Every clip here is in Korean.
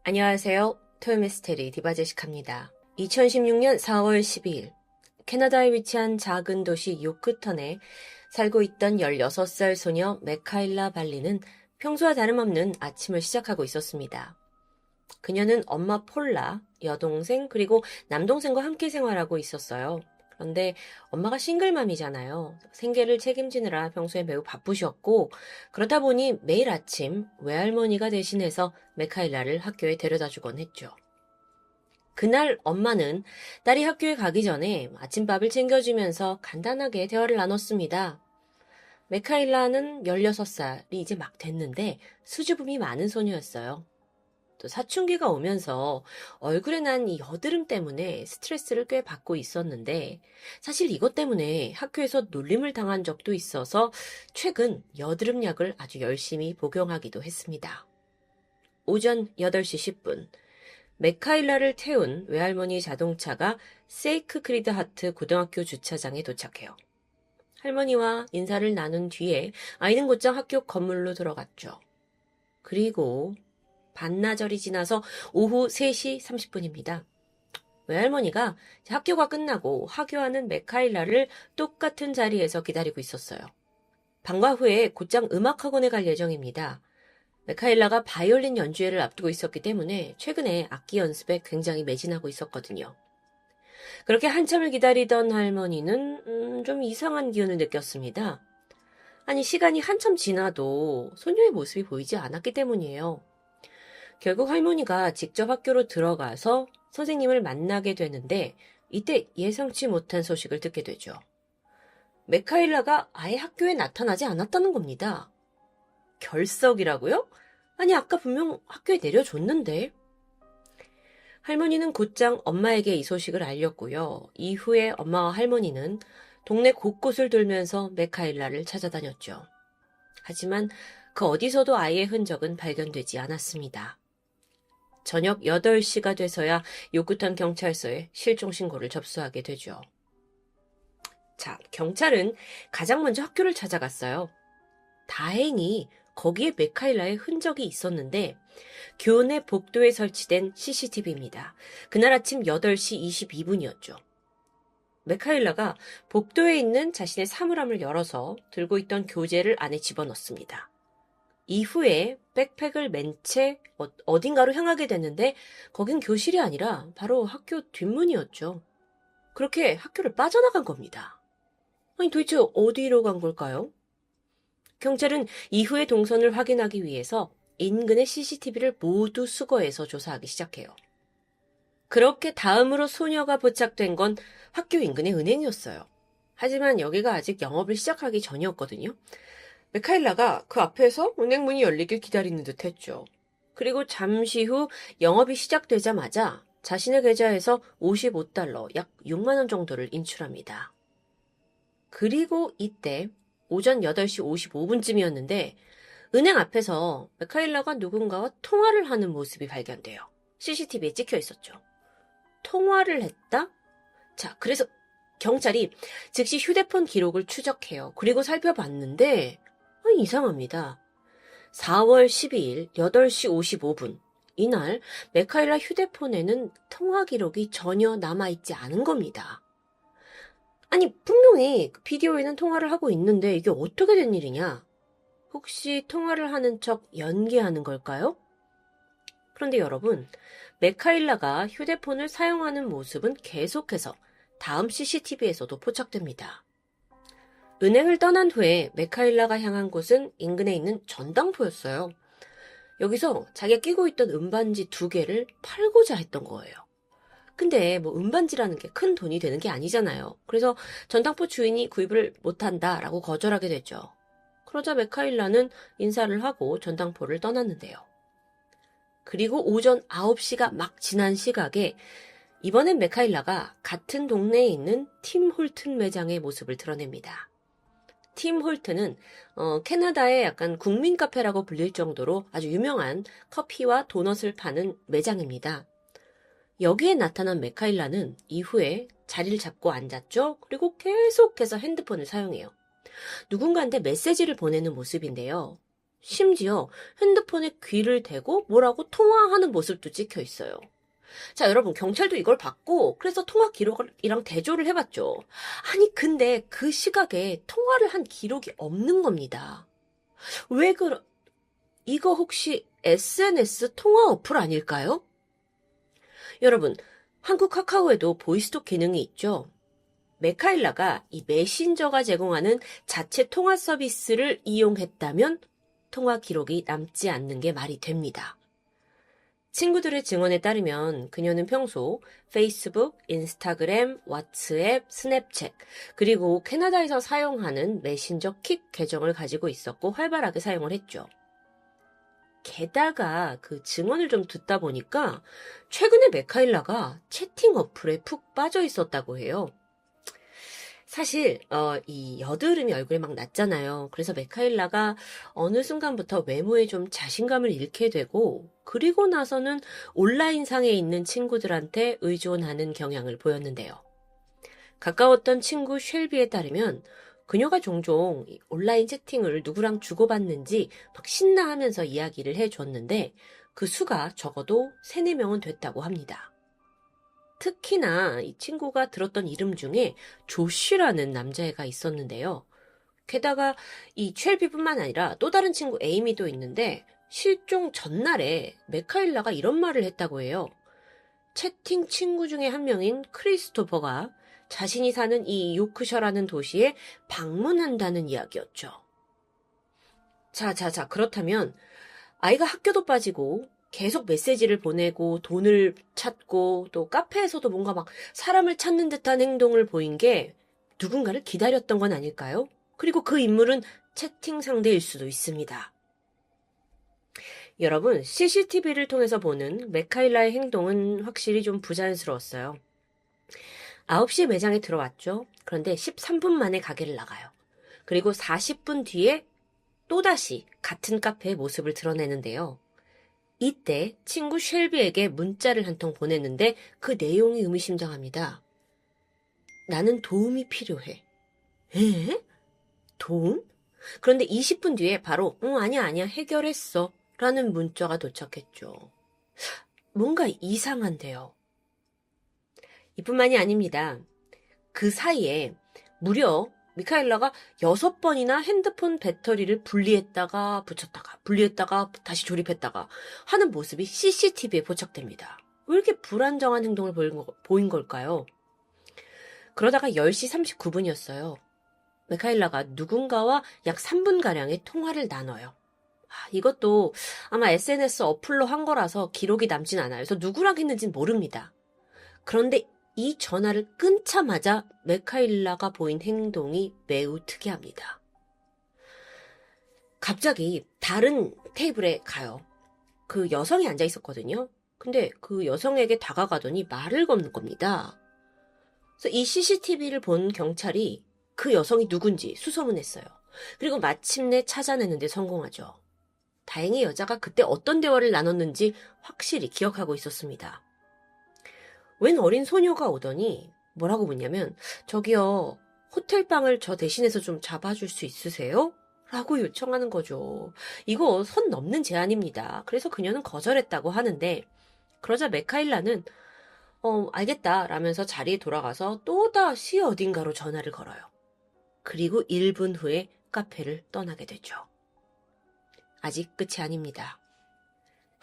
안녕하세요. 토요미스테리 디바제시카입니다. 2016년 4월 12일 캐나다에 위치한 작은 도시 요크턴에 살고 있던 16살 소녀 메카일라 발리는 평소와 다름없는 아침을 시작하고 있었습니다. 그녀는 엄마 폴라, 여동생 그리고 남동생과 함께 생활하고 있었어요. 그런데 엄마가 싱글맘이잖아요. 생계를 책임지느라 평소에 매우 바쁘셨고 그러다 보니 매일 아침 외할머니가 대신해서 메카일라를 학교에 데려다 주곤 했죠. 그날 엄마는 딸이 학교에 가기 전에 아침밥을 챙겨주면서 간단하게 대화를 나눴습니다. 메카일라는 16살이 이제 막 됐는데 수줍음이 많은 소녀였어요. 또 사춘기가 오면서 얼굴에 난 이 여드름 때문에 스트레스를 꽤 받고 있었는데 사실 이것 때문에 학교에서 놀림을 당한 적도 있어서 최근 여드름 약을 아주 열심히 복용하기도 했습니다. 오전 8시 10분 메카일라를 태운 외할머니 자동차가 세이크 크리드 하트 고등학교 주차장에 도착해요. 할머니와 인사를 나눈 뒤에 아이는 곧장 학교 건물로 들어갔죠. 그리고 반나절이 지나서 오후 3시 30분입니다. 외할머니가 학교가 끝나고 하교하는 메카일라를 똑같은 자리에서 기다리고 있었어요. 방과 후에 곧장 음악학원에 갈 예정입니다. 메카일라가 바이올린 연주회를 앞두고 있었기 때문에 최근에 악기 연습에 굉장히 매진하고 있었거든요. 그렇게 한참을 기다리던 할머니는 좀 이상한 기운을 느꼈습니다. 아니, 시간이 한참 지나도 소녀의 모습이 보이지 않았기 때문이에요. 결국 할머니가 직접 학교로 들어가서 선생님을 만나게 되는데 이때 예상치 못한 소식을 듣게 되죠. 메카일라가 아예 학교에 나타나지 않았다는 겁니다. 결석이라고요? 아니, 아까 분명 학교에 내려줬는데. 할머니는 곧장 엄마에게 이 소식을 알렸고요. 이후에 엄마와 할머니는 동네 곳곳을 돌면서 메카일라를 찾아다녔죠. 하지만 그 어디서도 아이의 흔적은 발견되지 않았습니다. 저녁 8시가 돼서야 요크턴 경찰서에 실종 신고를 접수하게 되죠. 자, 경찰은 가장 먼저 학교를 찾아갔어요. 다행히 거기에 메카일라의 흔적이 있었는데 교내 복도에 설치된 CCTV입니다. 그날 아침 8시 22분이었죠. 메카일라가 복도에 있는 자신의 사물함을 열어서 들고 있던 교재를 안에 집어넣습니다. 이후에 백팩을 맨 채 어딘가로 향하게 됐는데 거긴 교실이 아니라 바로 학교 뒷문이었죠. 그렇게 학교를 빠져나간 겁니다. 아니, 도대체 어디로 간 걸까요? 경찰은 이후의 동선을 확인하기 위해서 인근의 CCTV를 모두 수거해서 조사하기 시작해요. 그렇게 다음으로 소녀가 포착된 건 학교 인근의 은행이었어요. 하지만 여기가 아직 영업을 시작하기 전이었거든요. 메카일라가 그 앞에서 은행 문이 열리길 기다리는 듯 했죠. 그리고 잠시 후 영업이 시작되자마자 자신의 계좌에서 55달러, 약 6만 원 정도를 인출합니다. 그리고 이때 오전 8시 55분쯤이었는데 은행 앞에서 메카일라가 누군가와 통화를 하는 모습이 발견돼요. CCTV에 찍혀 있었죠. 통화를 했다? 자, 그래서 경찰이 즉시 휴대폰 기록을 추적해요. 그리고 살펴봤는데 이상합니다. 4월 12일 8시 55분 이날 메카일라 휴대폰에는 통화 기록이 전혀 남아있지 않은 겁니다. 아니, 분명히 비디오에는 통화를 하고 있는데 이게 어떻게 된 일이냐? 혹시 통화를 하는 척 연기하는 걸까요? 그런데 여러분, 메카일라가 휴대폰을 사용하는 모습은 계속해서 다음 CCTV에서도 포착됩니다. 은행을 떠난 후에 메카일라가 향한 곳은 인근에 있는 전당포였어요. 여기서 자기가 끼고 있던 은반지 2개를 팔고자 했던 거예요. 근데 은반지라는 게 큰 돈이 되는 게 아니잖아요. 그래서 전당포 주인이 구입을 못한다라고 거절하게 됐죠. 그러자 메카일라는 인사를 하고 전당포를 떠났는데요. 그리고 오전 9시가 막 지난 시각에 이번엔 메카일라가 같은 동네에 있는 팀 홀튼 매장의 모습을 드러냅니다. 팀 홀튼은 캐나다의 약간 국민 카페라고 불릴 정도로 아주 유명한 커피와 도넛을 파는 매장입니다. 여기에 나타난 메카일라는 이후에 자리를 잡고 앉았죠. 그리고 계속해서 핸드폰을 사용해요. 누군가한테 메시지를 보내는 모습인데요. 심지어 핸드폰에 귀를 대고 뭐라고 통화하는 모습도 찍혀 있어요. 자, 여러분, 경찰도 이걸 봤고, 그래서 통화 기록이랑 대조를 해봤죠. 아니, 근데 그 시각에 통화를 한 기록이 없는 겁니다. 왜 이거 혹시 SNS 통화 어플 아닐까요? 여러분, 한국 카카오에도 보이스톡 기능이 있죠. 메카일라가 이 메신저가 제공하는 자체 통화 서비스를 이용했다면 통화 기록이 남지 않는 게 말이 됩니다. 친구들의 증언에 따르면 그녀는 평소 페이스북, 인스타그램, 왓츠앱, 스냅챗, 그리고 캐나다에서 사용하는 메신저 킥 계정을 가지고 있었고 활발하게 사용을 했죠. 게다가 그 증언을 좀 듣다 보니까 최근에 메카일라가 채팅 어플에 푹 빠져 있었다고 해요. 사실 이 여드름이 얼굴에 막 났잖아요. 그래서 메카일라가 어느 순간부터 외모에 좀 자신감을 잃게 되고 그리고 나서는 온라인상에 있는 친구들한테 의존하는 경향을 보였는데요. 가까웠던 친구 쉘비에 따르면 그녀가 종종 온라인 채팅을 누구랑 주고받는지 막 신나하면서 이야기를 해줬는데 그 수가 적어도 3, 4명은 됐다고 합니다. 특히나 이 친구가 들었던 이름 중에 조쉬라는 남자애가 있었는데요. 게다가 이 쉘비뿐만 아니라 또 다른 친구 에이미도 있는데 실종 전날에 메카일라가 이런 말을 했다고 해요. 채팅 친구 중에 한 명인 크리스토퍼가 자신이 사는 이 요크셔라는 도시에 방문한다는 이야기였죠. 자, 그렇다면 아이가 학교도 빠지고 계속 메시지를 보내고 돈을 찾고 또 카페에서도 뭔가 막 사람을 찾는 듯한 행동을 보인 게 누군가를 기다렸던 건 아닐까요? 그리고 그 인물은 채팅 상대일 수도 있습니다. 여러분, CCTV를 통해서 보는 메카일라의 행동은 확실히 좀 부자연스러웠어요. 9시에 매장에 들어왔죠. 그런데 13분 만에 가게를 나가요. 그리고 40분 뒤에 또다시 같은 카페의 모습을 드러내는데요. 이때 친구 쉘비에게 문자를 한 통 보냈는데 그 내용이 의미심장합니다. 나는 도움이 필요해. 에? 도움? 그런데 20분 뒤에 바로 아니야 해결했어 라는 문자가 도착했죠. 뭔가 이상한데요. 이뿐만이 아닙니다. 그 사이에 무려 미카엘라가 6번이나 핸드폰 배터리를 분리했다가 붙였다가 분리했다가 다시 조립했다가 하는 모습이 CCTV에 포착됩니다. 왜 이렇게 불안정한 행동을 보인 걸까요? 그러다가 10시 39분이었어요. 미카엘라가 누군가와 약 3분가량의 통화를 나눠요. 이것도 아마 SNS 어플로 한 거라서 기록이 남진 않아요. 그래서 누구랑 했는지는 모릅니다. 그런데 이 전화를 끊자마자 메카일라가 보인 행동이 매우 특이합니다. 갑자기 다른 테이블에 가요. 그 여성이 앉아 있었거든요. 근데 그 여성에게 다가가더니 말을 거는 겁니다. 그래서 이 CCTV를 본 경찰이 그 여성이 누군지 수소문했어요. 그리고 마침내 찾아내는데 성공하죠. 다행히 여자가 그때 어떤 대화를 나눴는지 확실히 기억하고 있었습니다. 웬 어린 소녀가 오더니 뭐라고 묻냐면 저기요 호텔방을 저 대신해서 좀 잡아줄 수 있으세요? 라고 요청하는 거죠. 이거 선 넘는 제안입니다. 그래서 그녀는 거절했다고 하는데 그러자 메카일라는 알겠다 라면서 자리에 돌아가서 또다시 어딘가로 전화를 걸어요. 그리고 1분 후에 카페를 떠나게 되죠. 아직 끝이 아닙니다.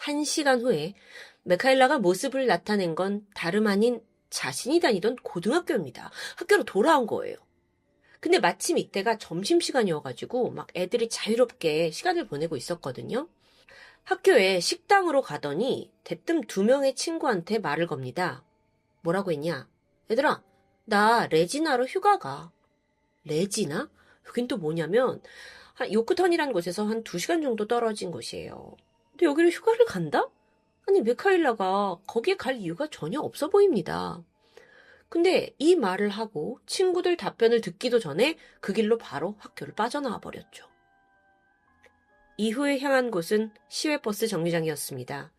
1시간 후에 메카일라가 모습을 나타낸 건 다름 아닌 자신이 다니던 고등학교입니다. 학교로 돌아온 거예요. 근데 마침 이때가 점심시간이어가지고 막 애들이 자유롭게 시간을 보내고 있었거든요. 학교에 식당으로 가더니 대뜸 2명의 친구한테 말을 겁니다. 뭐라고 했냐? 얘들아, 나 레지나로 휴가 가. 레지나? 여긴 또 뭐냐면 요크턴이라는 곳에서 한 2시간 정도 떨어진 곳이에요. 근데 여기를 휴가를 간다? 아니 미카일라가 거기에 갈 이유가 전혀 없어 보입니다. 근데 이 말을 하고 친구들 답변을 듣기도 전에 그 길로 바로 학교를 빠져나와 버렸죠. 이후에 향한 곳은 시외버스 정류장이었습니다.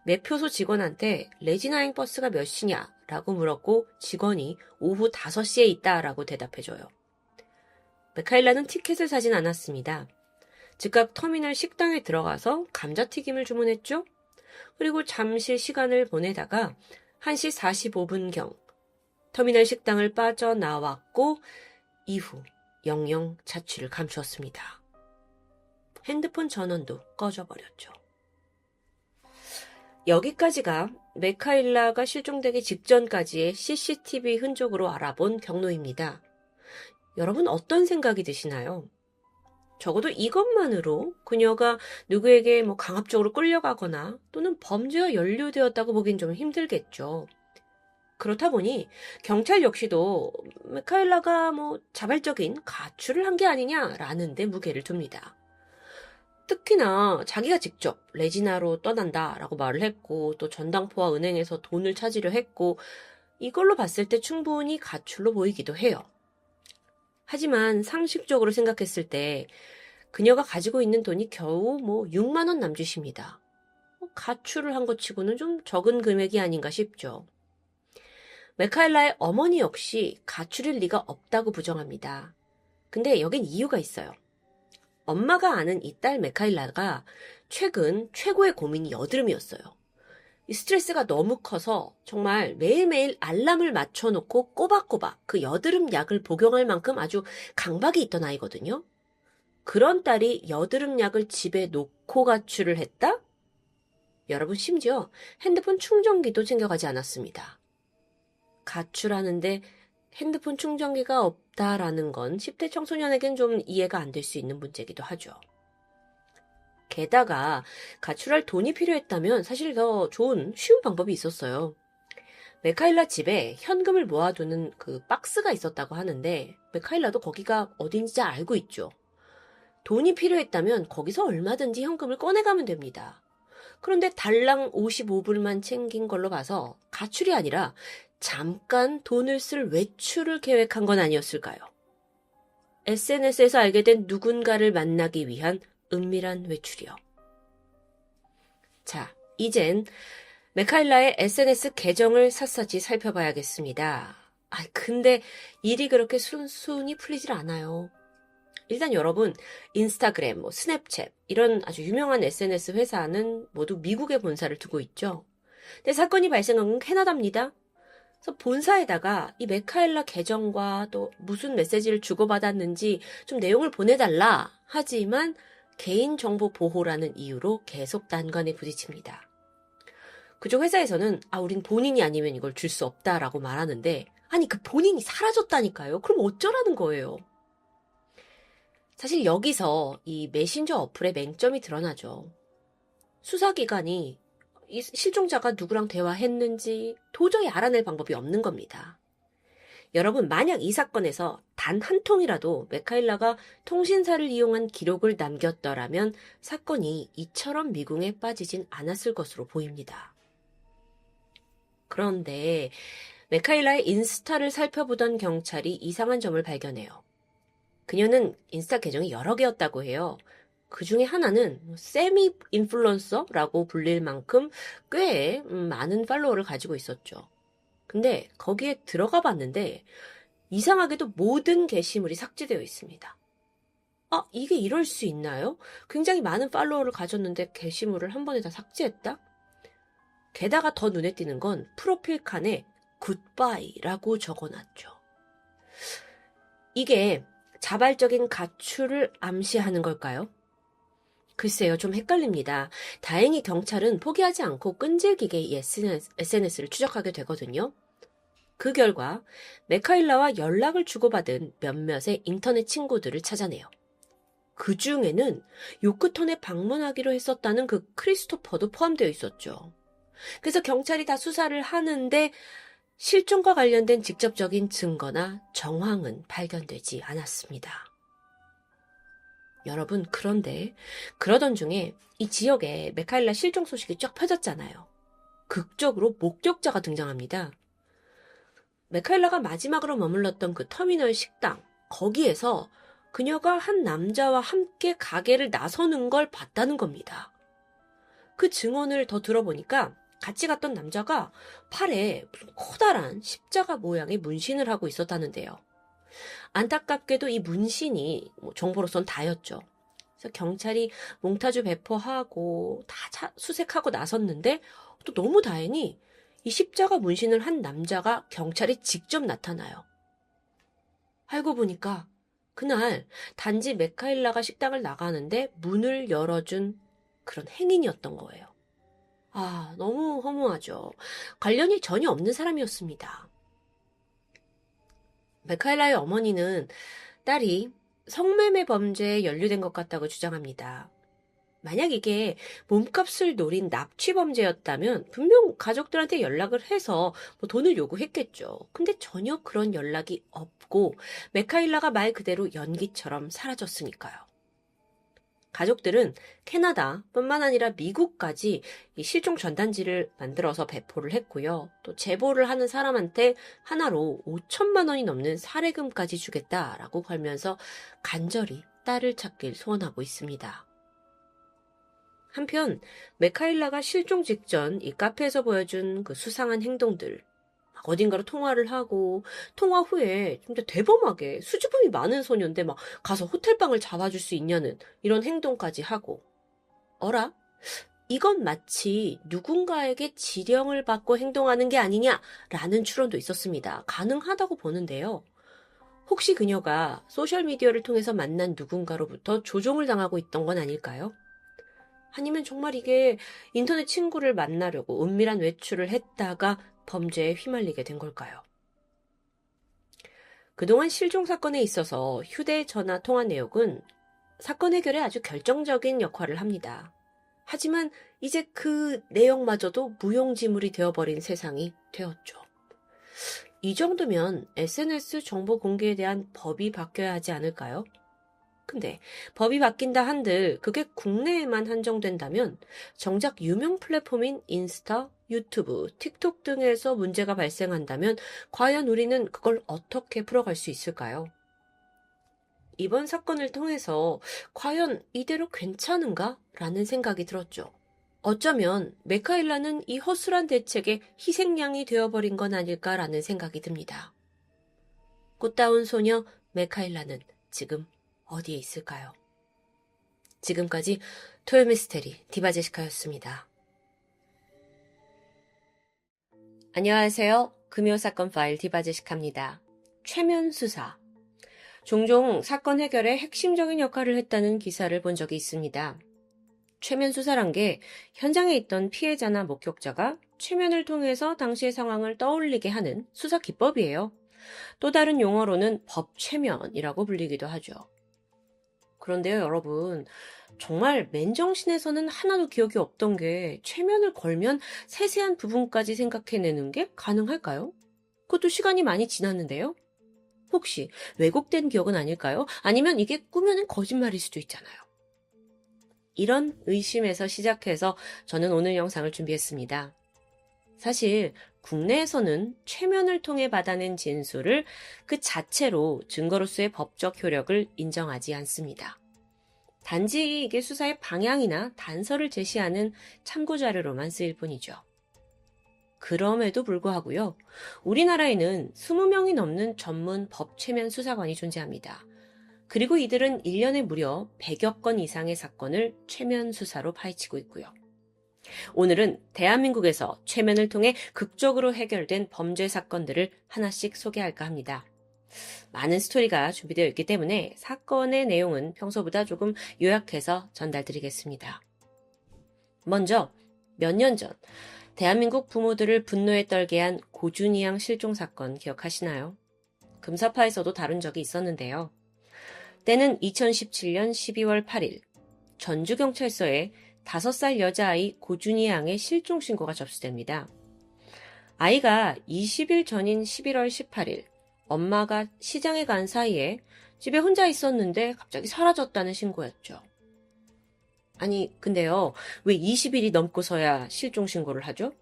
매표소 직원한테 레지나행 버스가 몇 시냐? 라고 물었고 직원이 오후 5시에 있다 라고 대답해줘요. 메카일라는 티켓을 사진 않았습니다. 즉각 터미널 식당에 들어가서 감자튀김을 주문했죠. 그리고 잠시 시간을 보내다가 1시 45분경 터미널 식당을 빠져나왔고 이후 영영 자취를 감추었습니다. 핸드폰 전원도 꺼져버렸죠. 여기까지가 메카일라가 실종되기 직전까지의 CCTV 흔적으로 알아본 경로입니다. 여러분 어떤 생각이 드시나요? 적어도 이것만으로 그녀가 누구에게 강압적으로 끌려가거나 또는 범죄와 연루되었다고 보긴 좀 힘들겠죠. 그렇다 보니 경찰 역시도 메카일라가 자발적인 가출을 한 게 아니냐라는 데 무게를 둡니다. 특히나 자기가 직접 레지나로 떠난다라고 말을 했고 또 전당포와 은행에서 돈을 찾으려 했고 이걸로 봤을 때 충분히 가출로 보이기도 해요. 하지만 상식적으로 생각했을 때 그녀가 가지고 있는 돈이 겨우 6만 원 남짓입니다. 가출을 한 것 치고는 좀 적은 금액이 아닌가 싶죠. 메카일라의 어머니 역시 가출일 리가 없다고 부정합니다. 근데 여긴 이유가 있어요. 엄마가 아는 이 딸 메카일라가 최근 최고의 고민이 여드름이었어요. 이 스트레스가 너무 커서 정말 매일매일 알람을 맞춰놓고 꼬박꼬박 그 여드름 약을 복용할 만큼 아주 강박이 있던 아이거든요. 그런 딸이 여드름 약을 집에 놓고 가출을 했다? 여러분 심지어 핸드폰 충전기도 챙겨가지 않았습니다. 가출하는데 핸드폰 충전기가 없다라는 건 10대 청소년에겐 좀 이해가 안 될 수 있는 문제이기도 하죠. 게다가 가출할 돈이 필요했다면 사실 더 좋은 쉬운 방법이 있었어요. 메카일라 집에 현금을 모아두는 그 박스가 있었다고 하는데 메카일라도 거기가 어딘지 잘 알고 있죠. 돈이 필요했다면 거기서 얼마든지 현금을 꺼내가면 됩니다. 그런데 달랑 55불만 챙긴 걸로 봐서 가출이 아니라 잠깐 돈을 쓸 외출을 계획한 건 아니었을까요? SNS에서 알게 된 누군가를 만나기 위한 은밀한 외출이요. 자, 이젠 메카일라의 SNS 계정을 샅샅이 살펴봐야겠습니다. 근데 일이 그렇게 순순히 풀리질 않아요. 일단 여러분, 인스타그램, 스냅챗 이런 아주 유명한 SNS 회사는 모두 미국에 본사를 두고 있죠. 근데 사건이 발생한 건 캐나다입니다. 그래서 본사에다가 이 메카일라 계정과 또 무슨 메시지를 주고받았는지 좀 내용을 보내달라 하지만 개인정보 보호라는 이유로 계속 난관에 부딪힙니다. 그쪽 회사에서는 우린 본인이 아니면 이걸 줄 수 없다라고 말하는데 그 본인이 사라졌다니까요. 그럼 어쩌라는 거예요. 사실 여기서 이 메신저 어플의 맹점이 드러나죠. 수사기관이 이 실종자가 누구랑 대화했는지 도저히 알아낼 방법이 없는 겁니다. 여러분, 만약 이 사건에서 단 한 통이라도 메카일라가 통신사를 이용한 기록을 남겼더라면 사건이 이처럼 미궁에 빠지진 않았을 것으로 보입니다. 그런데 메카일라의 인스타를 살펴보던 경찰이 이상한 점을 발견해요. 그녀는 인스타 계정이 여러 개였다고 해요. 그 중에 하나는 세미 인플루언서라고 불릴 만큼 꽤 많은 팔로워를 가지고 있었죠. 근데 거기에 들어가 봤는데 이상하게도 모든 게시물이 삭제되어 있습니다. 이게 이럴 수 있나요? 굉장히 많은 팔로워를 가졌는데 게시물을 한 번에 다 삭제했다? 게다가 더 눈에 띄는 건 프로필 칸에 굿바이라고 적어놨죠. 이게 자발적인 가출을 암시하는 걸까요? 글쎄요, 좀 헷갈립니다. 다행히 경찰은 포기하지 않고 끈질기게 이 SNS를 추적하게 되거든요. 그 결과 메카일라와 연락을 주고받은 몇몇의 인터넷 친구들을 찾아내요. 그 중에는 요크톤에 방문하기로 했었다는 그 크리스토퍼도 포함되어 있었죠. 그래서 경찰이 다 수사를 하는데 실종과 관련된 직접적인 증거나 정황은 발견되지 않았습니다. 여러분, 그런데 그러던 중에 이 지역에 메카일라 실종 소식이 쫙 펴졌잖아요. 극적으로 목격자가 등장합니다. 메카일라가 마지막으로 머물렀던 그 터미널 식당, 거기에서 그녀가 한 남자와 함께 가게를 나서는 걸 봤다는 겁니다. 그 증언을 더 들어보니까 같이 갔던 남자가 팔에 무슨 커다란 십자가 모양의 문신을 하고 있었다는데요. 안타깝게도 이 문신이 정보로선 다였죠. 그래서 경찰이 몽타주 배포하고 다 수색하고 나섰는데 또 너무 다행히 이 십자가 문신을 한 남자가 경찰에 직접 나타나요. 알고 보니까 그날 단지 메카일라가 식당을 나가는데 문을 열어준 그런 행인이었던 거예요. 아, 너무 허무하죠. 관련이 전혀 없는 사람이었습니다. 메카일라의 어머니는 딸이 성매매 범죄에 연루된 것 같다고 주장합니다. 만약 이게 몸값을 노린 납치 범죄였다면 분명 가족들한테 연락을 해서 뭐 돈을 요구했겠죠. 근데 전혀 그런 연락이 없고 메카일라가 말 그대로 연기처럼 사라졌으니까요. 가족들은 캐나다뿐만 아니라 미국까지 이 실종 전단지를 만들어서 배포를 했고요. 또 제보를 하는 사람한테 하나로 5천만 원이 넘는 사례금까지 주겠다라고 걸면서 간절히 딸을 찾길 소원하고 있습니다. 한편 메카일라가 실종 직전 이 카페에서 보여준 그 수상한 행동들, 어딘가로 통화를 하고 통화 후에 진짜 대범하게 수줍음이 많은 소녀인데 막 가서 호텔방을 잡아줄 수 있냐는 이런 행동까지 하고, 어라? 이건 마치 누군가에게 지령을 받고 행동하는 게 아니냐라는 추론도 있었습니다. 가능하다고 보는데요. 혹시 그녀가 소셜미디어를 통해서 만난 누군가로부터 조종을 당하고 있던 건 아닐까요? 아니면 정말 이게 인터넷 친구를 만나려고 은밀한 외출을 했다가 범죄에 휘말리게 된 걸까요? 그동안 실종 사건에 있어서 휴대전화 통화 내역은 사건 해결에 아주 결정적인 역할을 합니다. 하지만 이제 그 내용마저도 무용지물이 되어버린 세상이 되었죠. 이 정도면 SNS 정보 공개에 대한 법이 바뀌어야 하지 않을까요? 근데 법이 바뀐다 한들 그게 국내에만 한정된다면 정작 유명 플랫폼인 인스타, 유튜브, 틱톡 등에서 문제가 발생한다면 과연 우리는 그걸 어떻게 풀어갈 수 있을까요? 이번 사건을 통해서 과연 이대로 괜찮은가? 라는 생각이 들었죠. 어쩌면 메카일라는 이 허술한 대책의 희생양이 되어버린 건 아닐까라는 생각이 듭니다. 꽃다운 소녀 메카일라는 지금 어디에 있을까요? 지금까지 토요미스테리 디바제시카였습니다. 안녕하세요. 금요사건 파일 디바제시카입니다. 최면 수사. 종종 사건 해결에 핵심적인 역할을 했다는 기사를 본 적이 있습니다. 최면 수사란 게 현장에 있던 피해자나 목격자가 최면을 통해서 당시의 상황을 떠올리게 하는 수사 기법이에요. 또 다른 용어로는 법최면이라고 불리기도 하죠. 그런데요, 여러분, 정말 맨정신에서는 하나도 기억이 없던 게 최면을 걸면 세세한 부분까지 생각해내는 게 가능할까요? 그것도 시간이 많이 지났는데요. 혹시 왜곡된 기억은 아닐까요? 아니면 이게 꾸며낸 거짓말일 수도 있잖아요. 이런 의심에서 시작해서 저는 오늘 영상을 준비했습니다. 사실 국내에서는 최면을 통해 받아낸 진술을 그 자체로 증거로서의 법적 효력을 인정하지 않습니다. 단지 이게 수사의 방향이나 단서를 제시하는 참고자료로만 쓰일 뿐이죠. 그럼에도 불구하고요, 우리나라에는 20명이 넘는 전문 법최면 수사관이 존재합니다. 그리고 이들은 1년에 무려 100여 건 이상의 사건을 최면 수사로 파헤치고 있고요. 오늘은 대한민국에서 최면을 통해 극적으로 해결된 범죄 사건들을 하나씩 소개할까 합니다. 많은 스토리가 준비되어 있기 때문에 사건의 내용은 평소보다 조금 요약해서 전달드리겠습니다. 먼저 몇 년 전 대한민국 부모들을 분노에 떨게 한 고준희 양 실종 사건 기억하시나요? 금사파에서도 다룬 적이 있었는데요. 때는 2017년 12월 8일 전주경찰서에 5살 여자아이 고준희 양의 실종 신고가 접수됩니다. 아이가 20일 전인 11월 18일 엄마가 시장에 간 사이에 집에 혼자 있었는데 갑자기 사라졌다는 신고였죠. 아니, 근데요, 왜 20일이 넘고서야 실종 신고를 하죠?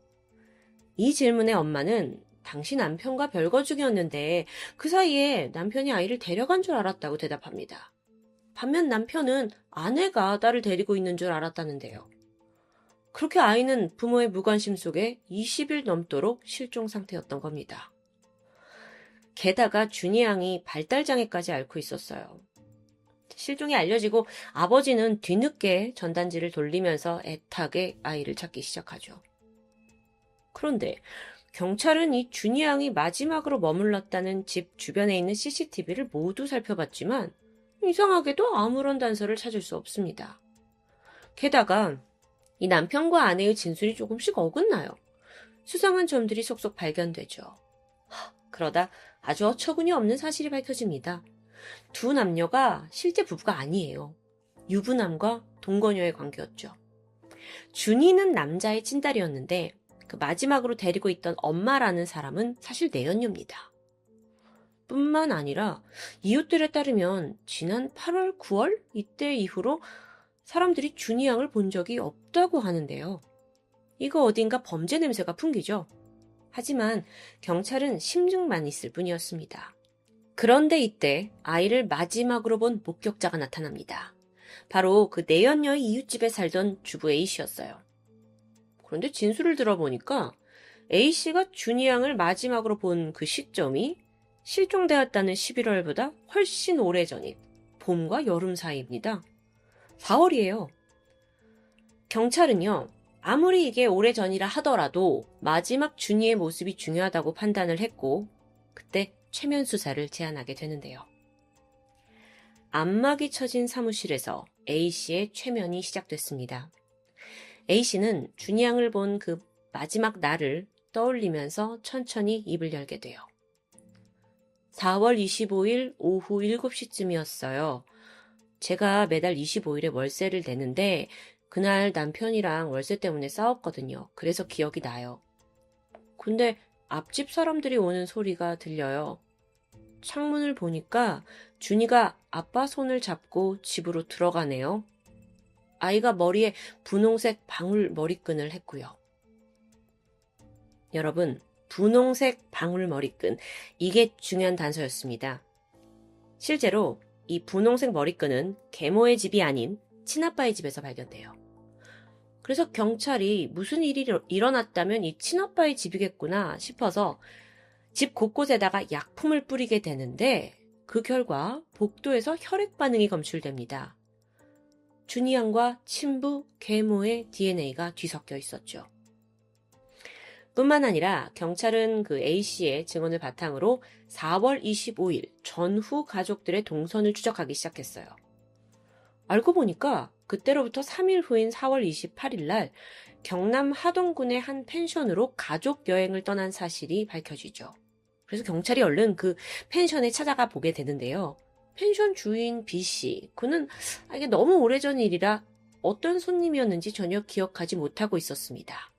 이 질문에 엄마는 당시 남편과 별거 중이었는데 그 사이에 남편이 아이를 데려간 줄 알았다고 대답합니다. 반면 남편은 아내가 딸을 데리고 있는 줄 알았다는데요. 그렇게 아이는 부모의 무관심 속에 20일 넘도록 실종 상태였던 겁니다. 게다가 준희 양이 발달장애까지 앓고 있었어요. 실종이 알려지고 아버지는 뒤늦게 전단지를 돌리면서 애타게 아이를 찾기 시작하죠. 그런데 경찰은 이 준이 양이 마지막으로 머물렀다는 집 주변에 있는 CCTV를 모두 살펴봤지만 이상하게도 아무런 단서를 찾을 수 없습니다. 게다가 이 남편과 아내의 진술이 조금씩 어긋나요. 수상한 점들이 속속 발견되죠. 그러다 아주 어처구니 없는 사실이 밝혀집니다. 두 남녀가 실제 부부가 아니에요. 유부남과 동거녀의 관계였죠. 준이는 남자의 친딸이었는데 그 마지막으로 데리고 있던 엄마라는 사람은 사실 내연녀입니다. 뿐만 아니라 이웃들에 따르면 지난 8월, 9월 이때 이후로 사람들이 준이 양을 본 적이 없다고 하는데요. 이거 어딘가 범죄 냄새가 풍기죠. 하지만 경찰은 심증만 있을 뿐이었습니다. 그런데 이때 아이를 마지막으로 본 목격자가 나타납니다. 바로 그 내연녀의 이웃집에 살던 주부 A씨였어요. 그런데 진술을 들어보니까 A씨가 준이 양을 마지막으로 본 그 시점이 실종되었다는 11월보다 훨씬 오래전인 봄과 여름 사이입니다. 4월이에요. 경찰은요, 아무리 이게 오래전이라 하더라도 마지막 준이의 모습이 중요하다고 판단을 했고 그때 최면 수사를 제안하게 되는데요. 안막이 쳐진 사무실에서 A씨의 최면이 시작됐습니다. A씨는 준이 양을 본 그 마지막 날을 떠올리면서 천천히 입을 열게 돼요. 4월 25일 오후 7시쯤이었어요. 제가 매달 25일에 월세를 내는데 그날 남편이랑 월세 때문에 싸웠거든요. 그래서 기억이 나요. 근데 앞집 사람들이 오는 소리가 들려요. 창문을 보니까 준이가 아빠 손을 잡고 집으로 들어가네요. 아이가 머리에 분홍색 방울 머리끈을 했고요. 여러분, 분홍색 방울 머리끈, 이게 중요한 단서였습니다. 실제로 이 분홍색 머리끈은 계모의 집이 아닌 친아빠의 집에서 발견돼요. 그래서 경찰이 무슨 일이 일어났다면 이 친아빠의 집이겠구나 싶어서 집 곳곳에다가 약품을 뿌리게 되는데 그 결과 복도에서 혈액 반응이 검출됩니다. 준이 양과 친부 계모의 DNA가 뒤섞여 있었죠. 뿐만 아니라 경찰은 그 A씨의 증언을 바탕으로 4월 25일 전후 가족들의 동선을 추적하기 시작했어요. 알고 보니까 그때로부터 3일 후인 4월 28일 날 경남 하동군의 한 펜션으로 가족 여행을 떠난 사실이 밝혀지죠. 그래서 경찰이 얼른 그 펜션에 찾아가 보게 되는데요. 펜션 주인 B씨, 그는 이게 너무 오래전 일이라 어떤 손님이었는지 전혀 기억하지 못하고 있었습니다.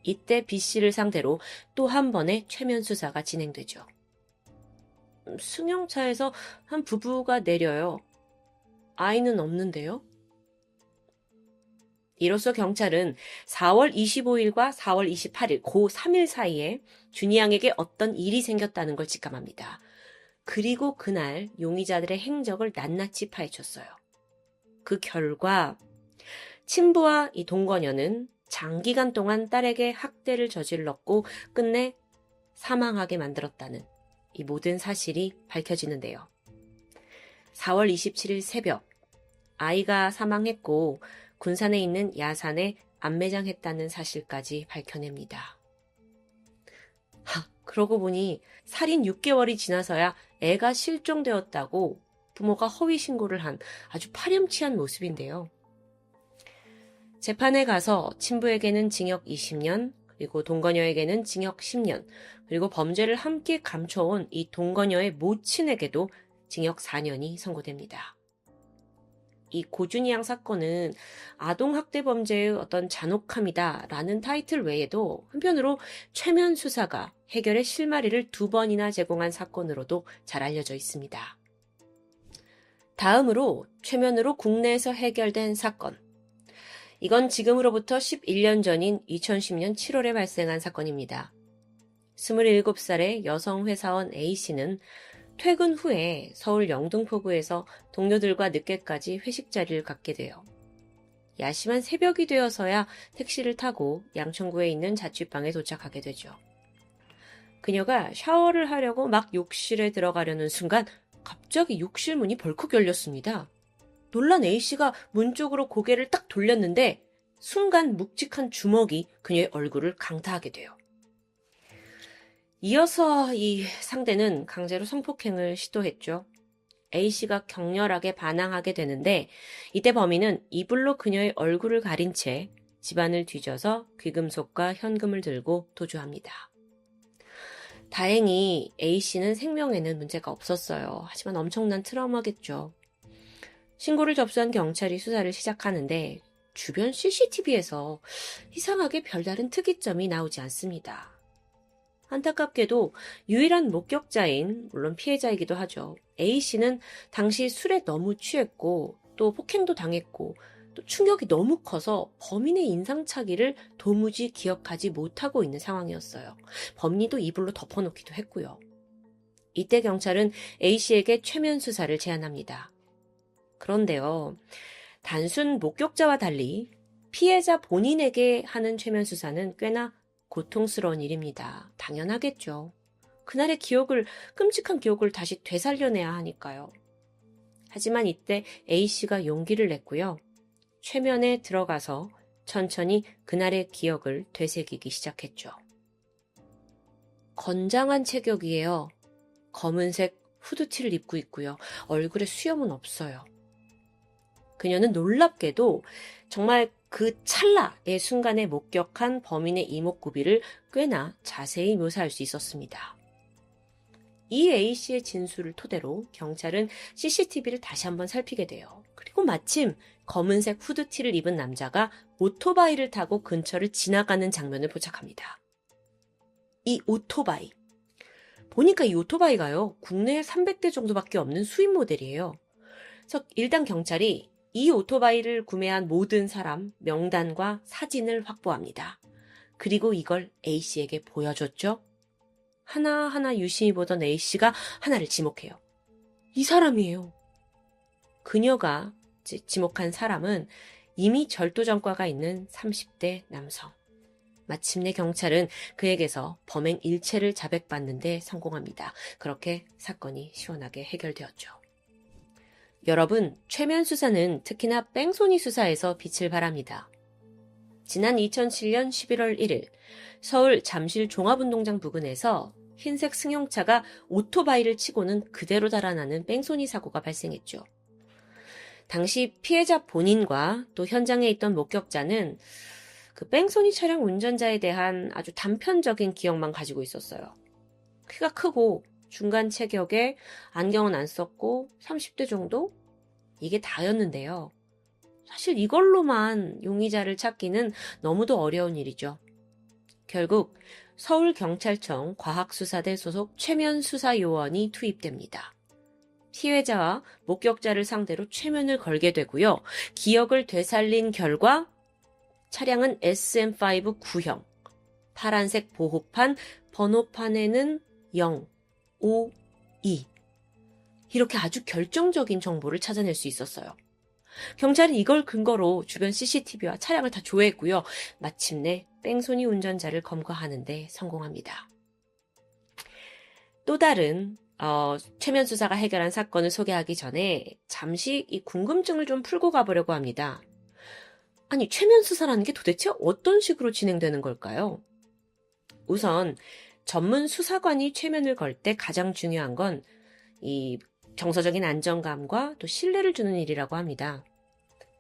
이때 B씨를 상대로 또 한 번의 최면 수사가 진행되죠. 승용차에서 한 부부가 내려요. 아이는 없는데요? 이로써 경찰은 4월 25일과 4월 28일, 그 3일 사이에 준이 양에게 어떤 일이 생겼다는 걸 직감합니다. 그리고 그날 용의자들의 행적을 낱낱이 파헤쳤어요. 그 결과 친부와 이 동거녀는 장기간 동안 딸에게 학대를 저질렀고 끝내 사망하게 만들었다는 이 모든 사실이 밝혀지는데요. 4월 27일 새벽 아이가 사망했고 군산에 있는 야산에 안매장했다는 사실까지 밝혀냅니다. 그러고 보니 살인 6개월이 지나서야 애가 실종되었다고 부모가 허위 신고를 한 아주 파렴치한 모습인데요. 재판에 가서 친부에게는 징역 20년, 그리고 동거녀에게는 징역 10년, 그리고 범죄를 함께 감춰온 이 동거녀의 모친에게도 징역 4년이 선고됩니다. 이 고준희 양 사건은 아동학대 범죄의 어떤 잔혹함이다라는 타이틀 외에도 한편으로 최면 수사가 해결의 실마리를 2번이나 제공한 사건으로도 잘 알려져 있습니다. 다음으로 최면으로 국내에서 해결된 사건. 이건 지금으로부터 11년 전인 2010년 7월에 발생한 사건입니다. 27살의 여성 회사원 A씨는 퇴근 후에 서울 영등포구에서 동료들과 늦게까지 회식 자리를 갖게 돼요. 야심한 새벽이 되어서야 택시를 타고 양천구에 있는 자취방에 도착하게 되죠. 그녀가 샤워를 하려고 막 욕실에 들어가려는 순간 갑자기 욕실 문이 벌컥 열렸습니다. 놀란 A씨가 문 쪽으로 고개를 딱 돌렸는데 순간 묵직한 주먹이 그녀의 얼굴을 강타하게 돼요. 이어서 이 상대는 강제로 성폭행을 시도했죠. A씨가 격렬하게 반항하게 되는데 이때 범인은 이불로 그녀의 얼굴을 가린 채 집안을 뒤져서 귀금속과 현금을 들고 도주합니다. 다행히 A씨는 생명에는 문제가 없었어요. 하지만 엄청난 트라우마겠죠. 신고를 접수한 경찰이 수사를 시작하는데 주변 CCTV에서 이상하게 별다른 특이점이 나오지 않습니다. 안타깝게도 유일한 목격자인, 물론 피해자이기도 하죠. A씨는 당시 술에 너무 취했고 또 폭행도 당했고 또 충격이 너무 커서 범인의 인상착의를 도무지 기억하지 못하고 있는 상황이었어요. 범인도 이불로 덮어놓기도 했고요. 이때 경찰은 A씨에게 최면 수사를 제안합니다. 그런데요, 단순 목격자와 달리 피해자 본인에게 하는 최면 수사는 꽤나 고통스러운 일입니다. 당연하겠죠. 그날의 끔찍한 기억을 다시 되살려내야 하니까요. 하지만 이때 A씨가 용기를 냈고요. 최면에 들어가서 천천히 그날의 기억을 되새기기 시작했죠. 건장한 체격이에요. 검은색 후드티를 입고 있고요. 얼굴에 수염은 없어요. 그녀는 놀랍게도 정말 그 찰나의 순간에 목격한 범인의 이목구비를 꽤나 자세히 묘사할 수 있었습니다. 이 A씨의 진술을 토대로 경찰은 CCTV를 다시 한번 살피게 돼요. 그리고 마침 검은색 후드티를 입은 남자가 오토바이를 타고 근처를 지나가는 장면을 포착합니다. 이 오토바이. 보니까 이 오토바이가요, 국내에 300대 정도밖에 없는 수입 모델이에요. 그래서 일단 경찰이 이 오토바이를 구매한 모든 사람 명단과 사진을 확보합니다. 그리고 이걸 A씨에게 보여줬죠. 하나하나 유심히 보던 A씨가 하나를 지목해요. 이 사람이에요. 그녀가 지목한 사람은 이미 절도 전과가 있는 30대 남성. 마침내 경찰은 그에게서 범행 일체를 자백받는 데 성공합니다. 그렇게 사건이 시원하게 해결되었죠. 여러분, 최면 수사는 특히나 뺑소니 수사에서 빛을 발합니다. 지난 2007년 11월 1일 서울 잠실 종합운동장 부근에서 흰색 승용차가 오토바이를 치고는 그대로 달아나는 뺑소니 사고가 발생했죠. 당시 피해자 본인과 또 현장에 있던 목격자는 그 뺑소니 차량 운전자에 대한 아주 단편적인 기억만 가지고 있었어요. 키가 크고 중간 체격에 안경은 안 썼고 30대 정도? 이게 다였는데요. 사실 이걸로만 용의자를 찾기는 너무도 어려운 일이죠. 결국 서울경찰청 과학수사대 소속 최면 수사요원이 투입됩니다. 피해자와 목격자를 상대로 최면을 걸게 되고요. 기억을 되살린 결과 차량은 SM5 구형, 파란색 보호판, 번호판에는 0, 5, 2. 이렇게 아주 결정적인 정보를 찾아낼 수 있었어요. 경찰은 이걸 근거로 주변 CCTV와 차량을 다 조회했고요. 마침내 뺑소니 운전자를 검거하는 데 성공합니다. 또 다른 최면 수사가 해결한 사건을 소개하기 전에 잠시 이 궁금증을 좀 풀고 가보려고 합니다. 아니, 최면 수사라는 게 도대체 어떤 식으로 진행되는 걸까요? 우선 전문 수사관이 최면을 걸 때 가장 중요한 건 이 정서적인 안정감과 또 신뢰를 주는 일이라고 합니다.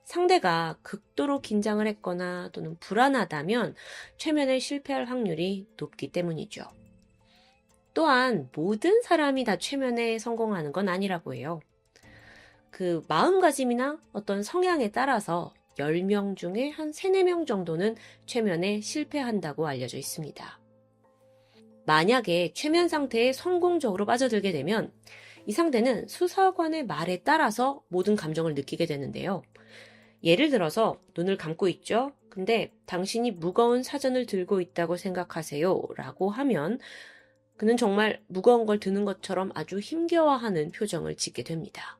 상대가 극도로 긴장을 했거나 또는 불안하다면 최면에 실패할 확률이 높기 때문이죠. 또한 모든 사람이 다 최면에 성공하는 건 아니라고 해요. 그 마음가짐이나 어떤 성향에 따라서 10명 중에 한 3, 4명 정도는 최면에 실패한다고 알려져 있습니다. 만약에 최면 상태에 성공적으로 빠져들게 되면 이 상대는 수사관의 말에 따라서 모든 감정을 느끼게 되는데요. 예를 들어서 눈을 감고 있죠. 근데 당신이 무거운 사전을 들고 있다고 생각하세요 라고 하면 그는 정말 무거운 걸 드는 것처럼 아주 힘겨워하는 표정을 짓게 됩니다.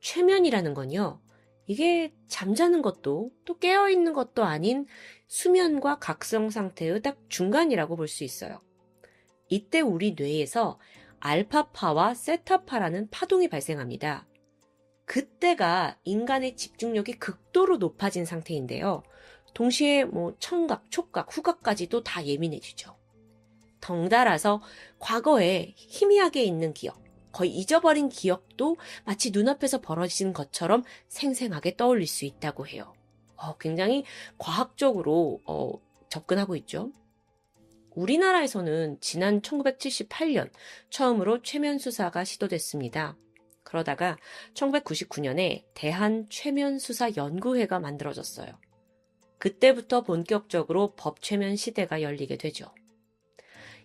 최면이라는 건요. 이게 잠자는 것도 또 깨어있는 것도 아닌 수면과 각성 상태의 딱 중간이라고 볼 수 있어요. 이때 우리 뇌에서 알파파와 세타파라는 파동이 발생합니다. 그때가 인간의 집중력이 극도로 높아진 상태인데요. 동시에 청각, 촉각, 후각까지도 다 예민해지죠. 덩달아서 과거에 희미하게 있는 기억, 거의 잊어버린 기억도 마치 눈앞에서 벌어진 것처럼 생생하게 떠올릴 수 있다고 해요. 굉장히 과학적으로 접근하고 있죠. 우리나라에서는 지난 1978년 처음으로 최면수사가 시도됐습니다. 그러다가 1999년에 대한최면수사연구회가 만들어졌어요. 그때부터 본격적으로 법최면 시대가 열리게 되죠.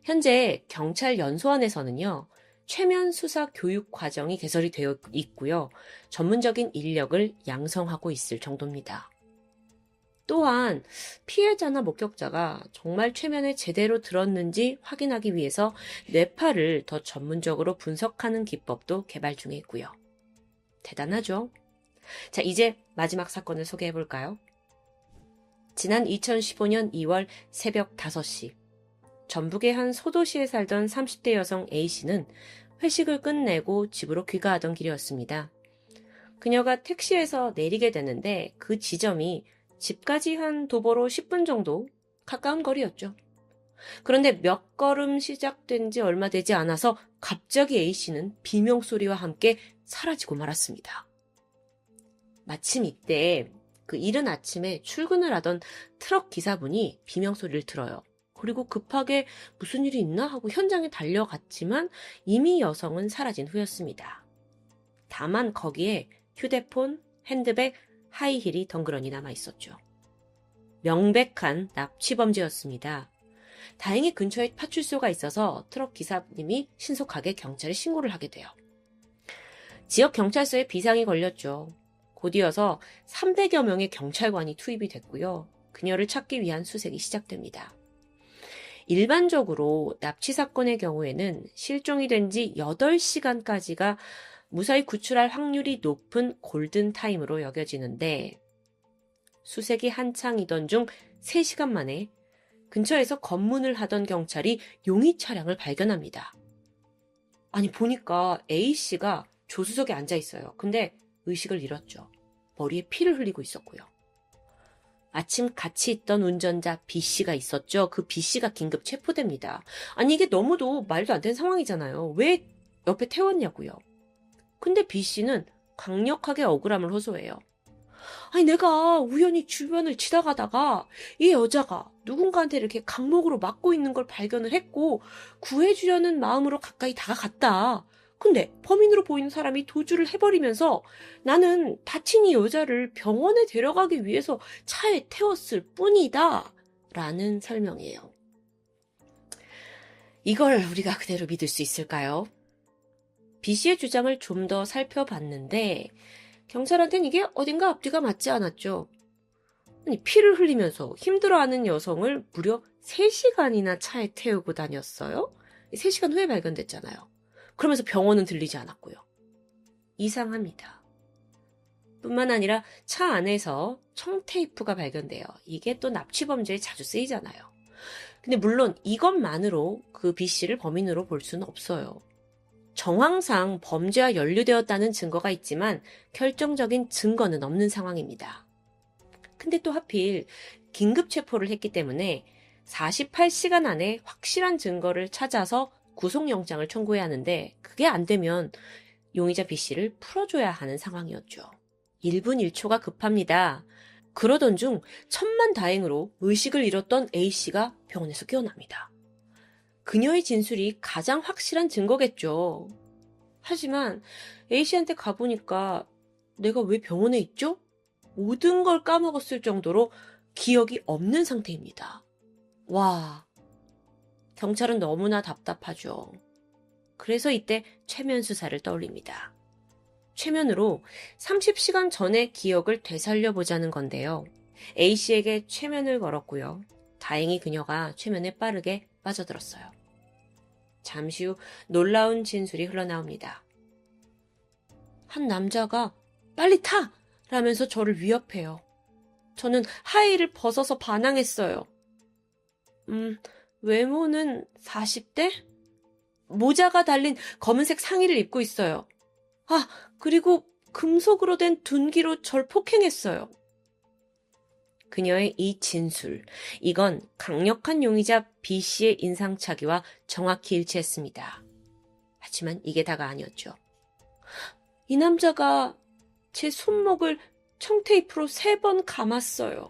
현재 경찰 연수원에서는요, 최면 수사 교육 과정이 개설이 되어 있고요. 전문적인 인력을 양성하고 있을 정도입니다. 또한 피해자나 목격자가 정말 최면을 제대로 들었는지 확인하기 위해서 뇌파를 더 전문적으로 분석하는 기법도 개발 중에 있고요. 대단하죠? 자, 이제 마지막 사건을 소개해 볼까요? 지난 2015년 2월 새벽 5시, 전북의 한 소도시에 살던 30대 여성 A씨는 회식을 끝내고 집으로 귀가하던 길이었습니다. 그녀가 택시에서 내리게 되는데 그 지점이 집까지 한 도보로 10분 정도 가까운 거리였죠. 그런데 몇 걸음 시작된 지 얼마 되지 않아서 갑자기 A씨는 비명소리와 함께 사라지고 말았습니다. 마침 이때 그 이른 아침에 출근을 하던 트럭 기사분이 비명소리를 들어요. 그리고 급하게 무슨 일이 있나 하고 현장에 달려갔지만 이미 여성은 사라진 후였습니다. 다만 거기에 휴대폰, 핸드백, 하이힐이 덩그러니 남아 있었죠. 명백한 납치범죄였습니다. 다행히 근처에 파출소가 있어서 트럭 기사님이 신속하게 경찰에 신고를 하게 돼요. 지역 경찰서에 비상이 걸렸죠. 곧이어서 300여 명의 경찰관이 투입이 됐고요. 그녀를 찾기 위한 수색이 시작됩니다. 일반적으로 납치 사건의 경우에는 실종이 된 지 8시간까지가 무사히 구출할 확률이 높은 골든타임으로 여겨지는데 수색이 한창이던 중 3시간 만에 근처에서 검문을 하던 경찰이 용의 차량을 발견합니다. 아니 보니까 A씨가 조수석에 앉아 있어요. 근데 의식을 잃었죠. 머리에 피를 흘리고 있었고요. 마침 같이 있던 운전자 B씨가 있었죠. 그 B씨가 긴급 체포됩니다. 아니 이게 너무도 말도 안 되는 상황이잖아요. 왜 옆에 태웠냐고요. 근데 B씨는 강력하게 억울함을 호소해요. 아니 내가 우연히 주변을 지나가다가 이 여자가 누군가한테 이렇게 강목으로 맞고 있는 걸 발견을 했고 구해주려는 마음으로 가까이 다가갔다. 근데 범인으로 보이는 사람이 도주를 해버리면서 나는 다친 이 여자를 병원에 데려가기 위해서 차에 태웠을 뿐이다. 라는 설명이에요. 이걸 우리가 그대로 믿을 수 있을까요? B씨의 주장을 좀 더 살펴봤는데 경찰한테는 이게 어딘가 앞뒤가 맞지 않았죠. 아니, 피를 흘리면서 힘들어하는 여성을 무려 3시간이나 차에 태우고 다녔어요? 3시간 후에 발견됐잖아요. 그러면서 병원은 들리지 않았고요. 이상합니다. 뿐만 아니라 차 안에서 청테이프가 발견돼요. 이게 또 납치범죄에 자주 쓰이잖아요. 근데 물론 이것만으로 그 B씨를 범인으로 볼 수는 없어요. 정황상 범죄와 연루되었다는 증거가 있지만 결정적인 증거는 없는 상황입니다. 근데 또 하필 긴급 체포를 했기 때문에 48시간 안에 확실한 증거를 찾아서 구속영장을 청구해야 하는데 그게 안 되면 용의자 B씨를 풀어줘야 하는 상황이었죠. 1분 1초가 급합니다. 그러던 중 천만다행으로 의식을 잃었던 A씨가 병원에서 깨어납니다. 그녀의 진술이 가장 확실한 증거겠죠. 하지만 A씨한테 가보니까 내가 왜 병원에 있죠? 모든 걸 까먹었을 정도로 기억이 없는 상태입니다. 와, 경찰은 너무나 답답하죠. 그래서 이때 최면 수사를 떠올립니다. 최면으로 30시간 전의 기억을 되살려보자는 건데요. A씨에게 최면을 걸었고요. 다행히 그녀가 최면에 빠르게 빠져들었어요. 잠시 후 놀라운 진술이 흘러나옵니다. 한 남자가 빨리 타! 라면서 저를 위협해요. 저는 하의를 벗어서 반항했어요. 외모는 40대? 모자가 달린 검은색 상의를 입고 있어요. 아, 그리고 금속으로 된 둔기로 절 폭행했어요. 그녀의 이 진술, 이건 강력한 용의자 B씨의 인상착의와 정확히 일치했습니다. 하지만 이게 다가 아니었죠. 이 남자가 제 손목을 청테이프로 3번 감았어요.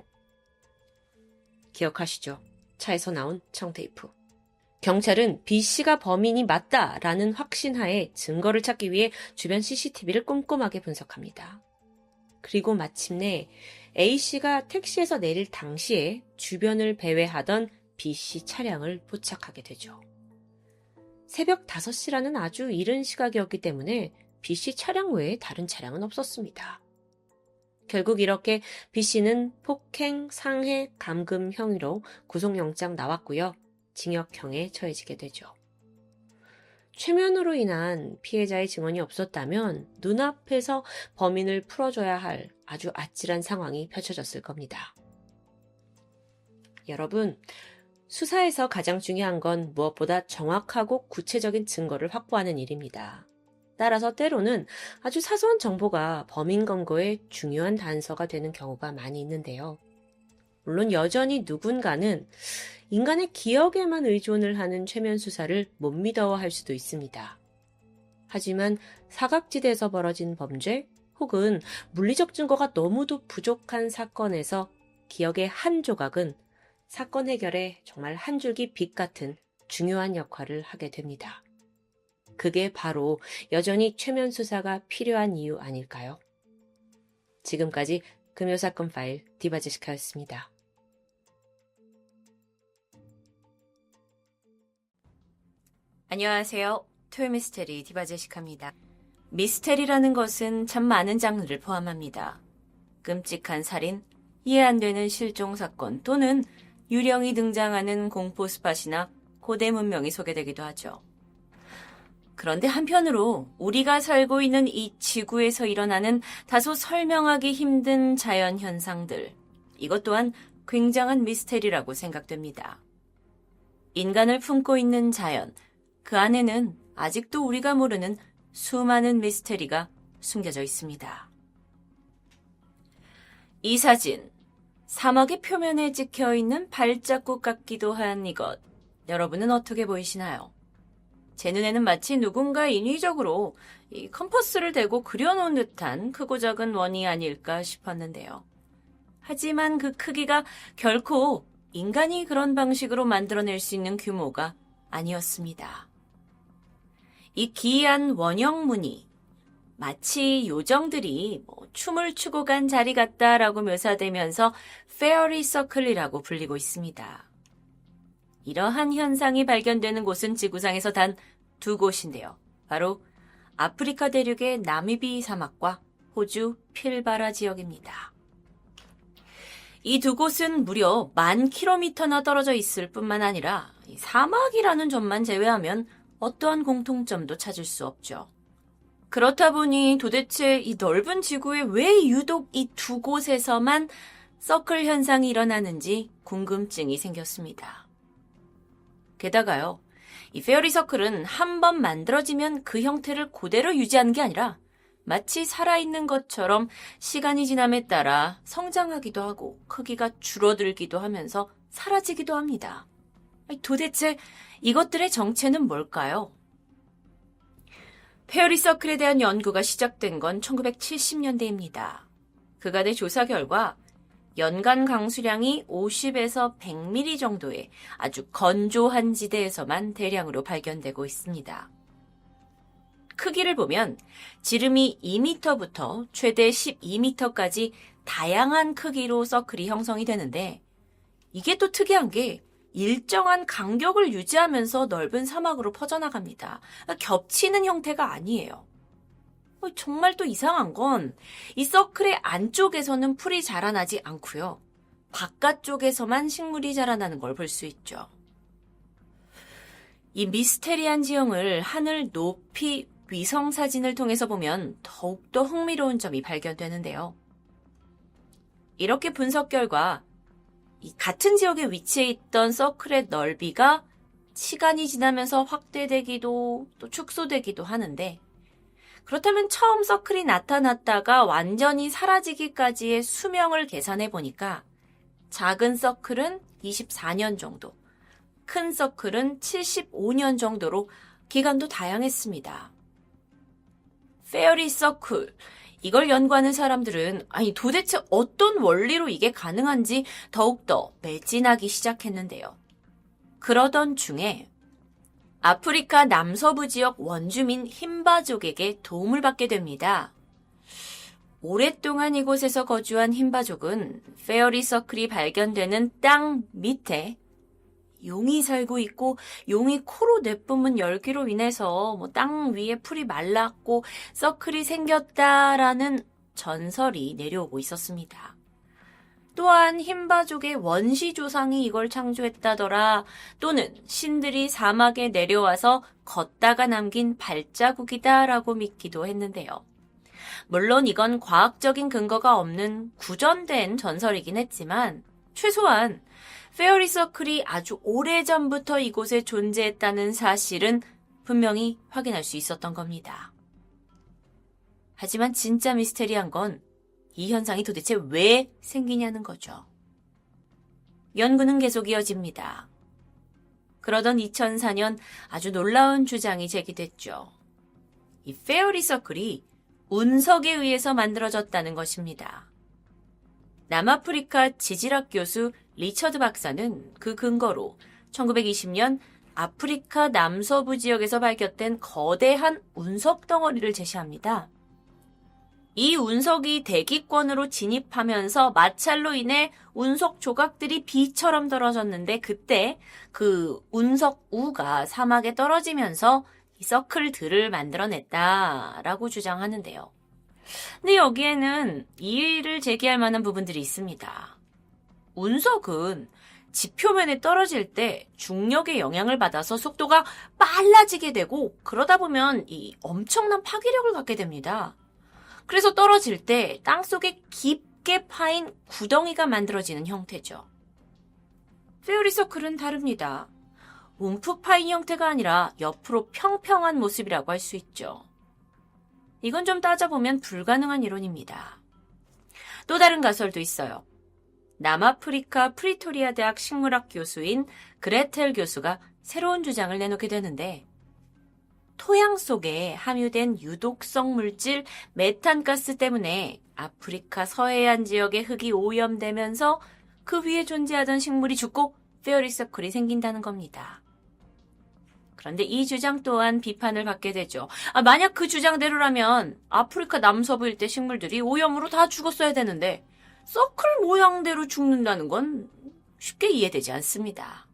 기억하시죠? 차에서 나온 청테이프. 경찰은 B씨가 범인이 맞다라는 확신하에 증거를 찾기 위해 주변 CCTV를 꼼꼼하게 분석합니다. 그리고 마침내 A씨가 택시에서 내릴 당시에 주변을 배회하던 B씨 차량을 포착하게 되죠. 새벽 5시라는 아주 이른 시각이었기 때문에 B씨 차량 외에 다른 차량은 없었습니다. 결국 이렇게 B씨는 폭행, 상해, 감금 혐의로 구속영장 나왔고요. 징역형에 처해지게 되죠. 최면으로 인한 피해자의 증언이 없었다면 눈앞에서 범인을 풀어줘야 할 아주 아찔한 상황이 펼쳐졌을 겁니다. 여러분, 수사에서 가장 중요한 건 무엇보다 정확하고 구체적인 증거를 확보하는 일입니다. 따라서 때로는 아주 사소한 정보가 범인 검거에 중요한 단서가 되는 경우가 많이 있는데요. 물론 여전히 누군가는 인간의 기억에만 의존을 하는 최면 수사를 못 믿어할 수도 있습니다. 하지만 사각지대에서 벌어진 범죄 혹은 물리적 증거가 너무도 부족한 사건에서 기억의 한 조각은 사건 해결에 정말 한 줄기 빛 같은 중요한 역할을 하게 됩니다. 그게 바로 여전히 최면 수사가 필요한 이유 아닐까요? 지금까지 금요사건 파일 디바제시카였습니다. 안녕하세요. 토요미스테리 디바제시카입니다. 미스테리라는 것은 참 많은 장르를 포함합니다. 끔찍한 살인, 이해 안 되는 실종 사건 또는 유령이 등장하는 공포 스팟이나 고대 문명이 소개되기도 하죠. 그런데 한편으로 우리가 살고 있는 이 지구에서 일어나는 다소 설명하기 힘든 자연 현상들, 이것 또한 굉장한 미스테리라고 생각됩니다. 인간을 품고 있는 자연, 그 안에는 아직도 우리가 모르는 수많은 미스테리가 숨겨져 있습니다. 이 사진, 사막의 표면에 찍혀있는 발자국 같기도 한 이것, 여러분은 어떻게 보이시나요? 제 눈에는 마치 누군가 인위적으로 이 컴퍼스를 대고 그려놓은 듯한 크고 작은 원이 아닐까 싶었는데요. 하지만 그 크기가 결코 인간이 그런 방식으로 만들어낼 수 있는 규모가 아니었습니다. 이 기이한 원형 무늬, 마치 요정들이 춤을 추고 간 자리 같다라고 묘사되면서 페어리 서클이라고 불리고 있습니다. 이러한 현상이 발견되는 곳은 지구상에서 단 2곳인데요. 바로 아프리카 대륙의 나미비 사막과 호주 필바라 지역입니다. 이 2곳은 무려 10,000km나 떨어져 있을 뿐만 아니라 사막이라는 점만 제외하면 어떠한 공통점도 찾을 수 없죠. 그렇다 보니 도대체 이 넓은 지구에 왜 유독 이 2곳에서만 서클 현상이 일어나는지 궁금증이 생겼습니다. 게다가요, 이 페어리 서클은 한번 만들어지면 그 형태를 그대로 유지하는 게 아니라 마치 살아있는 것처럼 시간이 지남에 따라 성장하기도 하고 크기가 줄어들기도 하면서 사라지기도 합니다. 도대체 이것들의 정체는 뭘까요? 페어리 서클에 대한 연구가 시작된 건 1970년대입니다. 그간의 조사 결과 연간 강수량이 50에서 100mm 정도의 아주 건조한 지대에서만 대량으로 발견되고 있습니다. 크기를 보면 지름이 2m부터 최대 12m까지 다양한 크기로 서클이 형성이 되는데, 이게 또 특이한 게 일정한 간격을 유지하면서 넓은 사막으로 퍼져나갑니다. 겹치는 형태가 아니에요. 정말 또 이상한 건 이 서클의 안쪽에서는 풀이 자라나지 않고요. 바깥쪽에서만 식물이 자라나는 걸 볼 수 있죠. 이 미스테리한 지형을 하늘 높이 위성 사진을 통해서 보면 더욱더 흥미로운 점이 발견되는데요. 이렇게 분석 결과 이 같은 지역에 위치해 있던 서클의 넓이가 시간이 지나면서 확대되기도 또 축소되기도 하는데, 그렇다면 처음 서클이 나타났다가 완전히 사라지기까지의 수명을 계산해 보니까 작은 서클은 24년 정도, 큰 서클은 75년 정도로 기간도 다양했습니다. 페어리 서클, 이걸 연구하는 사람들은 도대체 어떤 원리로 이게 가능한지 더욱더 매진하기 시작했는데요. 그러던 중에 아프리카 남서부 지역 원주민 힌바족에게 도움을 받게 됩니다. 오랫동안 이곳에서 거주한 힌바족은 페어리 서클이 발견되는 땅 밑에 용이 살고 있고, 용이 코로 내뿜은 열기로 인해서 땅 위에 풀이 말랐고 서클이 생겼다라는 전설이 내려오고 있었습니다. 또한 힌바족의 원시 조상이 이걸 창조했다더라, 또는 신들이 사막에 내려와서 걷다가 남긴 발자국이다라고 믿기도 했는데요. 물론 이건 과학적인 근거가 없는 구전된 전설이긴 했지만 최소한 페어리 서클이 아주 오래전부터 이곳에 존재했다는 사실은 분명히 확인할 수 있었던 겁니다. 하지만 진짜 미스테리한 건 이 현상이 도대체 왜 생기냐는 거죠. 연구는 계속 이어집니다. 그러던 2004년 아주 놀라운 주장이 제기됐죠. 이 페어리 서클이 운석에 의해서 만들어졌다는 것입니다. 남아프리카 지질학 교수 리처드 박사는 그 근거로 1920년 아프리카 남서부 지역에서 발견된 거대한 운석 덩어리를 제시합니다. 이 운석이 대기권으로 진입하면서 마찰로 인해 운석 조각들이 비처럼 떨어졌는데, 그때 그 운석 우가 사막에 떨어지면서 이 서클들을 만들어냈다라고 주장하는데요. 근데 여기에는 이의를 제기할 만한 부분들이 있습니다. 운석은 지표면에 떨어질 때 중력의 영향을 받아서 속도가 빨라지게 되고, 그러다 보면 이 엄청난 파괴력을 갖게 됩니다. 그래서 떨어질 때 땅속에 깊게 파인 구덩이가 만들어지는 형태죠. 페어리 서클은 다릅니다. 움푹 파인 형태가 아니라 옆으로 평평한 모습이라고 할 수 있죠. 이건 좀 따져보면 불가능한 이론입니다. 또 다른 가설도 있어요. 남아프리카 프리토리아 대학 식물학 교수인 그레텔 교수가 새로운 주장을 내놓게 되는데, 토양 속에 함유된 유독성 물질 메탄가스 때문에 아프리카 서해안 지역의 흙이 오염되면서 그 위에 존재하던 식물이 죽고 페어리 서클이 생긴다는 겁니다. 그런데 이 주장 또한 비판을 받게 되죠. 만약 그 주장대로라면 아프리카 남서부 일대 식물들이 오염으로 다 죽었어야 되는데 서클 모양대로 죽는다는 건 쉽게 이해되지 않습니다.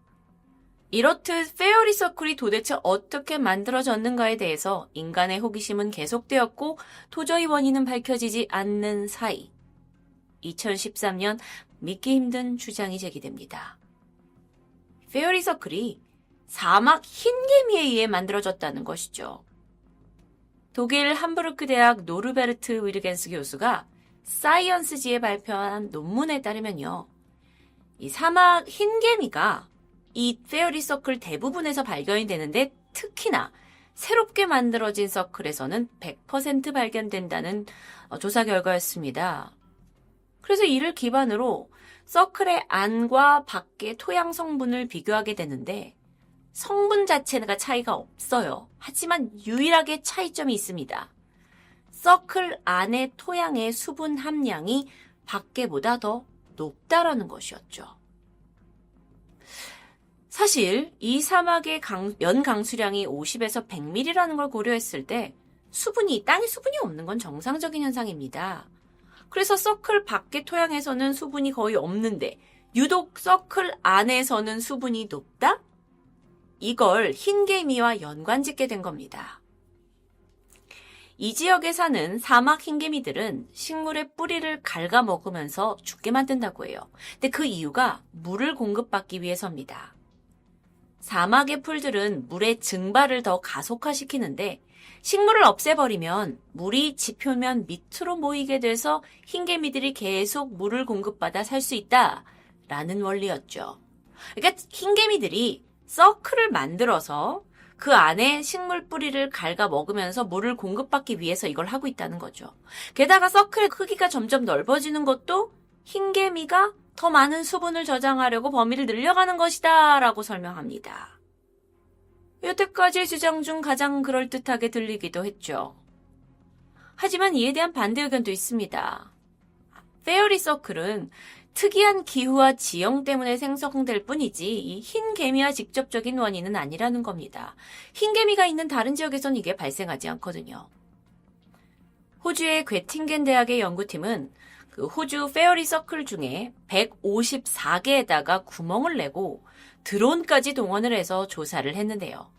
이렇듯 페어리 서클이 도대체 어떻게 만들어졌는가에 대해서 인간의 호기심은 계속되었고 도저히 원인은 밝혀지지 않는 사이 2013년 믿기 힘든 주장이 제기됩니다. 페어리 서클이 사막 흰개미에 의해 만들어졌다는 것이죠. 독일 함부르크 대학 노르베르트 위르겐스 교수가 사이언스지에 발표한 논문에 따르면요, 이 사막 흰개미가 이 페어리 서클 대부분에서 발견이 되는데 특히나 새롭게 만들어진 서클에서는 100% 발견된다는 조사 결과였습니다. 그래서 이를 기반으로 서클의 안과 밖의 토양 성분을 비교하게 되는데 성분 자체가 차이가 없어요. 하지만 유일하게 차이점이 있습니다. 서클 안의 토양의 수분 함량이 밖에보다 더 높다라는 것이었죠. 사실 이 사막의 연 강수량이 50에서 100ml라는 걸 고려했을 때 땅에 수분이 없는 건 정상적인 현상입니다. 그래서 서클 밖의 토양에서는 수분이 거의 없는데 유독 서클 안에서는 수분이 높다? 이걸 흰개미와 연관짓게 된 겁니다. 이 지역에 사는 사막 흰개미들은 식물의 뿌리를 갉아먹으면서 죽게 만든다고 해요. 근데 그 이유가 물을 공급받기 위해서입니다. 사막의 풀들은 물의 증발을 더 가속화시키는데 식물을 없애버리면 물이 지표면 밑으로 모이게 돼서 흰개미들이 계속 물을 공급받아 살 수 있다라는 원리였죠. 그러니까 흰개미들이 서클을 만들어서 그 안에 식물 뿌리를 갉아 먹으면서 물을 공급받기 위해서 이걸 하고 있다는 거죠. 게다가 서클의 크기가 점점 넓어지는 것도 흰개미가 더 많은 수분을 저장하려고 범위를 늘려가는 것이다 라고 설명합니다. 여태까지의 주장 중 가장 그럴듯하게 들리기도 했죠. 하지만 이에 대한 반대 의견도 있습니다. 페어리 서클은 특이한 기후와 지형 때문에 생성될 뿐이지 이 흰개미와 직접적인 원인은 아니라는 겁니다. 흰개미가 있는 다른 지역에선 이게 발생하지 않거든요. 호주의 괴팅겐 대학의 연구팀은 그 호주 페어리 서클 중에 154개에다가 구멍을 내고 드론까지 동원을 해서 조사를 했는데요.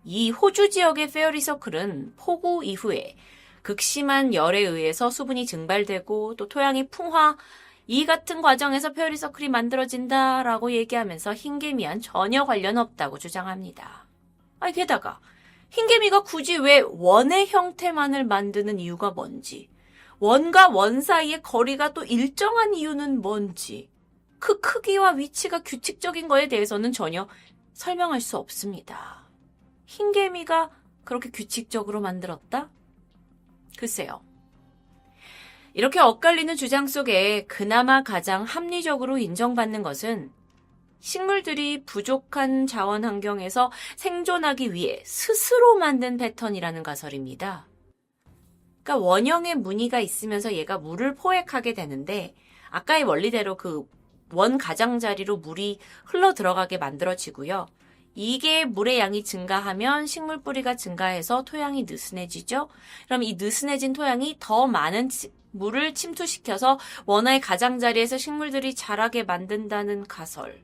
이 호주 지역의 페어리 서클은 폭우 이후에 극심한 열에 의해서 수분이 증발되고 또 토양이 풍화, 이 같은 과정에서 페어리 서클이 만들어진다라고 얘기하면서 흰개미와는 전혀 관련 없다고 주장합니다. 게다가 흰개미가 굳이 왜 원의 형태만을 만드는 이유가 뭔지, 원과 원 사이의 거리가 또 일정한 이유는 뭔지, 그 크기와 위치가 규칙적인 거에 대해서는 전혀 설명할 수 없습니다. 흰개미가 그렇게 규칙적으로 만들었다? 글쎄요. 이렇게 엇갈리는 주장 속에 그나마 가장 합리적으로 인정받는 것은 식물들이 부족한 자원 환경에서 생존하기 위해 스스로 만든 패턴이라는 가설입니다. 그러니까 원형의 무늬가 있으면서 얘가 물을 포획하게 되는데 아까의 원리대로 그 원 가장자리로 물이 흘러 들어가게 만들어지고요. 이게 물의 양이 증가하면 식물 뿌리가 증가해서 토양이 느슨해지죠. 그럼 이 느슨해진 토양이 더 많은 물을 침투시켜서 원화의 가장자리에서 식물들이 자라게 만든다는 가설.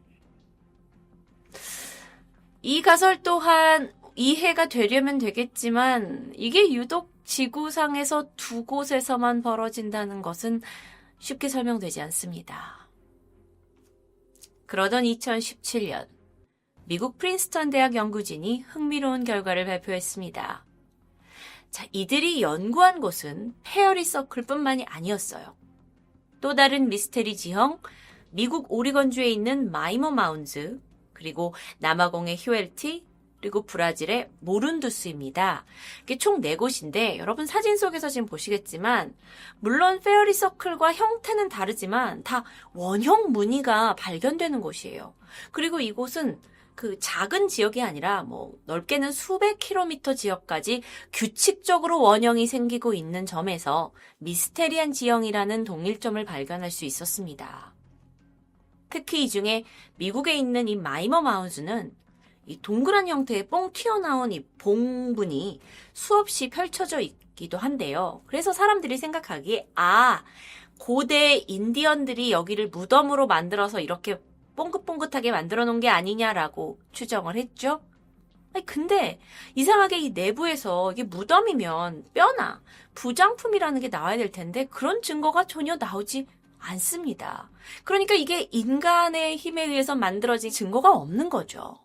이 가설 또한 이해가 되려면 되겠지만 이게 유독 지구상에서 두 곳에서만 벌어진다는 것은 쉽게 설명되지 않습니다. 그러던 2017년 미국 프린스턴 대학 연구진이 흥미로운 결과를 발표했습니다. 자, 이들이 연구한 곳은 페어리 서클뿐만이 아니었어요. 또 다른 미스테리 지형, 미국 오리건주에 있는 마이머 마운즈, 그리고 남아공의 휴엘티, 그리고 브라질의 모룬두스입니다. 이게 총 4곳인데 여러분 사진 속에서 지금 보시겠지만 물론 페어리 서클과 형태는 다르지만 다 원형 무늬가 발견되는 곳이에요. 그리고 이곳은 그 작은 지역이 아니라 넓게는 수백 킬로미터 지역까지 규칙적으로 원형이 생기고 있는 점에서 미스테리한 지형이라는 동일점을 발견할 수 있었습니다. 특히 이 중에 미국에 있는 이 마이머 마운즈는 이 동그란 형태의 뻥 튀어나온 이 봉분이 수없이 펼쳐져 있기도 한데요. 그래서 사람들이 생각하기에 고대 인디언들이 여기를 무덤으로 만들어서 이렇게 뽕긋뽕긋하게 만들어 놓은 게 아니냐라고 추정을 했죠. 근데 이상하게 이 내부에서 이게 무덤이면 뼈나 부장품이라는 게 나와야 될 텐데 그런 증거가 전혀 나오지 않습니다. 그러니까 이게 인간의 힘에 의해서 만들어진 증거가 없는 거죠.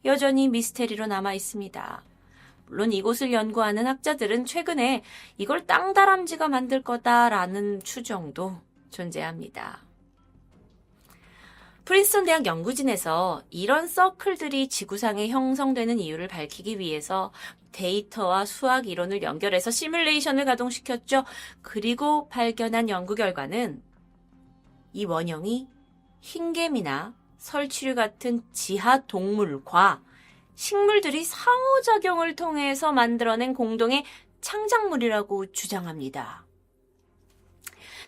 여전히 미스테리로 남아 있습니다. 물론 이곳을 연구하는 학자들은 최근에 이걸 땅다람쥐가 만들 거다라는 추정도 존재합니다. 프린스턴 대학 연구진에서 이런 서클들이 지구상에 형성되는 이유를 밝히기 위해서 데이터와 수학 이론을 연결해서 시뮬레이션을 가동시켰죠. 그리고 발견한 연구 결과는 이 원형이 흰개미나 설치류 같은 지하 동물과 식물들이 상호작용을 통해서 만들어낸 공동의 창작물이라고 주장합니다.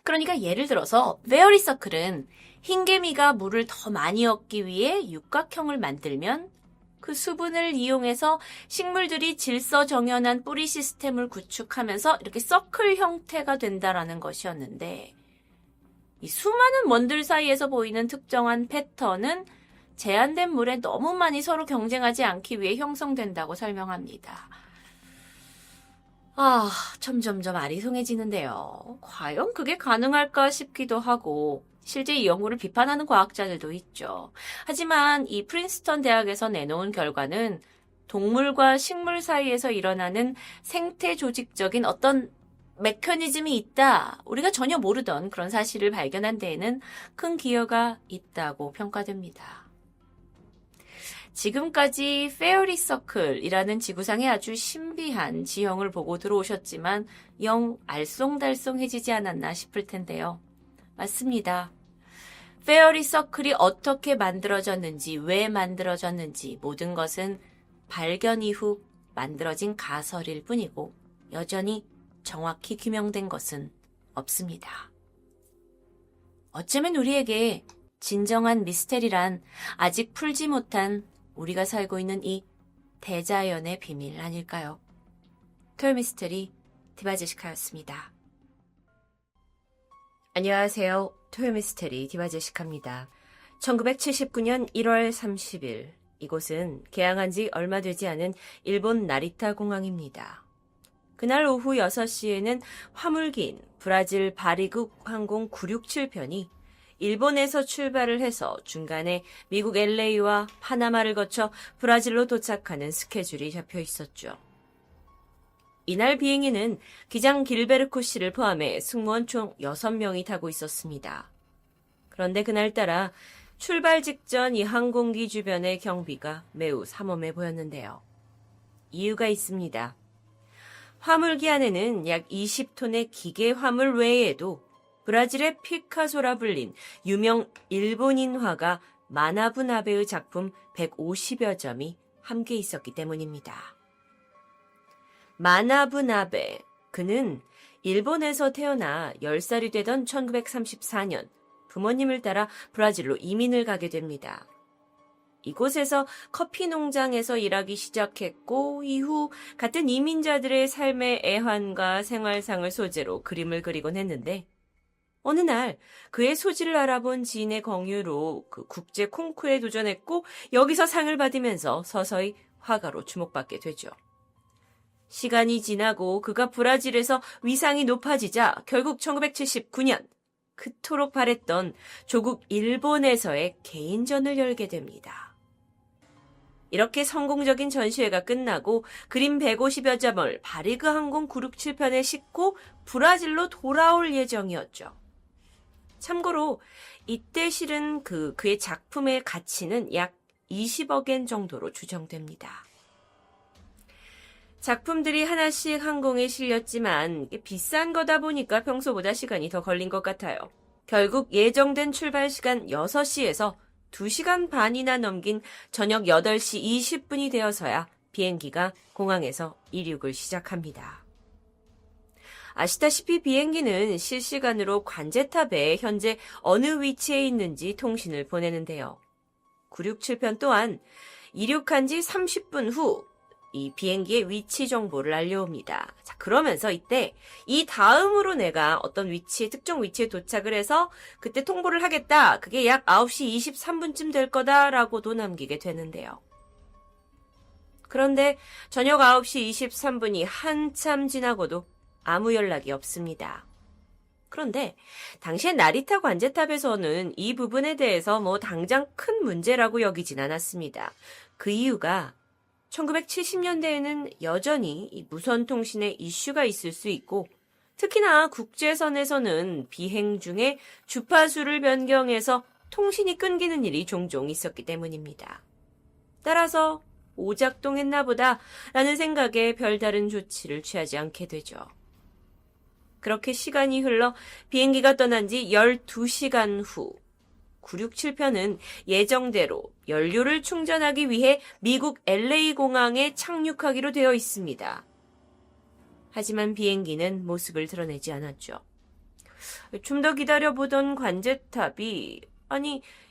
그러니까 예를 들어서 페어리 서클은 흰개미가 물을 더 많이 얻기 위해 육각형을 만들면 그 수분을 이용해서 식물들이 질서정연한 뿌리 시스템을 구축하면서 이렇게 서클 형태가 된다라는 것이었는데 이 수많은 원들 사이에서 보이는 특정한 패턴은 제한된 물에 너무 많이 서로 경쟁하지 않기 위해 형성된다고 설명합니다. 점점점 아리송해지는데요. 과연 그게 가능할까 싶기도 하고 실제 이 연구를 비판하는 과학자들도 있죠. 하지만 이 프린스턴 대학에서 내놓은 결과는 동물과 식물 사이에서 일어나는 생태 조직적인 어떤 메커니즘이 있다. 우리가 전혀 모르던 그런 사실을 발견한 데에는 큰 기여가 있다고 평가됩니다. 지금까지 페어리 서클이라는 지구상의 아주 신비한 지형을 보고 들어오셨지만 영 알쏭달쏭해지지 않았나 싶을 텐데요. 맞습니다. 페어리 서클이 어떻게 만들어졌는지, 왜 만들어졌는지 모든 것은 발견 이후 만들어진 가설일 뿐이고 여전히 정확히 규명된 것은 없습니다. 어쩌면 우리에게 진정한 미스테리란 아직 풀지 못한 우리가 살고 있는 이 대자연의 비밀 아닐까요? 토요미스테리 디바제시카였습니다. 안녕하세요. 토요미스테리 디바제시카입니다. 1979년 1월 30일 이곳은 개항한 지 얼마 되지 않은 일본 나리타 공항입니다. 그날 오후 6시에는 화물기인 브라질 바리국 항공 967편이 일본에서 출발을 해서 중간에 미국 LA와 파나마를 거쳐 브라질로 도착하는 스케줄이 잡혀 있었죠. 이날 비행기는 기장 길베르코 씨를 포함해 승무원 총 6명이 타고 있었습니다. 그런데 그날따라 출발 직전 이 항공기 주변의 경비가 매우 삼엄해 보였는데요. 이유가 있습니다. 화물기 안에는 약 20톤의 기계 화물 외에도 브라질의 피카소라 불린 유명 일본인 화가 마나부나베의 작품 150여 점이 함께 있었기 때문입니다. 마나부나베, 그는 일본에서 태어나 10살이 되던 1934년 부모님을 따라 브라질로 이민을 가게 됩니다. 이곳에서 커피 농장에서 일하기 시작했고 이후 같은 이민자들의 삶의 애환과 생활상을 소재로 그림을 그리곤 했는데 어느 날 그의 소질을 알아본 지인의 공유로 그 국제 콩쿠르에 도전했고 여기서 상을 받으면서 서서히 화가로 주목받게 되죠. 시간이 지나고 그가 브라질에서 위상이 높아지자 결국 1979년 그토록 바랬던 조국 일본에서의 개인전을 열게 됩니다. 이렇게 성공적인 전시회가 끝나고 그림 150여 점을 바리그 항공 967편에 싣고 브라질로 돌아올 예정이었죠. 참고로 이때 실은 그의 작품의 가치는 약 20억엔 정도로 추정됩니다. 작품들이 하나씩 항공에 실렸지만 비싼 거다 보니까 평소보다 시간이 더 걸린 것 같아요. 결국 예정된 출발 시간 6시에서 2시간 반이나 넘긴 저녁 8시 20분이 되어서야 비행기가 공항에서 이륙을 시작합니다. 아시다시피 비행기는 실시간으로 관제탑에 현재 어느 위치에 있는지 통신을 보내는데요. 967편 또한 이륙한 지 30분 후 이 비행기의 위치 정보를 알려옵니다. 자, 그러면서 이때 이 다음으로 내가 어떤 특정 위치에 도착을 해서 그때 통보를 하겠다. 그게 약 9시 23분쯤 될 거다라고도 남기게 되는데요. 그런데 저녁 9시 23분이 한참 지나고도 아무 연락이 없습니다. 그런데 당시에 나리타 관제탑에서는 이 부분에 대해서 당장 큰 문제라고 여기진 않았습니다. 그 이유가 1970년대에는 여전히 이 무선 통신에 이슈가 있을 수 있고 특히나 국제선에서는 비행 중에 주파수를 변경해서 통신이 끊기는 일이 종종 있었기 때문입니다. 따라서 오작동했나 보다 라는 생각에 별다른 조치를 취하지 않게 되죠. 그렇게 시간이 흘러 비행기가 떠난 지 12시간 후 967편은 예정대로 연료를 충전하기 위해 미국 LA 공항에 착륙하기로 되어 있습니다. 하지만 비행기는 모습을 드러내지 않았죠. 좀 더 기다려보던 관제탑이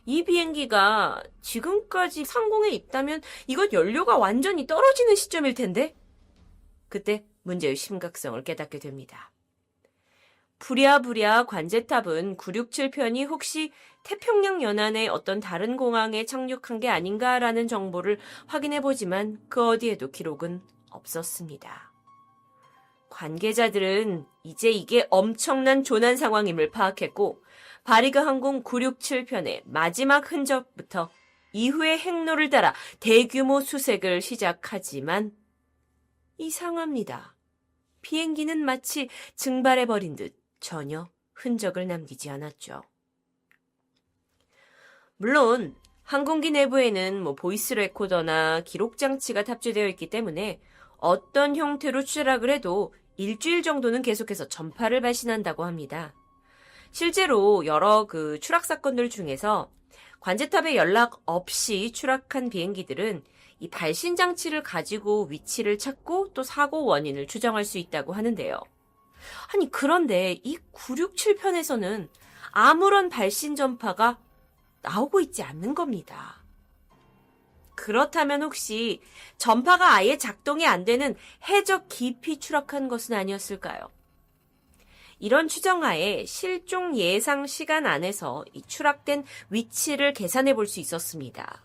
이 비행기가 지금까지 상공에 있다면 이건 연료가 완전히 떨어지는 시점일 텐데? 그때 문제의 심각성을 깨닫게 됩니다. 부랴부랴 관제탑은 967편이 혹시 태평양 연안의 어떤 다른 공항에 착륙한 게 아닌가라는 정보를 확인해보지만 그 어디에도 기록은 없었습니다. 관계자들은 이제 이게 엄청난 조난 상황임을 파악했고 바리그 항공 967편의 마지막 흔적부터 이후의 행로를 따라 대규모 수색을 시작하지만 이상합니다. 비행기는 마치 증발해버린 듯 전혀 흔적을 남기지 않았죠. 물론 항공기 내부에는 보이스 레코더나 기록 장치가 탑재되어 있기 때문에 어떤 형태로 추락을 해도 일주일 정도는 계속해서 전파를 발신한다고 합니다. 실제로 여러 추락 사건들 중에서 관제탑에 연락 없이 추락한 비행기들은 이 발신 장치를 가지고 위치를 찾고 또 사고 원인을 추정할 수 있다고 하는데요. 아니, 그런데 이 967편에서는 아무런 발신 전파가 나오고 있지 않는 겁니다. 그렇다면 혹시 전파가 아예 작동이 안 되는 해적 깊이 추락한 것은 아니었을까요? 이런 추정하에 실종 예상 시간 안에서 이 추락된 위치를 계산해 볼 수 있었습니다.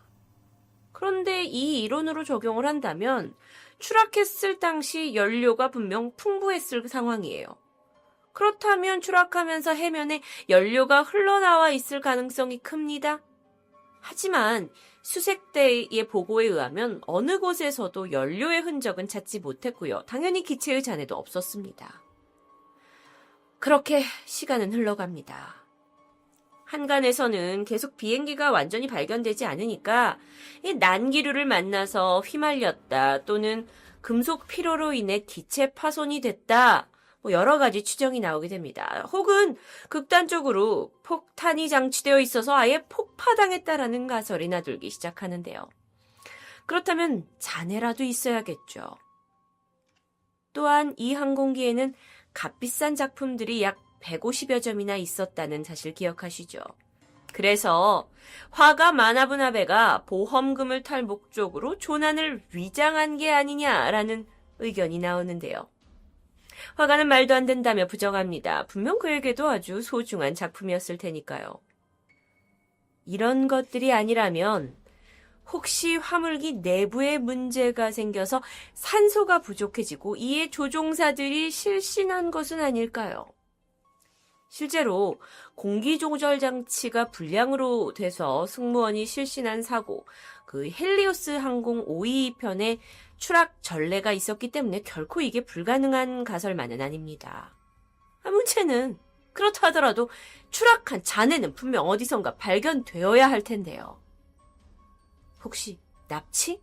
그런데 이 이론으로 적용을 한다면 추락했을 당시 연료가 분명 풍부했을 상황이에요. 그렇다면 추락하면서 해면에 연료가 흘러나와 있을 가능성이 큽니다. 하지만 수색대의 보고에 의하면 어느 곳에서도 연료의 흔적은 찾지 못했고요. 당연히 기체의 잔해도 없었습니다. 그렇게 시간은 흘러갑니다. 한간에서는 계속 비행기가 완전히 발견되지 않으니까 난기류를 만나서 휘말렸다 또는 금속 피로로 인해 기체 파손이 됐다. 여러 가지 추정이 나오게 됩니다. 혹은 극단적으로 폭탄이 장치되어 있어서 아예 폭파당했다라는 가설이 나돌기 시작하는데요. 그렇다면 잔해라도 있어야겠죠. 또한 이 항공기에는 값비싼 작품들이 약 150여 점이나 있었다는 사실 기억하시죠? 그래서 화가 마나부나베가 보험금을 탈 목적으로 조난을 위장한 게 아니냐라는 의견이 나오는데요. 화가는 말도 안 된다며 부정합니다. 분명 그에게도 아주 소중한 작품이었을 테니까요. 이런 것들이 아니라면 혹시 화물기 내부에 문제가 생겨서 산소가 부족해지고 이에 조종사들이 실신한 것은 아닐까요? 실제로 공기 조절 장치가 불량으로 돼서 승무원이 실신한 사고, 헬리오스 항공 522편에 추락 전례가 있었기 때문에 결코 이게 불가능한 가설만은 아닙니다. 문제는 그렇다 하더라도 추락한 잔해는 분명 어디선가 발견되어야 할 텐데요. 혹시 납치?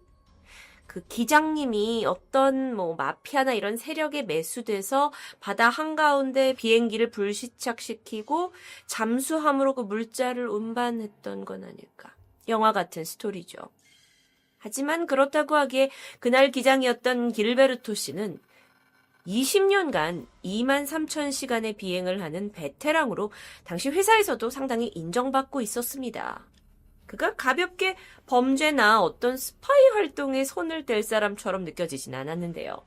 기장님이 어떤 마피아나 이런 세력에 매수돼서 바다 한가운데 비행기를 불시착시키고 잠수함으로 물자를 운반했던 건 아닐까. 영화 같은 스토리죠. 하지만 그렇다고 하기에 그날 기장이었던 길베르토 씨는 20년간 23,000시간의 비행을 하는 베테랑으로 당시 회사에서도 상당히 인정받고 있었습니다. 그가 가볍게 범죄나 어떤 스파이 활동에 손을 댈 사람처럼 느껴지진 않았는데요.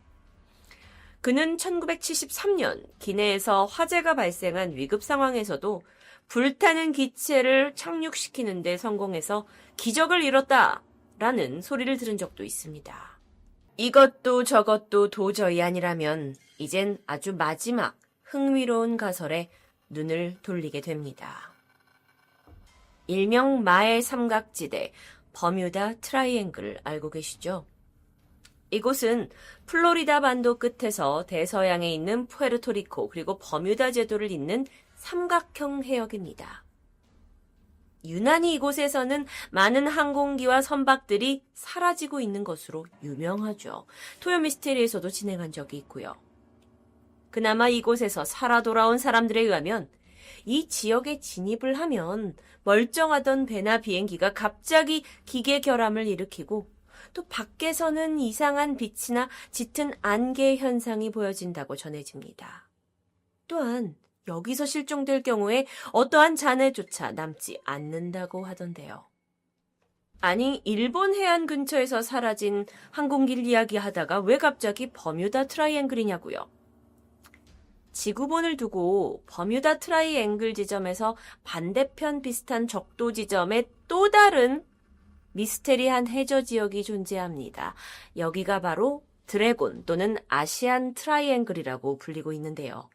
그는 1973년 기내에서 화재가 발생한 위급 상황에서도 불타는 기체를 착륙시키는 데 성공해서 기적을 이뤘다라는 소리를 들은 적도 있습니다. 이것도 저것도 도저히 아니라면 이젠 아주 마지막 흥미로운 가설에 눈을 돌리게 됩니다. 일명 마의 삼각지대, 버뮤다 트라이앵글 알고 계시죠? 이곳은 플로리다 반도 끝에서 대서양에 있는 푸에르토리코 그리고 버뮤다 제도를 잇는 삼각형 해역입니다. 유난히 이곳에서는 많은 항공기와 선박들이 사라지고 있는 것으로 유명하죠. 토요미스테리에서도 진행한 적이 있고요. 그나마 이곳에서 살아 돌아온 사람들에 의하면 이 지역에 진입을 하면 멀쩡하던 배나 비행기가 갑자기 기계 결함을 일으키고 또 밖에서는 이상한 빛이나 짙은 안개 현상이 보여진다고 전해집니다. 또한 여기서 실종될 경우에 어떠한 잔해조차 남지 않는다고 하던데요. 아니, 일본 해안 근처에서 사라진 항공기를 이야기하다가 왜 갑자기 버뮤다 트라이앵글이냐고요? 지구본을 두고 버뮤다 트라이앵글 지점에서 반대편 비슷한 적도 지점에 또 다른 미스테리한 해저 지역이 존재합니다. 여기가 바로 드래곤 또는 아시안 트라이앵글이라고 불리고 있는데요.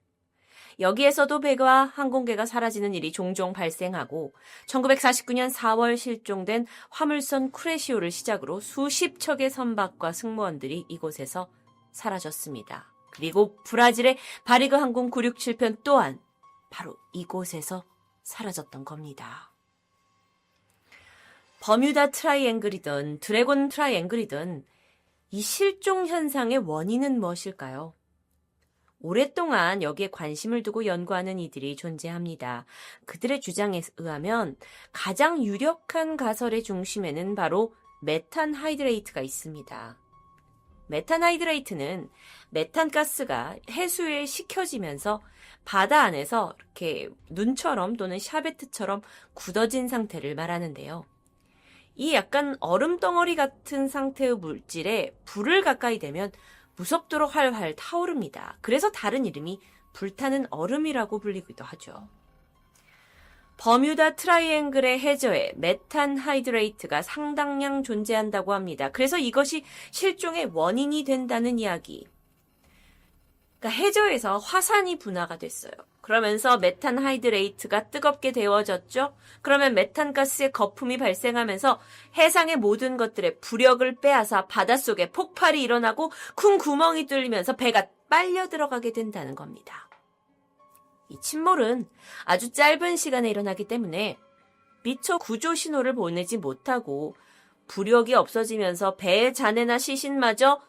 여기에서도 배가 항공기가 사라지는 일이 종종 발생하고 1949년 4월 실종된 화물선 쿠레시오를 시작으로 수십 척의 선박과 승무원들이 이곳에서 사라졌습니다. 그리고 브라질의 바리그 항공 967편 또한 바로 이곳에서 사라졌던 겁니다. 버뮤다 트라이앵글이든 드래곤 트라이앵글이든 이 실종 현상의 원인은 무엇일까요? 오랫동안 여기에 관심을 두고 연구하는 이들이 존재합니다. 그들의 주장에 의하면 가장 유력한 가설의 중심에는 바로 메탄하이드레이트가 있습니다. 메탄하이드레이트는 메탄가스가 해수에 식혀지면서 바다 안에서 이렇게 눈처럼 또는 샤베트처럼 굳어진 상태를 말하는데요. 이 약간 얼음덩어리 같은 상태의 물질에 불을 가까이 대면 무섭도록 활활 타오릅니다. 그래서 다른 이름이 불타는 얼음이라고 불리기도 하죠. 버뮤다 트라이앵글의 해저에 메탄하이드레이트가 상당량 존재한다고 합니다. 그래서 이것이 실종의 원인이 된다는 이야기. 그러니까 해저에서 화산이 분화가 됐어요. 그러면서 메탄하이드레이트가 뜨겁게 데워졌죠. 그러면 메탄가스의 거품이 발생하면서 해상의 모든 것들의 부력을 빼앗아 바닷속에 폭발이 일어나고 큰 구멍이 뚫리면서 배가 빨려 들어가게 된다는 겁니다. 이 침몰은 아주 짧은 시간에 일어나기 때문에 미처 구조 신호를 보내지 못하고 부력이 없어지면서 배의 잔해나 시신마저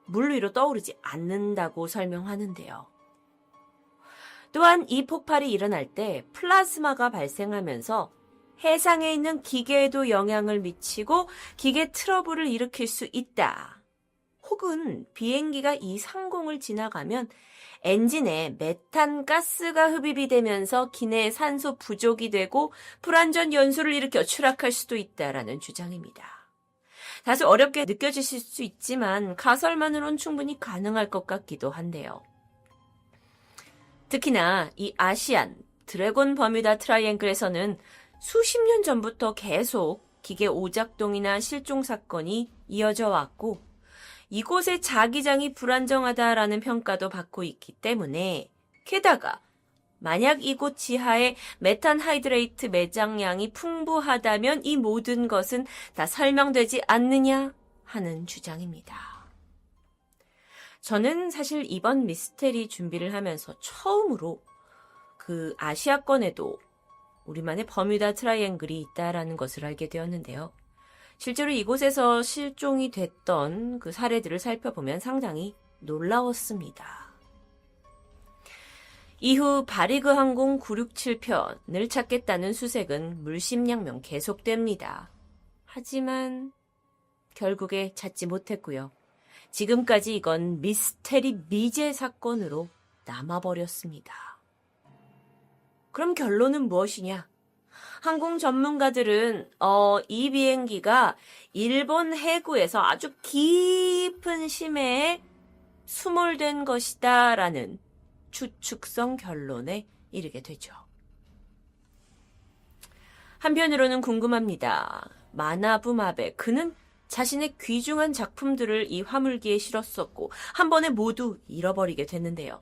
물 위로 떠오르지 않는다고 설명하는데요. 또한 이 폭발이 일어날 때 플라즈마가 발생하면서 해상에 있는 기계에도 영향을 미치고 기계 트러블을 일으킬 수 있다. 혹은 비행기가 이 상공을 지나가면 엔진에 메탄가스가 흡입이 되면서 기내에 산소 부족이 되고 불완전 연소를 일으켜 추락할 수도 있다라는 주장입니다. 다소 어렵게 느껴지실 수 있지만 가설만으로는 충분히 가능할 것 같기도 한데요. 특히나 이 아시안 드래곤 버뮤다 트라이앵글에서는 수십 년 전부터 계속 기계 오작동이나 실종 사건이 이어져 왔고 이곳의 자기장이 불안정하다라는 평가도 받고 있기 때문에 게다가 만약 이곳 지하에 메탄하이드레이트 매장량이 풍부하다면 이 모든 것은 다 설명되지 않느냐 하는 주장입니다. 저는 사실 이번 미스테리 준비를 하면서 처음으로 그 아시아권에도 우리만의 버뮤다 트라이앵글이 있다라는 것을 알게 되었는데요. 실제로 이곳에서 실종이 됐던 그 사례들을 살펴보면 상당히 놀라웠습니다. 이후 바리그 항공 967편을 찾겠다는 수색은 물심양면 계속됩니다. 하지만 결국에 찾지 못했고요. 지금까지 이건 미스테리 미제 사건으로 남아버렸습니다. 그럼 결론은 무엇이냐? 항공 전문가들은 이 비행기가 일본 해구에서 아주 깊은 심해에 수몰된 것이다 라는 추측성 결론에 이르게 되죠. 한편으로는 궁금합니다. 마나부 마베, 그는 자신의 귀중한 작품들을 이 화물기에 실었었고 한 번에 모두 잃어버리게 됐는데요.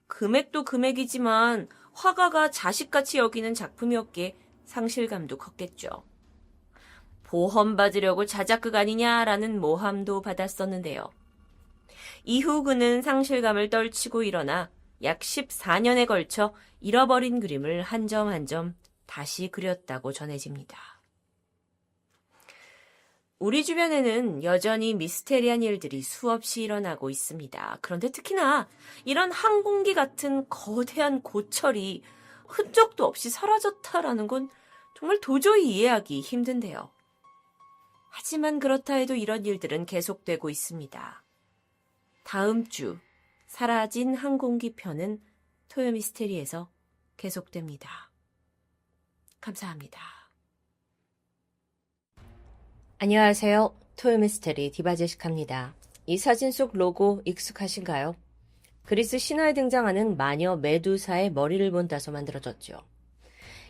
금액도 금액이지만 화가가 자식같이 여기는 작품이었기에 상실감도 컸겠죠. 보험받으려고 자작극 아니냐라는 모함도 받았었는데요. 이후 그는 상실감을 떨치고 일어나 약 14년에 걸쳐 잃어버린 그림을 한 점 한 점 다시 그렸다고 전해집니다. 우리 주변에는 여전히 미스테리한 일들이 수없이 일어나고 있습니다. 그런데 특히나 이런 항공기 같은 거대한 고철이 흔적도 없이 사라졌다라는 건 정말 도저히 이해하기 힘든데요. 하지만 그렇다 해도 이런 일들은 계속되고 있습니다. 다음 주 사라진 항공기 편은 토요미스테리에서 계속됩니다. 감사합니다. 안녕하세요. 토요미스테리 디바제식합니다. 이 사진 속 로고 익숙하신가요? 그리스 신화에 등장하는 마녀 메두사의 머리를 본따서 만들어졌죠.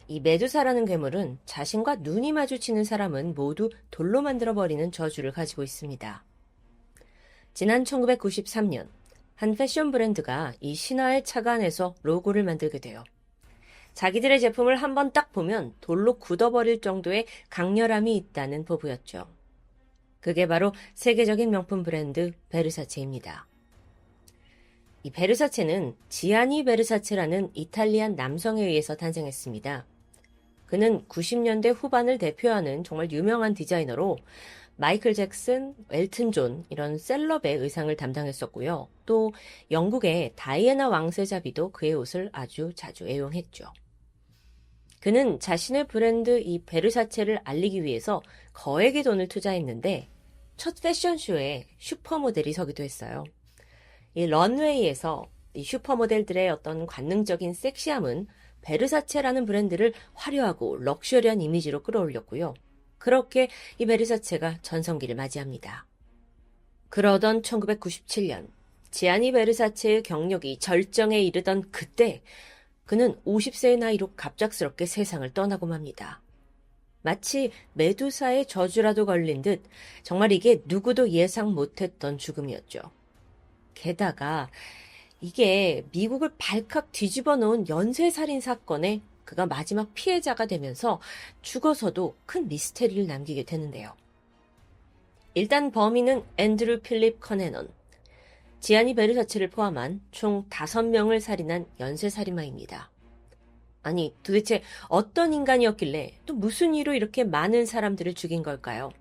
이 메두사라는 괴물은 자신과 눈이 마주치는 사람은 모두 돌로 만들어버리는 저주를 가지고 있습니다. 지난 1993년 한 패션 브랜드가 이 신화의 착안에서 로고를 만들게 돼요. 자기들의 제품을 한번 딱 보면 돌로 굳어버릴 정도의 강렬함이 있다는 포부였죠. 그게 바로 세계적인 명품 브랜드 베르사체입니다. 이 베르사체는 지아니 베르사체라는 이탈리안 남성에 의해서 탄생했습니다. 그는 90년대 후반을 대표하는 정말 유명한 디자이너로 마이클 잭슨, 엘튼 존 이런 셀럽의 의상을 담당했었고요. 또 영국의 다이애나 왕세자비도 그의 옷을 아주 자주 애용했죠. 그는 자신의 브랜드 이 베르사체를 알리기 위해서 거액의 돈을 투자했는데 첫 패션쇼에 슈퍼모델이 서기도 했어요. 이 런웨이에서 이 슈퍼모델들의 어떤 관능적인 섹시함은 베르사체라는 브랜드를 화려하고 럭셔리한 이미지로 끌어올렸고요. 그렇게 이 베르사체가 전성기를 맞이합니다. 그러던 1997년 지아니 베르사체의 경력이 절정에 이르던 그때 그는 50세의 나이로 갑작스럽게 세상을 떠나고 맙니다. 마치 메두사의 저주라도 걸린 듯 정말 이게 누구도 예상 못했던 죽음이었죠. 게다가 이게 미국을 발칵 뒤집어 놓은 연쇄살인 사건에 그가 마지막 피해자가 되면서 죽어서도 큰 미스테리를 남기게 되는데요. 일단 범인은 앤드류 필립 커네넌, 지아니 베르사체를 포함한 총 5명을 살인한 연쇄살인마입니다. 아니, 도대체 어떤 인간이었길래 또 무슨 이유로 이렇게 많은 사람들을 죽인 걸까요?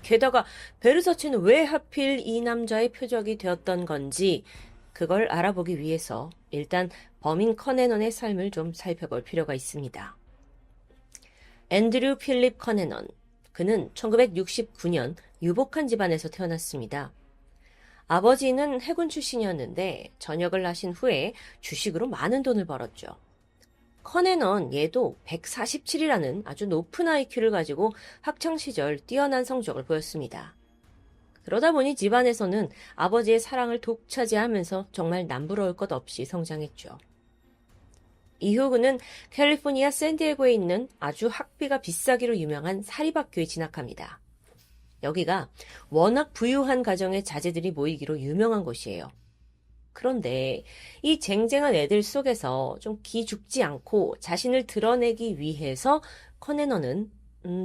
게다가 베르사체는 왜 하필 이 남자의 표적이 되었던 건지 그걸 알아보기 위해서 일단 범인 커네넌의 삶을 좀 살펴볼 필요가 있습니다. 앤드류 필립 커네넌, 그는 1969년 유복한 집안에서 태어났습니다. 아버지는 해군 출신이었는데 전역을 하신 후에 주식으로 많은 돈을 벌었죠. 커네넌 얘도 147이라는 아주 높은 IQ를 가지고 학창시절 뛰어난 성적을 보였습니다. 그러다 보니 집안에서는 아버지의 사랑을 독차지하면서 정말 남부러울 것 없이 성장했죠. 이후 그는 캘리포니아 샌디에고에 있는 아주 학비가 비싸기로 유명한 사립학교에 진학합니다. 여기가 워낙 부유한 가정의 자제들이 모이기로 유명한 곳이에요. 그런데 이 쟁쟁한 애들 속에서 좀 기죽지 않고 자신을 드러내기 위해서 커네넌은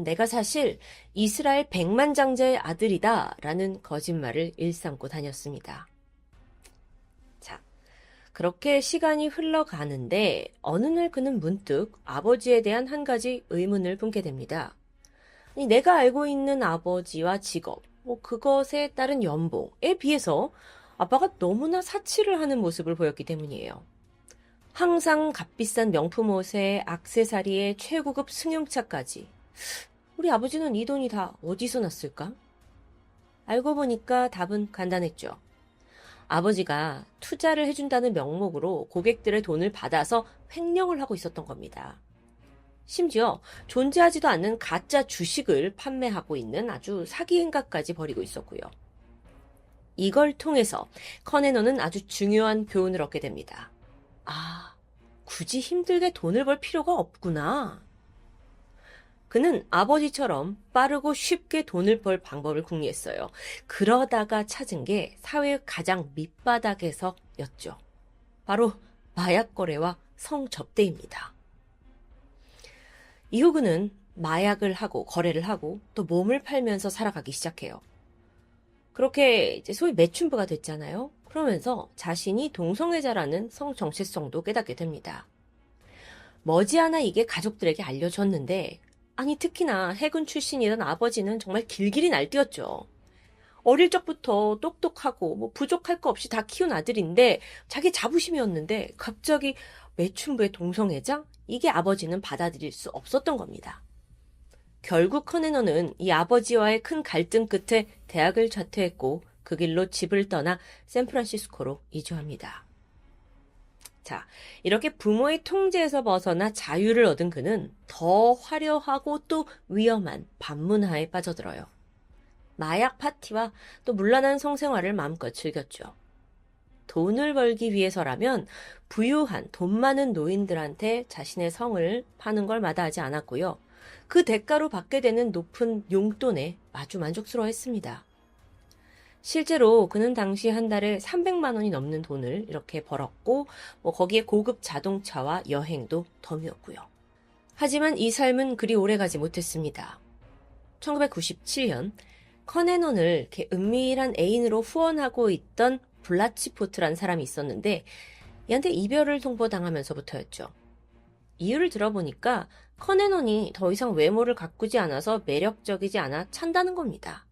내가 사실 이스라엘 백만장자의 아들이다 라는 거짓말을 일삼고 다녔습니다. 자, 그렇게 시간이 흘러가는데 어느 날 그는 문득 아버지에 대한 한 가지 의문을 품게 됩니다. 내가 알고 있는 아버지와 직업, 그것에 따른 연봉에 비해서 아빠가 너무나 사치를 하는 모습을 보였기 때문이에요. 항상 값비싼 명품 옷에 액세서리에 최고급 승용차까지. 우리 아버지는 이 돈이 다 어디서 났을까? 알고 보니까 답은 간단했죠. 아버지가 투자를 해준다는 명목으로 고객들의 돈을 받아서 횡령을 하고 있었던 겁니다. 심지어 존재하지도 않는 가짜 주식을 판매하고 있는 아주 사기 행각까지 벌이고 있었고요. 이걸 통해서 커네넌은 아주 중요한 교훈을 얻게 됩니다. 굳이 힘들게 돈을 벌 필요가 없구나. 그는 아버지처럼 빠르고 쉽게 돈을 벌 방법을 궁리했어요. 그러다가 찾은 게 사회의 가장 밑바닥에서였죠. 바로 마약 거래와 성접대입니다. 이후 그는 마약을 하고 거래를 하고 또 몸을 팔면서 살아가기 시작해요. 그렇게 이제 소위 매춘부가 됐잖아요. 그러면서 자신이 동성애자라는 성정체성도 깨닫게 됩니다. 머지않아 이게 가족들에게 알려졌는데 특히나 해군 출신이던 아버지는 정말 길길이 날뛰었죠. 어릴 적부터 똑똑하고 부족할 거 없이 다 키운 아들인데 자기 자부심이었는데 갑자기 매춘부의 동성애자? 이게 아버지는 받아들일 수 없었던 겁니다. 결국 커네넌은 이 아버지와의 큰 갈등 끝에 대학을 자퇴했고 그 길로 집을 떠나 샌프란시스코로 이주합니다. 자, 이렇게 부모의 통제에서 벗어나 자유를 얻은 그는 더 화려하고 또 위험한 반문화에 빠져들어요. 마약 파티와 또 문란한 성생활을 마음껏 즐겼죠. 돈을 벌기 위해서라면 부유한 돈 많은 노인들한테 자신의 성을 파는 걸 마다하지 않았고요. 그 대가로 받게 되는 높은 용돈에 아주 만족스러워했습니다. 실제로 그는 당시 한 달에 300만 원이 넘는 돈을 이렇게 벌었고 거기에 고급 자동차와 여행도 덤이었고요. 하지만 이 삶은 그리 오래가지 못했습니다. 1997년 커네넌을 이렇게 은밀한 애인으로 후원하고 있던 블라치포트란 사람이 있었는데 얘한테 이별을 통보당하면서부터였죠. 이유를 들어보니까 커네넌이 더 이상 외모를 가꾸지 않아서 매력적이지 않아 찬다는 겁니다.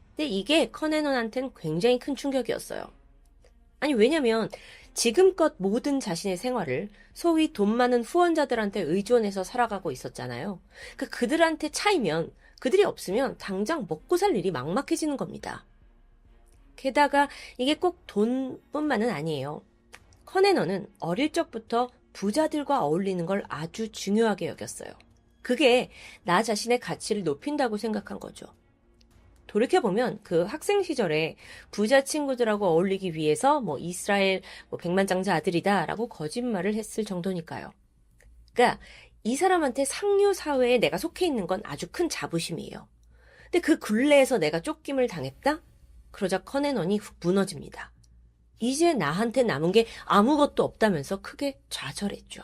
근데 이게 커네넌한텐 굉장히 큰 충격이었어요. 아니, 왜냐면 지금껏 모든 자신의 생활을 소위 돈 많은 후원자들한테 의존해서 살아가고 있었잖아요. 그들한테 차이면, 그들이 없으면 당장 먹고 살 일이 막막해지는 겁니다. 게다가 이게 꼭 돈뿐만은 아니에요. 커네넌은 어릴 적부터 부자들과 어울리는 걸 아주 중요하게 여겼어요. 그게 나 자신의 가치를 높인다고 생각한 거죠. 돌이켜보면 그 학생 시절에 부자 친구들하고 어울리기 위해서 이스라엘 백만장자 아들이다 라고 거짓말을 했을 정도니까요. 그러니까 이 사람한테 상류 사회에 내가 속해 있는 건 아주 큰 자부심이에요. 근데 그 굴레에서 내가 쫓김을 당했다? 그러자 커네넌이 훅 무너집니다. 이제 나한테 남은 게 아무것도 없다면서 크게 좌절했죠.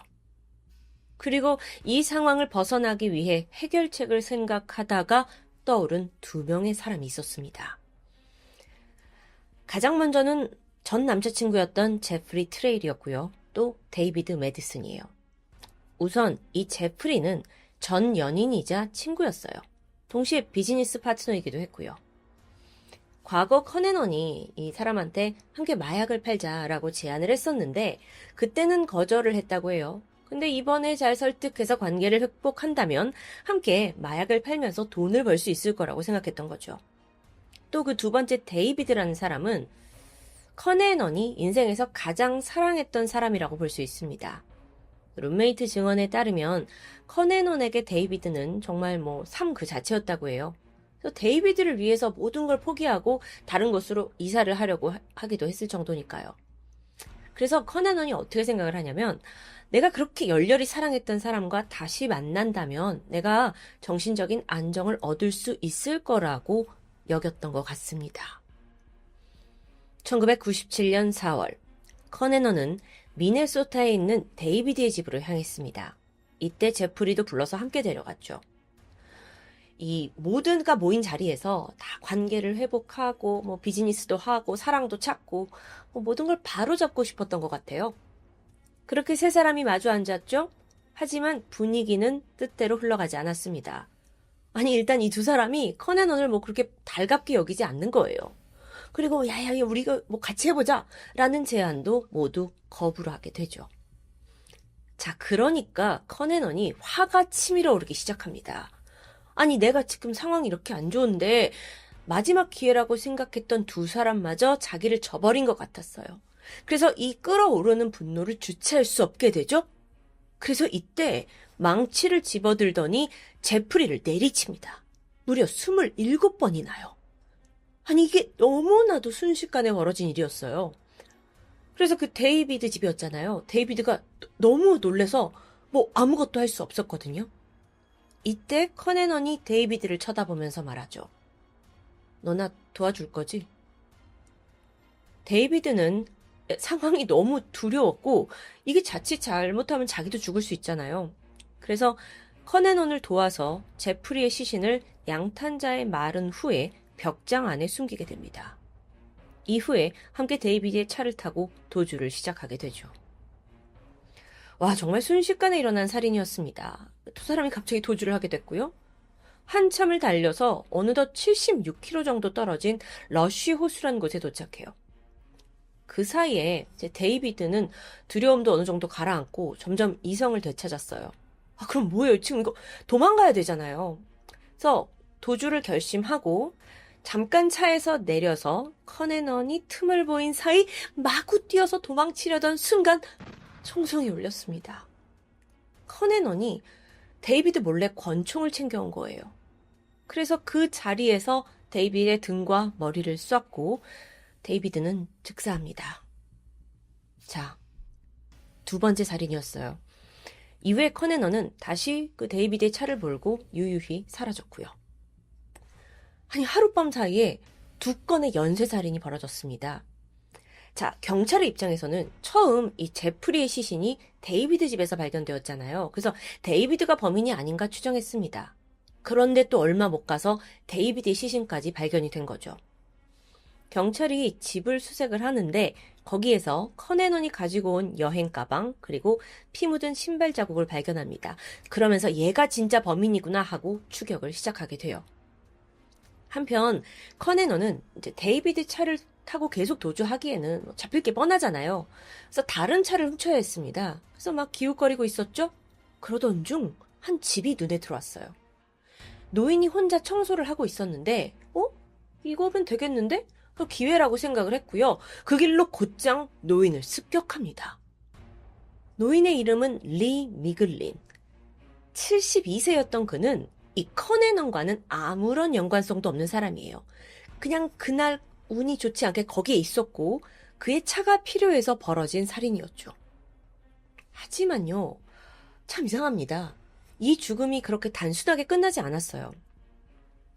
그리고 이 상황을 벗어나기 위해 해결책을 생각하다가 떠오른 두 명의 사람이 있었습니다. 가장 먼저는 전 남자친구였던 제프리 트레일이었고요. 또 데이비드 매디슨이에요. 우선 이 제프리는 전 연인이자 친구였어요. 동시에 비즈니스 파트너이기도 했고요. 과거 커네넌이 이 사람한테 함께 마약을 팔자라고 제안을 했었는데 그때는 거절을 했다고 해요. 근데 이번에 잘 설득해서 관계를 회복한다면 함께 마약을 팔면서 돈을 벌 수 있을 거라고 생각했던 거죠. 또 그 두 번째 데이비드라는 사람은 커네넌이 인생에서 가장 사랑했던 사람이라고 볼 수 있습니다. 룸메이트 증언에 따르면 커네넌에게 데이비드는 정말 삶 그 자체였다고 해요. 그래서 데이비드를 위해서 모든 걸 포기하고 다른 곳으로 이사를 하려고 하기도 했을 정도니까요. 그래서 커네넌이 어떻게 생각을 하냐면 내가 그렇게 열렬히 사랑했던 사람과 다시 만난다면 내가 정신적인 안정을 얻을 수 있을 거라고 여겼던 것 같습니다. 1997년 4월, 커네넌은 미네소타에 있는 데이비드의 집으로 향했습니다. 이때 제프리도 불러서 함께 데려갔죠. 이 모두가 모인 자리에서 다 관계를 회복하고 비즈니스도 하고 사랑도 찾고 모든 걸 바로잡고 싶었던 것 같아요. 그렇게 세 사람이 마주 앉았죠? 하지만 분위기는 뜻대로 흘러가지 않았습니다. 아니, 일단 이 두 사람이 커네넌을 그렇게 달갑게 여기지 않는 거예요. 그리고 야야 우리가 같이 해보자 라는 제안도 모두 거부를 하게 되죠. 자, 그러니까 커네넌이 화가 치밀어 오르기 시작합니다. 아니, 내가 지금 상황이 이렇게 안 좋은데 마지막 기회라고 생각했던 두 사람마저 자기를 저버린 것 같았어요. 그래서 이 끓어오르는 분노를 주체할 수 없게 되죠. 그래서 이때 망치를 집어들더니 제프리를 내리칩니다. 무려 27번이나요. 아니, 이게 너무나도 순식간에 벌어진 일이었어요. 그래서 그 데이비드 집이었잖아요. 데이비드가 너무 놀래서 아무것도 할 수 없었거든요. 이때 커네넌이 데이비드를 쳐다보면서 말하죠. 너 나 도와줄 거지? 데이비드는 상황이 너무 두려웠고 이게 자칫 잘못하면 자기도 죽을 수 있잖아요. 그래서 커네넌을 도와서 제프리의 시신을 양탄자에 마른 후에 벽장 안에 숨기게 됩니다. 이후에 함께 데이비드의 차를 타고 도주를 시작하게 되죠. 와, 정말 순식간에 일어난 살인이었습니다. 두 사람이 갑자기 도주를 하게 됐고요. 한참을 달려서 어느덧 76km 정도 떨어진 러쉬 호수라는 곳에 도착해요. 그 사이에 이제 데이비드는 두려움도 어느 정도 가라앉고 점점 이성을 되찾았어요. 그럼 뭐예요? 지금 이거 도망가야 되잖아요. 그래서 도주를 결심하고 잠깐 차에서 내려서 커네넌이 틈을 보인 사이 마구 뛰어서 도망치려던 순간 총성이 울렸습니다. 커네넌이 데이비드 몰래 권총을 챙겨온 거예요. 그래서 그 자리에서 데이비드의 등과 머리를 쐈고 데이비드는 즉사합니다. 자, 두 번째 살인이었어요. 이후에 커네넌은 다시 그 데이비드의 차를 몰고 유유히 사라졌고요. 아니, 하룻밤 사이에 두 건의 연쇄살인이 벌어졌습니다. 자, 경찰의 입장에서는 처음 이 제프리의 시신이 데이비드 집에서 발견되었잖아요. 그래서 데이비드가 범인이 아닌가 추정했습니다. 그런데 또 얼마 못 가서 데이비드의 시신까지 발견이 된 거죠. 경찰이 집을 수색을 하는데 거기에서 커네넌이 가지고 온 여행 가방 그리고 피 묻은 신발 자국을 발견합니다. 그러면서 얘가 진짜 범인이구나 하고 추격을 시작하게 돼요. 한편 커네넌은 이제 데이비드 차를 타고 계속 도주하기에는 잡힐 게 뻔하잖아요. 그래서 다른 차를 훔쳐야 했습니다. 그래서 막 기웃거리고 있었죠? 그러던 중 한 집이 눈에 들어왔어요. 노인이 혼자 청소를 하고 있었는데 이거면 되겠는데? 기회라고 생각을 했고요. 그 길로 곧장 노인을 습격합니다. 노인의 이름은 리 미글린. 72세였던 그는 이 커네넌과는 아무런 연관성도 없는 사람이에요. 그냥 그날 운이 좋지 않게 거기에 있었고 그의 차가 필요해서 벌어진 살인이었죠. 하지만요, 참 이상합니다. 이 죽음이 그렇게 단순하게 끝나지 않았어요.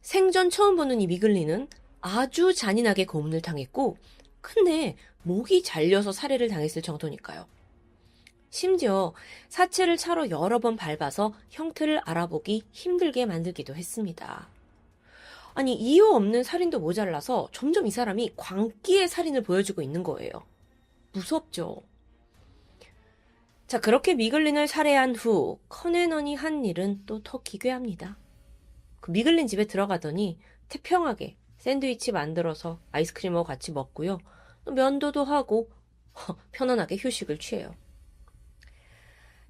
생전 처음 보는 이 미글린은 아주 잔인하게 고문을 당했고 근데 목이 잘려서 살해를 당했을 정도니까요. 심지어 사체를 차로 여러 번 밟아서 형태를 알아보기 힘들게 만들기도 했습니다. 아니, 이유 없는 살인도 모자라서 점점 이 사람이 광기의 살인을 보여주고 있는 거예요. 무섭죠? 자, 그렇게 미글린을 살해한 후 커네넌이 한 일은 또 더 기괴합니다. 그 미글린 집에 들어가더니 태평하게 샌드위치 만들어서 아이스크림하고 같이 먹고요. 면도도 하고 편안하게 휴식을 취해요.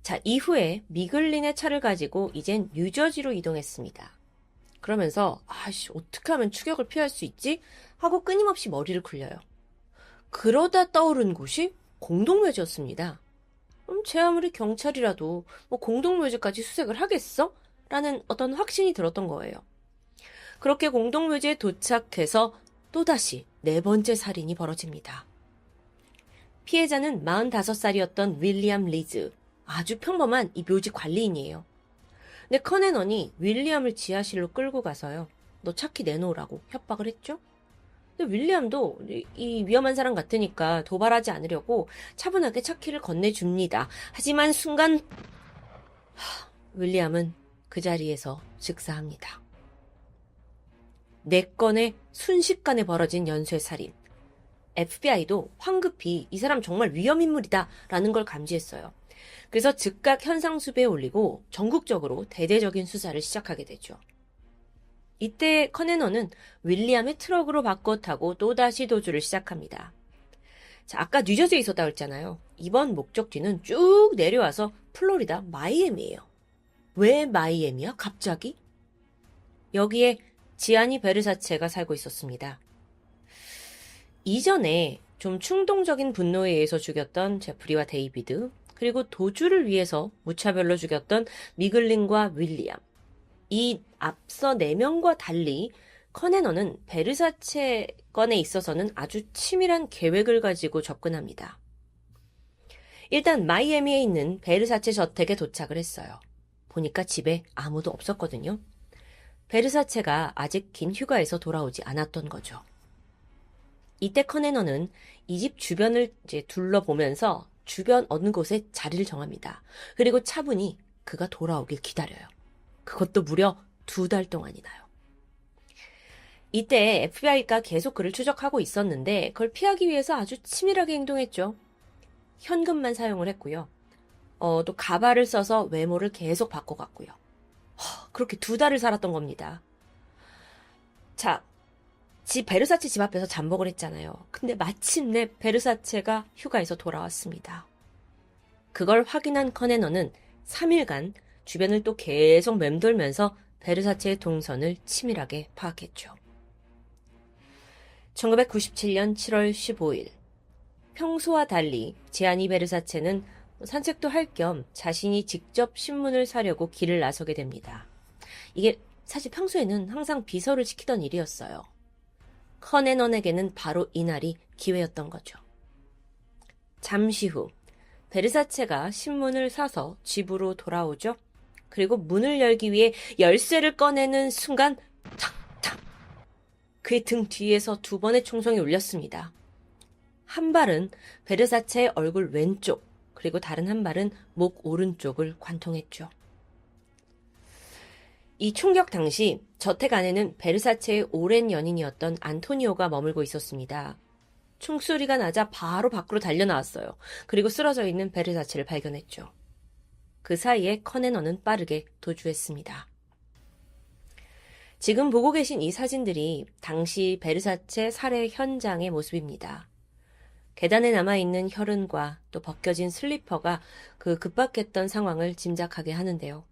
자, 이후에 미글린의 차를 가지고 이젠 뉴저지로 이동했습니다. 그러면서 어떻게 하면 추격을 피할 수 있지? 하고 끊임없이 머리를 굴려요. 그러다 떠오른 곳이 공동묘지였습니다. 제 아무리 경찰이라도 공동묘지까지 수색을 하겠어? 라는 어떤 확신이 들었던 거예요. 그렇게 공동묘지에 도착해서 또다시 네 번째 살인이 벌어집니다. 피해자는 45살이었던 윌리엄 리즈, 아주 평범한 이 묘지 관리인이에요. 근데 커네넌이 윌리엄을 지하실로 끌고 가서요. 너 차키 내놓으라고 협박을 했죠? 근데 윌리엄도 이 위험한 사람 같으니까 도발하지 않으려고 차분하게 차키를 건네줍니다. 하지만 순간 윌리엄은 그 자리에서 즉사합니다. 4건의 순식간에 벌어진 연쇄살인. FBI도 황급히 이 사람 정말 위험인물이다 라는 걸 감지했어요. 그래서 즉각 현상수배에 올리고 전국적으로 대대적인 수사를 시작하게 되죠. 이때 커네넌은 윌리엄의 트럭으로 바꿔 타고 또다시 도주를 시작합니다. 자, 아까 뉴저지에 있었다고 했잖아요. 이번 목적지는 쭉 내려와서 플로리다 마이애미예요. 왜 마이애미야? 갑자기? 여기에 지아니 베르사체가 살고 있었습니다. 이전에 좀 충동적인 분노에 의해서 죽였던 제프리와 데이비드, 그리고 도주를 위해서 무차별로 죽였던 미글린과 윌리엄. 이 앞서 4명과 달리 커네넌은 베르사체 건에 있어서는 아주 치밀한 계획을 가지고 접근합니다. 일단 마이애미에 있는 베르사체 저택에 도착을 했어요. 보니까 집에 아무도 없었거든요. 베르사체가 아직 긴 휴가에서 돌아오지 않았던 거죠. 이때 커네넌은 이 집 주변을 이제 둘러보면서 주변 어느 곳에 자리를 정합니다. 그리고 차분히 그가 돌아오길 기다려요. 그것도 무려 2달 동안이나요. 이때 FBI가 계속 그를 추적하고 있었는데 그걸 피하기 위해서 아주 치밀하게 행동했죠. 현금만 사용을 했고요. 또 가발을 써서 외모를 계속 바꿔갔고요. 그렇게 2달을 살았던 겁니다. 자, 베르사체 집 앞에서 잠복을 했잖아요. 근데 마침내 베르사체가 휴가에서 돌아왔습니다. 그걸 확인한 커네넌은 3일간 주변을 또 계속 맴돌면서 베르사체의 동선을 치밀하게 파악했죠. 1997년 7월 15일. 평소와 달리 지아니 베르사체는 산책도 할 겸 자신이 직접 신문을 사려고 길을 나서게 됩니다. 이게 사실 평소에는 항상 비서를 시키던 일이었어요. 커네넌에게는 바로 이날이 기회였던 거죠. 잠시 후 베르사체가 신문을 사서 집으로 돌아오죠. 그리고 문을 열기 위해 열쇠를 꺼내는 순간 탕탕! 그의 등 뒤에서 2번의 총성이 울렸습니다. 한 발은 베르사체의 얼굴 왼쪽, 그리고 다른 한 발은 목 오른쪽을 관통했죠. 이 총격 당시 저택 안에는 베르사체의 오랜 연인이었던 안토니오가 머물고 있었습니다. 총소리가 나자 바로 밖으로 달려나왔어요. 그리고 쓰러져 있는 베르사체를 발견했죠. 그 사이에 커네너는 빠르게 도주했습니다. 지금 보고 계신 이 사진들이 당시 베르사체 살해 현장의 모습입니다. 계단에 남아있는 혈흔과 또 벗겨진 슬리퍼가 그 급박했던 상황을 짐작하게 하는데요.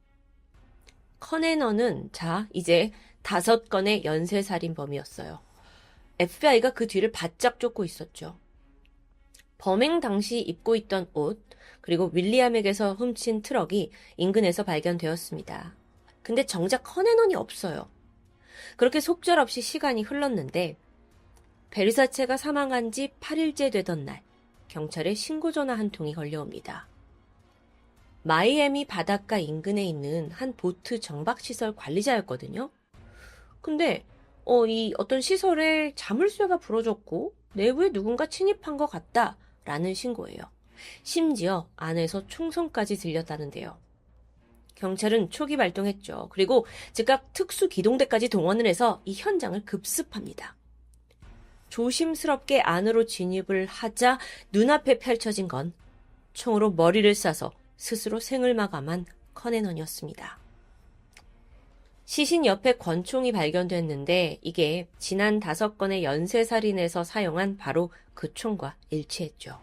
커네너는 이제 5건의 연쇄살인범이었어요. FBI가 그 뒤를 바짝 쫓고 있었죠. 범행 당시 입고 있던 옷, 그리고 윌리엄에게서 훔친 트럭이 인근에서 발견되었습니다. 근데 정작 커네넌이 없어요. 그렇게 속절없이 시간이 흘렀는데 베르사체가 사망한 지 8일째 되던 날, 경찰에 신고 전화 한 통이 걸려옵니다. 마이애미 바닷가 인근에 있는 한 보트 정박시설 관리자였거든요. 근데 이 어떤 시설에 자물쇠가 부러졌고 내부에 누군가 침입한 것 같다라는 신고예요. 심지어 안에서 총성까지 들렸다는데요. 경찰은 초기 발동했죠. 그리고 즉각 특수기동대까지 동원을 해서 이 현장을 급습합니다. 조심스럽게 안으로 진입을 하자 눈앞에 펼쳐진 건 총으로 머리를 쏴서 스스로 생을 마감한 커네넌이었습니다. 시신 옆에 권총이 발견됐는데 이게 지난 5건의 연쇄살인에서 사용한 바로 그 총과 일치했죠.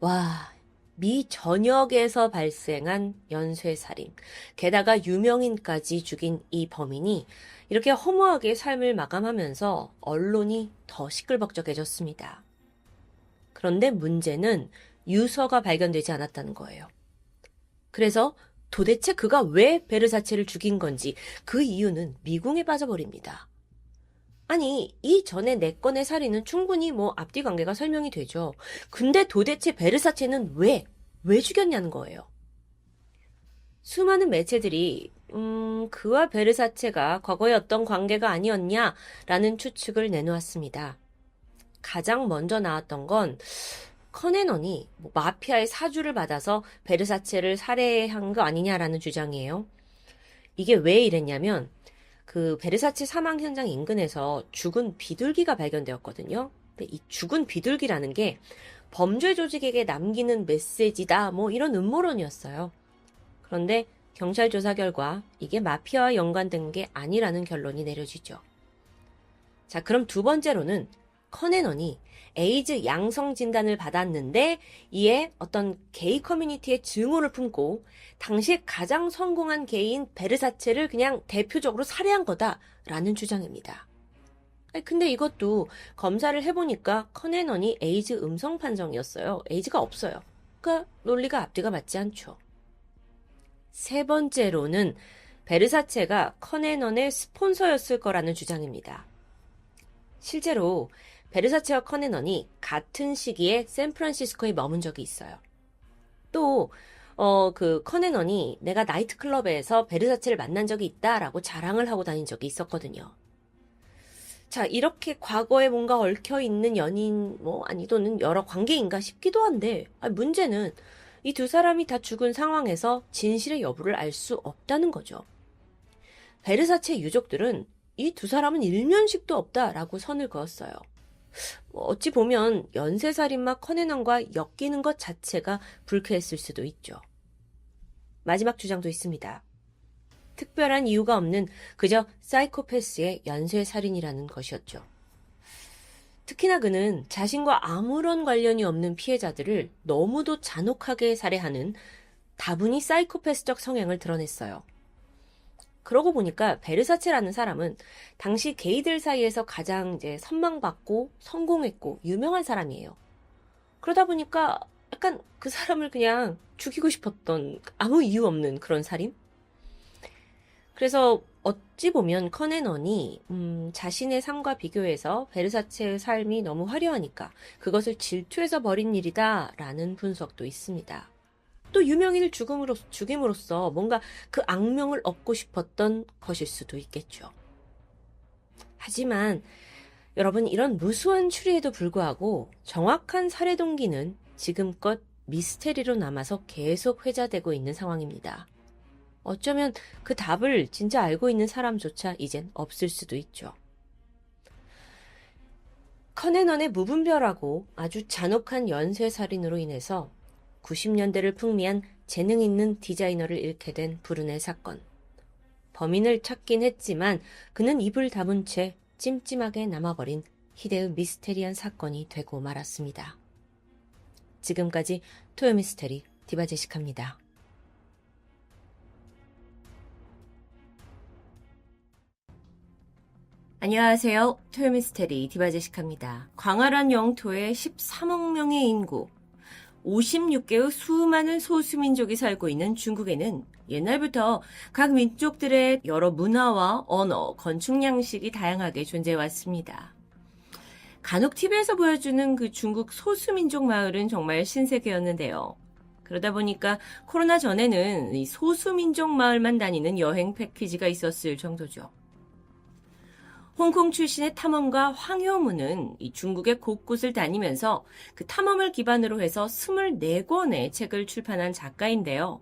와, 미 전역에서 발생한 연쇄살인, 게다가 유명인까지 죽인 이 범인이 이렇게 허무하게 삶을 마감하면서 언론이 더 시끌벅적해졌습니다. 그런데 문제는 유서가 발견되지 않았다는 거예요. 그래서 도대체 그가 왜 베르사체를 죽인 건지 그 이유는 미궁에 빠져버립니다. 아니, 이전에 4건의 살인은 충분히 앞뒤 관계가 설명이 되죠. 근데 도대체 베르사체는 왜 죽였냐는 거예요. 수많은 매체들이 그와 베르사체가 과거에 어떤 관계가 아니었냐라는 추측을 내놓았습니다. 가장 먼저 나왔던 건 커네넌이 마피아의 사주를 받아서 베르사체를 살해한 거 아니냐라는 주장이에요. 이게 왜 이랬냐면 그 베르사체 사망 현장 인근에서 죽은 비둘기가 발견되었거든요. 근데 이 죽은 비둘기라는 게 범죄 조직에게 남기는 메시지다 이런 음모론이었어요. 그런데 경찰 조사 결과 이게 마피아와 연관된 게 아니라는 결론이 내려지죠. 자, 그럼 두 번째로는 커네넌이 에이즈 양성 진단을 받았는데 이에 어떤 게이 커뮤니티의 증오를 품고 당시에 가장 성공한 게이인 베르사체를 그냥 대표적으로 살해한 거다라는 주장입니다. 근데 이것도 검사를 해보니까 커네넌이 에이즈 음성 판정이었어요. 에이즈가 없어요. 그러니까 논리가 앞뒤가 맞지 않죠. 세 번째로는 베르사체가 커네넌의 스폰서였을 거라는 주장입니다. 실제로 베르사체와 커네넌이 같은 시기에 샌프란시스코에 머문 적이 있어요. 또 그 커네넌이 내가 나이트클럽에서 베르사체를 만난 적이 있다라고 자랑을 하고 다닌 적이 있었거든요. 자, 이렇게 과거에 뭔가 얽혀있는 연인 아니도는 여러 관계인가 싶기도 한데 문제는 이 두 사람이 다 죽은 상황에서 진실의 여부를 알 수 없다는 거죠. 베르사체 유족들은 이 두 사람은 일면식도 없다라고 선을 그었어요. 어찌 보면 연쇄살인마 커네넌과 엮이는 것 자체가 불쾌했을 수도 있죠. 마지막 주장도 있습니다. 특별한 이유가 없는 그저 사이코패스의 연쇄살인이라는 것이었죠. 특히나 그는 자신과 아무런 관련이 없는 피해자들을 너무도 잔혹하게 살해하는 다분히 사이코패스적 성향을 드러냈어요. 그러고 보니까 베르사체라는 사람은 당시 게이들 사이에서 가장 이제 선망받고 성공했고 유명한 사람이에요. 그러다 보니까 약간 그 사람을 그냥 죽이고 싶었던 아무 이유 없는 그런 살인? 그래서 어찌 보면 커네넌이 자신의 삶과 비교해서 베르사체의 삶이 너무 화려하니까 그것을 질투해서 벌인 일이다라는 분석도 있습니다. 또 유명인을 죽임으로써 뭔가 그 악명을 얻고 싶었던 것일 수도 있겠죠. 하지만 여러분, 이런 무수한 추리에도 불구하고 정확한 살해 동기는 지금껏 미스테리로 남아서 계속 회자되고 있는 상황입니다. 어쩌면 그 답을 진짜 알고 있는 사람조차 이젠 없을 수도 있죠. 커네넌의 무분별하고 아주 잔혹한 연쇄살인으로 인해서 90년대를 풍미한 재능 있는 디자이너를 잃게 된 브루넬 사건. 범인을 찾긴 했지만 그는 입을 다문 채 찜찜하게 남아버린 희대의 미스테리한 사건이 되고 말았습니다. 지금까지 토요미스테리 디바제식합니다. 안녕하세요. 토요미스테리 디바제식합니다. 광활한 영토에 13억 명의 인구, 56개의 수많은 소수민족이 살고 있는 중국에는 옛날부터 각 민족들의 여러 문화와 언어, 건축 양식이 다양하게 존재해왔습니다. 간혹 TV에서 보여주는 그 중국 소수민족 마을은 정말 신세계였는데요. 그러다 보니까 코로나 전에는 이 소수민족 마을만 다니는 여행 패키지가 있었을 정도죠. 홍콩 출신의 탐험가 황효무는 이 중국의 곳곳을 다니면서 그 탐험을 기반으로 해서 24권의 책을 출판한 작가인데요.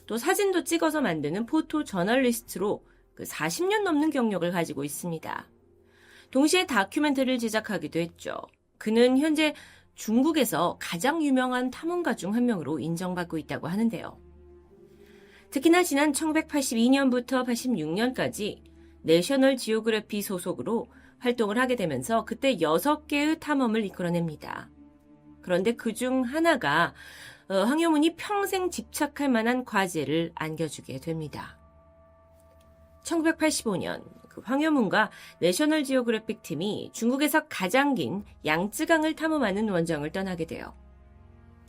또 사진도 찍어서 만드는 포토 저널리스트로 그 40년 넘는 경력을 가지고 있습니다. 동시에 다큐멘터리를 제작하기도 했죠. 그는 현재 중국에서 가장 유명한 탐험가 중 한 명으로 인정받고 있다고 하는데요. 특히나 지난 1982년부터 86년까지 내셔널 지오그래피 소속으로 활동을 하게 되면서 그때 6개의 탐험을 이끌어냅니다. 그런데 그중 하나가 황효문이 평생 집착할 만한 과제를 안겨주게 됩니다. 1985년 그 황효문과 내셔널 지오그래픽 팀이 중국에서 가장 긴 양쯔강을 탐험하는 원정을 떠나게 돼요.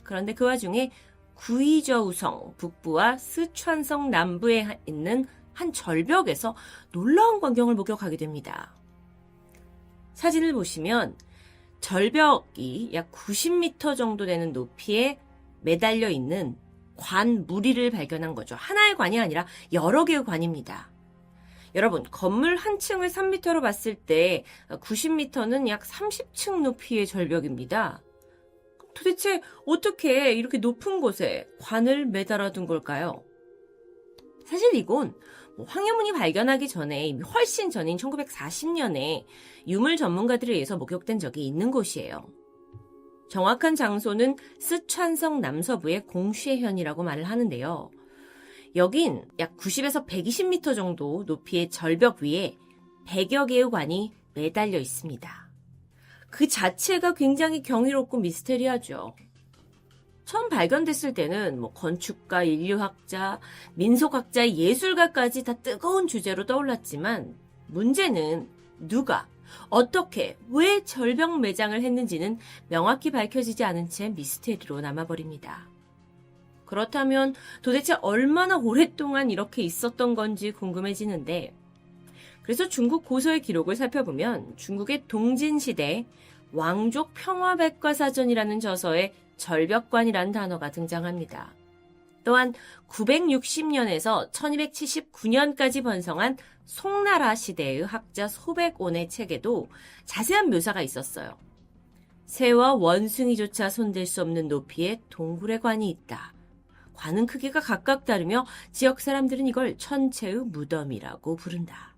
그런데 그 와중에 구이저우성 북부와 스촨성 남부에 있는 한 절벽에서 놀라운 광경을 목격하게 됩니다. 사진을 보시면 절벽이 약 90m 정도 되는 높이에 매달려 있는 관 무리를 발견한 거죠. 하나의 관이 아니라 여러 개의 관입니다. 여러분, 건물 한 층을 3m로 봤을 때 90m는 약 30층 높이의 절벽입니다. 도대체 어떻게 이렇게 높은 곳에 관을 매달아 둔 걸까요? 사실 이건 황효문이 발견하기 전에 훨씬 전인 1940년에 유물 전문가들에 의해서 목격된 적이 있는 곳이에요. 정확한 장소는 스촨성 남서부의 공쉐현이라고 말을 하는데요. 여긴 약 90에서 120m 정도 높이의 절벽 위에 100여 개의 관이 매달려 있습니다. 그 자체가 굉장히 경이롭고 미스테리하죠. 처음 발견됐을 때는 건축가, 인류학자, 민속학자, 예술가까지 다 뜨거운 주제로 떠올랐지만 문제는 누가, 어떻게, 왜 절벽 매장을 했는지는 명확히 밝혀지지 않은 채 미스테리로 남아버립니다. 그렇다면 도대체 얼마나 오랫동안 이렇게 있었던 건지 궁금해지는데, 그래서 중국 고서의 기록을 살펴보면 중국의 동진시대 왕족 평화백과사전이라는 저서에 절벽관이라는 단어가 등장합니다. 또한 960년에서 1279년까지 번성한 송나라 시대의 학자 소백온의 책에도 자세한 묘사가 있었어요. 새와 원숭이조차 손댈 수 없는 높이의 동굴의 관이 있다. 관은 크기가 각각 다르며 지역 사람들은 이걸 천체의 무덤이라고 부른다.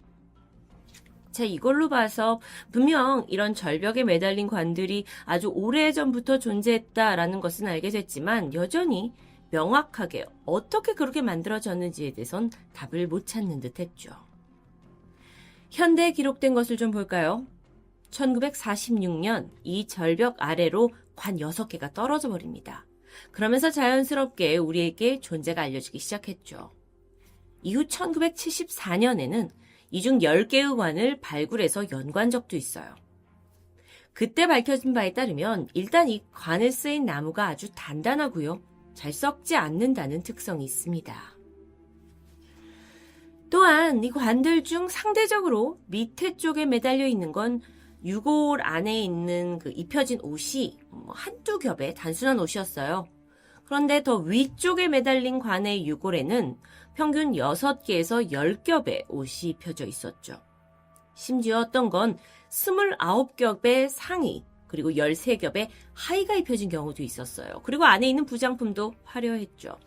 자, 이걸로 봐서 분명 이런 절벽에 매달린 관들이 아주 오래전부터 존재했다라는 것은 알게 됐지만 여전히 명확하게 어떻게 그렇게 만들어졌는지에 대해선 답을 못 찾는 듯 했죠. 현대에 기록된 것을 좀 볼까요? 1946년 이 절벽 아래로 관 6개가 떨어져 버립니다. 그러면서 자연스럽게 우리에게 존재가 알려지기 시작했죠. 이후 1974년에는 이 중 10개의 관을 발굴해서 연구한 적도 있어요. 그때 밝혀진 바에 따르면 일단 이 관에 쓰인 나무가 아주 단단하고요. 잘 썩지 않는다는 특성이 있습니다. 또한 이 관들 중 상대적으로 밑에 쪽에 매달려 있는 건 유골 안에 있는 그 입혀진 옷이 한두 겹의 단순한 옷이었어요. 그런데 더 위쪽에 매달린 관의 유골에는 평균 6개에서 10겹의 옷이 입혀져 있었죠. 심지어 어떤 건 29겹의 상의, 그리고 13겹의 하의가 입혀진 경우도 있었어요. 그리고 안에 있는 부장품도 화려했죠.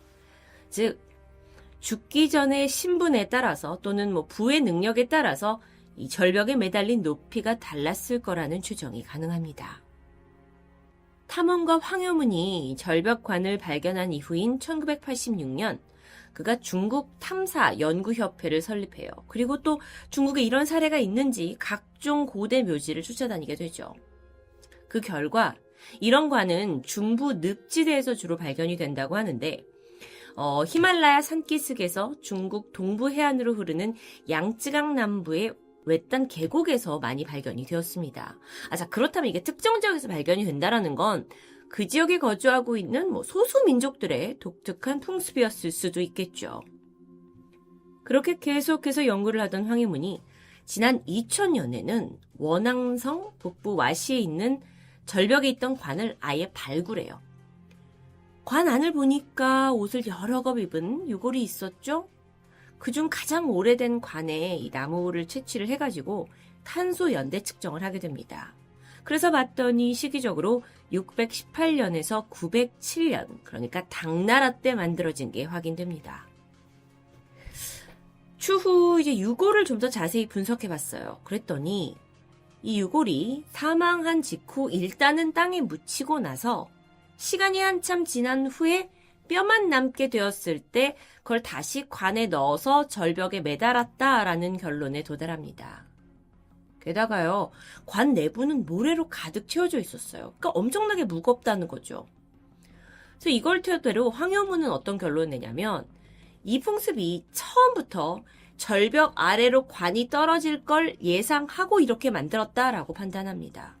즉, 죽기 전의 신분에 따라서 또는 부의 능력에 따라서 이 절벽에 매달린 높이가 달랐을 거라는 추정이 가능합니다. 탐험가 황효문이 절벽관을 발견한 이후인 1986년 그가 중국 탐사 연구협회를 설립해요. 그리고 또 중국에 이런 사례가 있는지 각종 고대 묘지를 쫓아다니게 되죠. 그 결과 이런 관은 중부 늪지대에서 주로 발견이 된다고 하는데 히말라야 산기슭에서 중국 동부 해안으로 흐르는 양쯔강 남부의 외딴 계곡에서 많이 발견이 되었습니다. 자, 그렇다면 이게 특정 지역에서 발견이 된다는 건 그 지역에 거주하고 있는 소수 민족들의 독특한 풍습이었을 수도 있겠죠. 그렇게 계속해서 연구를 하던 황해문이 지난 2000년에는 원앙성 북부 와시에 있는 절벽에 있던 관을 아예 발굴해요. 관 안을 보니까 옷을 여러 겹 입은 유골이 있었죠. 그중 가장 오래된 관에 이 나무를 채취를 해가지고 탄소 연대 측정을 하게 됩니다. 그래서 봤더니 시기적으로 618년에서 907년, 그러니까 당나라 때 만들어진 게 확인됩니다. 추후 이제 유골을 좀 더 자세히 분석해봤어요. 그랬더니 이 유골이 사망한 직후 일단은 땅에 묻히고 나서 시간이 한참 지난 후에 뼈만 남게 되었을 때 그걸 다시 관에 넣어서 절벽에 매달았다라는 결론에 도달합니다. 게다가요, 관 내부는 모래로 가득 채워져 있었어요. 그러니까 엄청나게 무겁다는 거죠. 그래서 이걸 토대로 황효문은 어떤 결론을 내냐면 이 풍습이 처음부터 절벽 아래로 관이 떨어질 걸 예상하고 이렇게 만들었다라고 판단합니다.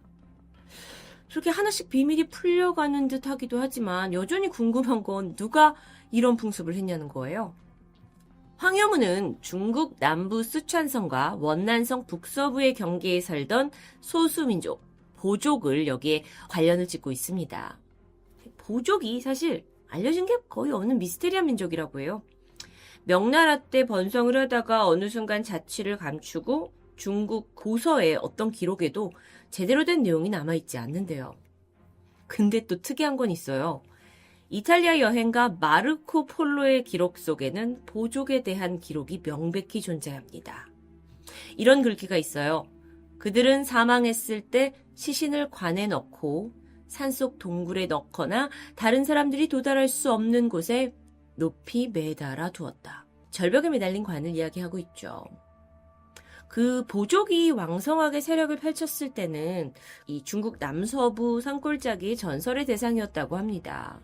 그렇게 하나씩 비밀이 풀려가는 듯 하기도 하지만 여전히 궁금한 건 누가 이런 풍습을 했냐는 거예요. 황효문은 중국 남부 쓰촨성과 원난성 북서부의 경계에 살던 소수민족, 보족을 여기에 관련을 짓고 있습니다. 보족이 사실 알려진 게 거의 없는 미스테리한 민족이라고 해요. 명나라 때 번성을 하다가 어느 순간 자취를 감추고 중국 고서의 어떤 기록에도 제대로 된 내용이 남아있지 않는데요. 근데 또 특이한 건 있어요. 이탈리아 여행가 마르코 폴로의 기록 속에는 보족에 대한 기록이 명백히 존재합니다. 이런 글귀가 있어요. 그들은 사망했을 때 시신을 관에 넣고 산속 동굴에 넣거나 다른 사람들이 도달할 수 없는 곳에 높이 매달아 두었다. 절벽에 매달린 관을 이야기하고 있죠. 그 보족이 왕성하게 세력을 펼쳤을 때는 이 중국 남서부 산골짜기 전설의 대상이었다고 합니다.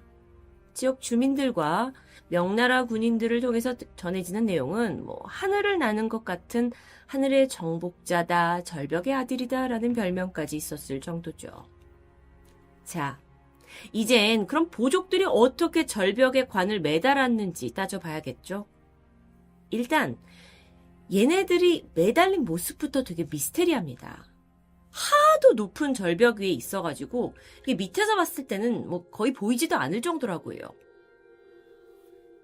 지역 주민들과 명나라 군인들을 통해서 전해지는 내용은 하늘을 나는 것 같은 하늘의 정복자다, 절벽의 아들이다 라는 별명까지 있었을 정도죠. 자, 이젠 그럼 보족들이 어떻게 절벽에 관을 매달았는지 따져봐야겠죠. 일단 얘네들이 매달린 모습부터 되게 미스테리합니다. 하도 높은 절벽 위에 있어가지고 밑에서 봤을 때는 거의 보이지도 않을 정도라고 해요.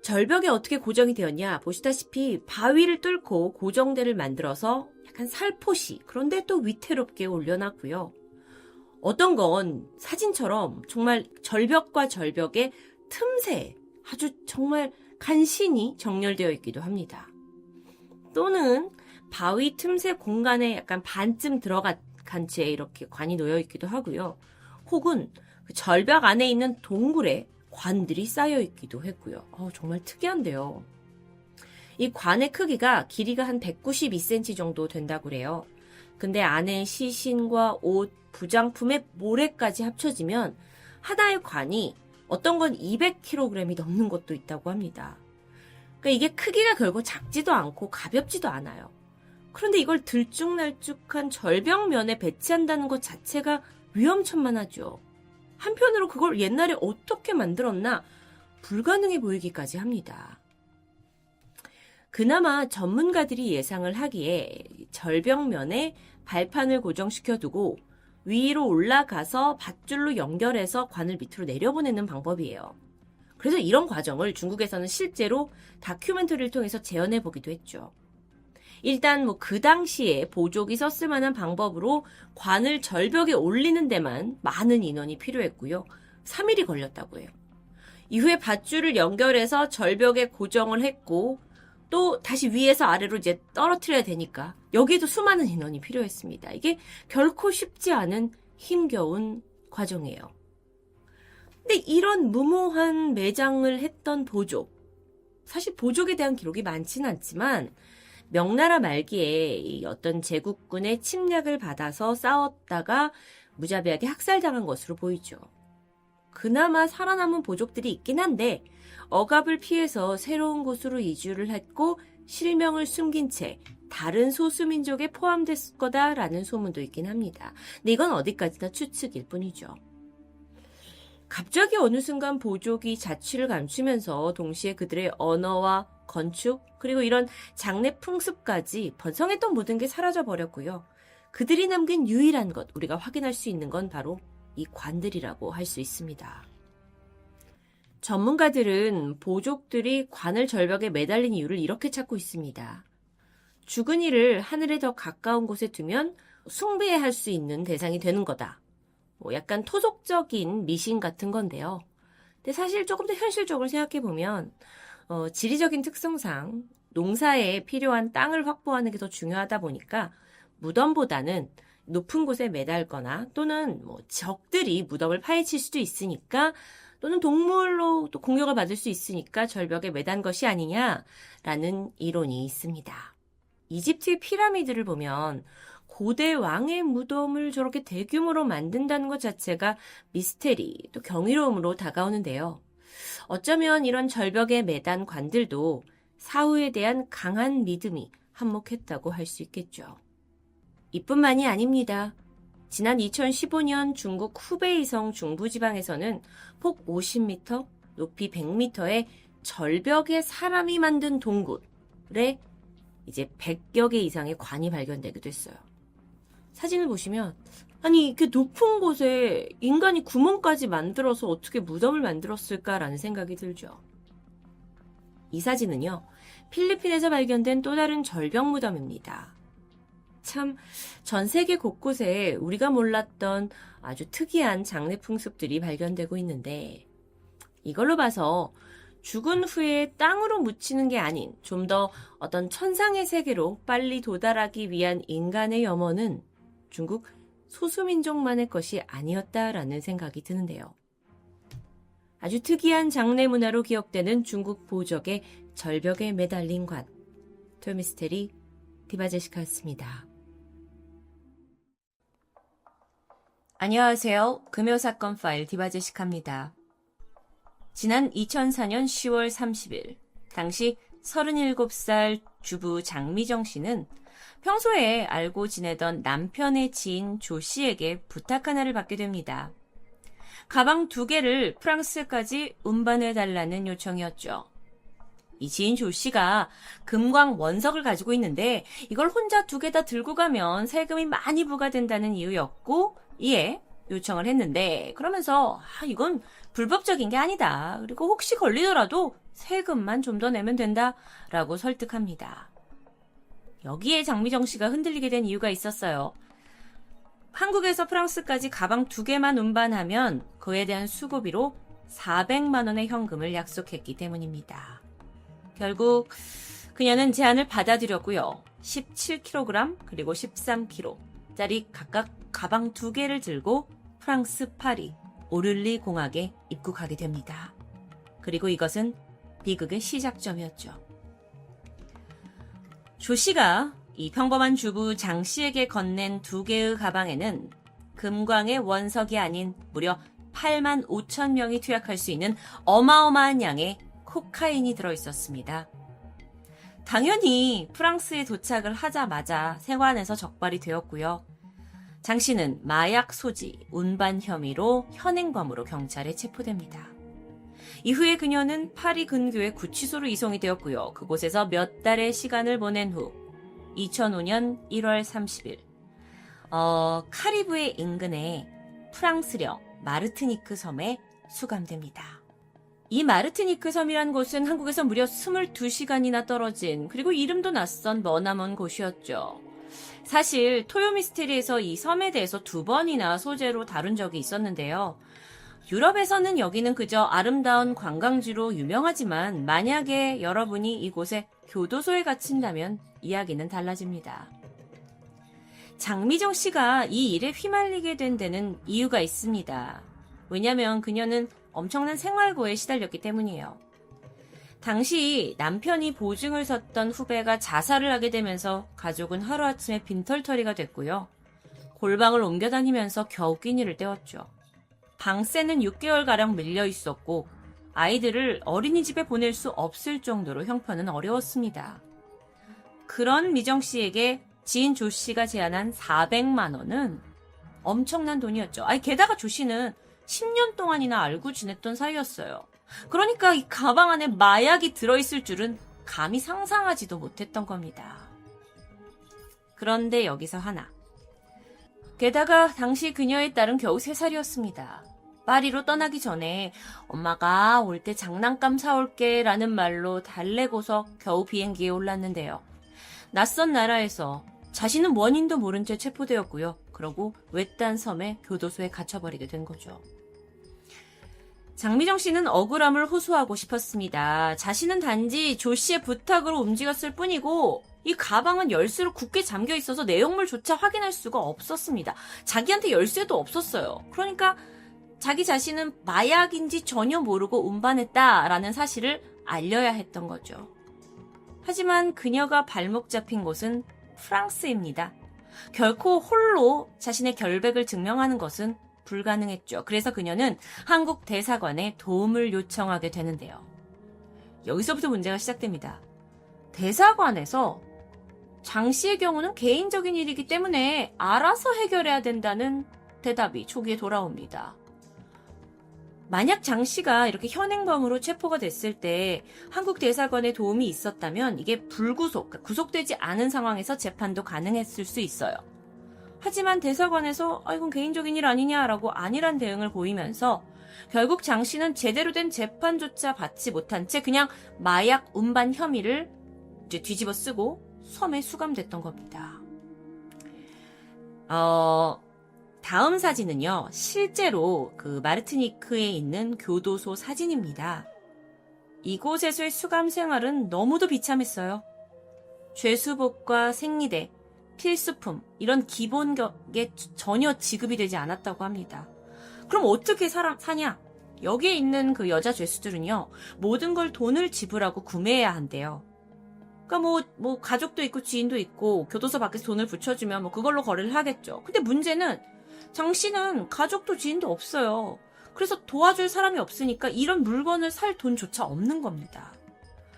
절벽에 어떻게 고정이 되었냐? 보시다시피 바위를 뚫고 고정대를 만들어서 약간 살포시, 그런데 또 위태롭게 올려놨고요. 어떤 건 사진처럼 정말 절벽과 절벽의 틈새 아주 정말 간신히 정렬되어 있기도 합니다. 또는 바위 틈새 공간에 약간 반쯤 들어간 채 이렇게 관이 놓여 있기도 하고요. 혹은 그 절벽 안에 있는 동굴에 관들이 쌓여 있기도 했고요. 정말 특이한데요. 이 관의 크기가 길이가 한 192cm 정도 된다고 그래요. 근데 안에 시신과 옷, 부장품의 모래까지 합쳐지면 하나의 관이 어떤 건 200kg이 넘는 것도 있다고 합니다. 그러니까 이게 크기가 결국 작지도 않고 가볍지도 않아요. 그런데 이걸 들쭉날쭉한 절벽면에 배치한다는 것 자체가 위험천만하죠. 한편으로 그걸 옛날에 어떻게 만들었나 불가능해 보이기까지 합니다. 그나마 전문가들이 예상을 하기에 절벽면에 발판을 고정시켜두고 위로 올라가서 밧줄로 연결해서 관을 밑으로 내려보내는 방법이에요. 그래서 이런 과정을 중국에서는 실제로 다큐멘터리를 통해서 재현해 보기도 했죠. 일단 그 당시에 보족이 썼을 만한 방법으로 관을 절벽에 올리는 데만 많은 인원이 필요했고요. 3일이 걸렸다고 해요. 이후에 밧줄을 연결해서 절벽에 고정을 했고 또 다시 위에서 아래로 이제 떨어뜨려야 되니까 여기에도 수많은 인원이 필요했습니다. 이게 결코 쉽지 않은 힘겨운 과정이에요. 근데 이런 무모한 매장을 했던 보족, 사실 보족에 대한 기록이 많지는 않지만 명나라 말기에 이 어떤 제국군의 침략을 받아서 싸웠다가 무자비하게 학살당한 것으로 보이죠. 그나마 살아남은 보족들이 있긴 한데 억압을 피해서 새로운 곳으로 이주를 했고 실명을 숨긴 채 다른 소수민족에 포함됐을 거다라는 소문도 있긴 합니다. 근데 이건 어디까지나 추측일 뿐이죠. 갑자기 어느 순간 보족이 자취를 감추면서 동시에 그들의 언어와 건축 그리고 이런 장례 풍습까지 번성했던 모든 게 사라져버렸고요. 그들이 남긴 유일한 것, 우리가 확인할 수 있는 건 바로 이 관들이라고 할 수 있습니다. 전문가들은 보족들이 관을 절벽에 매달린 이유를 이렇게 찾고 있습니다. 죽은 이를 하늘에 더 가까운 곳에 두면 숭배할 수 있는 대상이 되는 거다. 약간 토속적인 미신 같은 건데요. 근데 사실 조금 더 현실적으로 생각해보면 지리적인 특성상 농사에 필요한 땅을 확보하는 게 더 중요하다 보니까 무덤보다는 높은 곳에 매달거나 또는 적들이 무덤을 파헤칠 수도 있으니까 또는 동물로 또 공격을 받을 수 있으니까 절벽에 매단 것이 아니냐라는 이론이 있습니다. 이집트의 피라미드를 보면 고대 왕의 무덤을 저렇게 대규모로 만든다는 것 자체가 미스테리, 또 경이로움으로 다가오는데요. 어쩌면 이런 절벽에 매단 관들도 사후에 대한 강한 믿음이 한몫했다고 할 수 있겠죠. 이뿐만이 아닙니다. 지난 2015년 중국 후베이성 중부지방에서는 폭 50m, 높이 100m의 절벽에 사람이 만든 동굴에 이제 100여 개 이상의 관이 발견되기도 했어요. 사진을 보시면 아니 이렇게 높은 곳에 인간이 구멍까지 만들어서 어떻게 무덤을 만들었을까라는 생각이 들죠. 이 사진은요, 필리핀에서 발견된 또 다른 절벽 무덤입니다. 참 전 세계 곳곳에 우리가 몰랐던 아주 특이한 장례 풍습들이 발견되고 있는데 이걸로 봐서 죽은 후에 땅으로 묻히는 게 아닌 좀 더 어떤 천상의 세계로 빨리 도달하기 위한 인간의 염원은 중국 소수민족만의 것이 아니었다라는 생각이 드는데요. 아주 특이한 장례 문화로 기억되는 중국 보적의 절벽에 매달린 관. 토요미스테리 디바제시카였습니다. 안녕하세요. 금요사건 파일 디바제시카입니다. 지난 2004년 10월 30일, 당시 37살 주부 장미정 씨는 평소에 알고 지내던 남편의 지인 조 씨에게 부탁 하나를 받게 됩니다. 가방 2개를 프랑스까지 운반해달라는 요청이었죠. 이 지인 조 씨가 금광 원석을 가지고 있는데 이걸 혼자 2개 다 들고 가면 세금이 많이 부과된다는 이유였고 이에 요청을 했는데 그러면서 이건 불법적인 게 아니다. 그리고 혹시 걸리더라도 세금만 좀 더 내면 된다라고 설득합니다. 여기에 장미정 씨가 흔들리게 된 이유가 있었어요. 한국에서 프랑스까지 가방 2개만 운반하면 그에 대한 수고비로 400만 원의 현금을 약속했기 때문입니다. 결국 그녀는 제안을 받아들였고요. 17kg 그리고 13kg짜리 각각 가방 2개를 들고 프랑스 파리 오를리 공항에 입국하게 됩니다. 그리고 이것은 비극의 시작점이었죠. 조 씨가 이 평범한 주부 장 씨에게 건넨 2개의 가방에는 금광의 원석이 아닌 무려 8만 5천 명이 투약할 수 있는 어마어마한 양의 코카인이 들어있었습니다. 당연히 프랑스에 도착을 하자마자 세관에서 적발이 되었고요. 장 씨는 마약 소지, 운반 혐의로 현행범으로 경찰에 체포됩니다. 이후에 그녀는 파리 근교의 구치소로 이송이 되었고요. 그곳에서 몇 달의 시간을 보낸 후 2005년 1월 30일 카리브해 인근의 프랑스령 마르티니크 섬에 수감됩니다. 이 마르티니크 섬이란 곳은 한국에서 무려 22시간이나 떨어진 그리고 이름도 낯선 머나먼 곳이었죠. 사실 토요미스테리에서 이 섬에 대해서 2번이나 소재로 다룬 적이 있었는데요. 유럽에서는 여기는 그저 아름다운 관광지로 유명하지만 만약에 여러분이 이곳에 교도소에 갇힌다면 이야기는 달라집니다. 장미정 씨가 이 일에 휘말리게 된 데는 이유가 있습니다. 왜냐하면 그녀는 엄청난 생활고에 시달렸기 때문이에요. 당시 남편이 보증을 섰던 후배가 자살을 하게 되면서 가족은 하루아침에 빈털터리가 됐고요. 골방을 옮겨 다니면서 겨우 끼니를 때웠죠. 방세는 6개월가량 밀려 있었고 아이들을 어린이집에 보낼 수 없을 정도로 형편은 어려웠습니다. 그런 미정 씨에게 지인 조 씨가 제안한 400만 원은 엄청난 돈이었죠. 게다가 조 씨는 10년 동안이나 알고 지냈던 사이였어요. 그러니까 이 가방 안에 마약이 들어있을 줄은 감히 상상하지도 못했던 겁니다. 그런데 여기서 하나. 게다가 당시 그녀의 딸은 겨우 3살이었습니다. 파리로 떠나기 전에 엄마가 올 때 장난감 사올게 라는 말로 달래고서 겨우 비행기에 올랐는데요. 낯선 나라에서 자신은 원인도 모른 채 체포되었고요. 그러고 외딴 섬에 교도소에 갇혀버리게 된 거죠. 장미정 씨는 억울함을 호소하고 싶었습니다. 자신은 단지 조 씨의 부탁으로 움직였을 뿐이고 이 가방은 열쇠로 굳게 잠겨 있어서 내용물조차 확인할 수가 없었습니다. 자기한테 열쇠도 없었어요. 그러니까 자기 자신은 마약인지 전혀 모르고 운반했다라는 사실을 알려야 했던 거죠. 하지만 그녀가 발목 잡힌 곳은 프랑스입니다. 결코 홀로 자신의 결백을 증명하는 것은 불가능했죠. 그래서 그녀는 한국 대사관에 도움을 요청하게 되는데요. 여기서부터 문제가 시작됩니다. 대사관에서 장 씨의 경우는 개인적인 일이기 때문에 알아서 해결해야 된다는 대답이 초기에 돌아옵니다. 만약 장 씨가 이렇게 현행범으로 체포가 됐을 때 한국 대사관의 도움이 있었다면 이게 불구속, 그러니까 구속되지 않은 상황에서 재판도 가능했을 수 있어요. 하지만 대사관에서 이건 개인적인 일 아니냐라고 안일한 대응을 보이면서 결국 장 씨는 제대로 된 재판조차 받지 못한 채 그냥 마약 운반 혐의를 이제 뒤집어 쓰고 섬에 수감됐던 겁니다. 다음 사진은요, 실제로 그 마르티니크에 있는 교도소 사진입니다. 이곳에서의 수감 생활은 너무도 비참했어요. 죄수복과 생리대, 필수품, 이런 기본격에 전혀 지급이 되지 않았다고 합니다. 그럼 어떻게 사냐? 여기에 있는 그 여자 죄수들은요, 모든 걸 돈을 지불하고 구매해야 한대요. 그러니까 뭐 가족도 있고 지인도 있고 교도소 밖에서 돈을 붙여주면 그걸로 거래를 하겠죠. 근데 문제는 장 씨는 가족도 지인도 없어요. 그래서 도와줄 사람이 없으니까 이런 물건을 살 돈조차 없는 겁니다.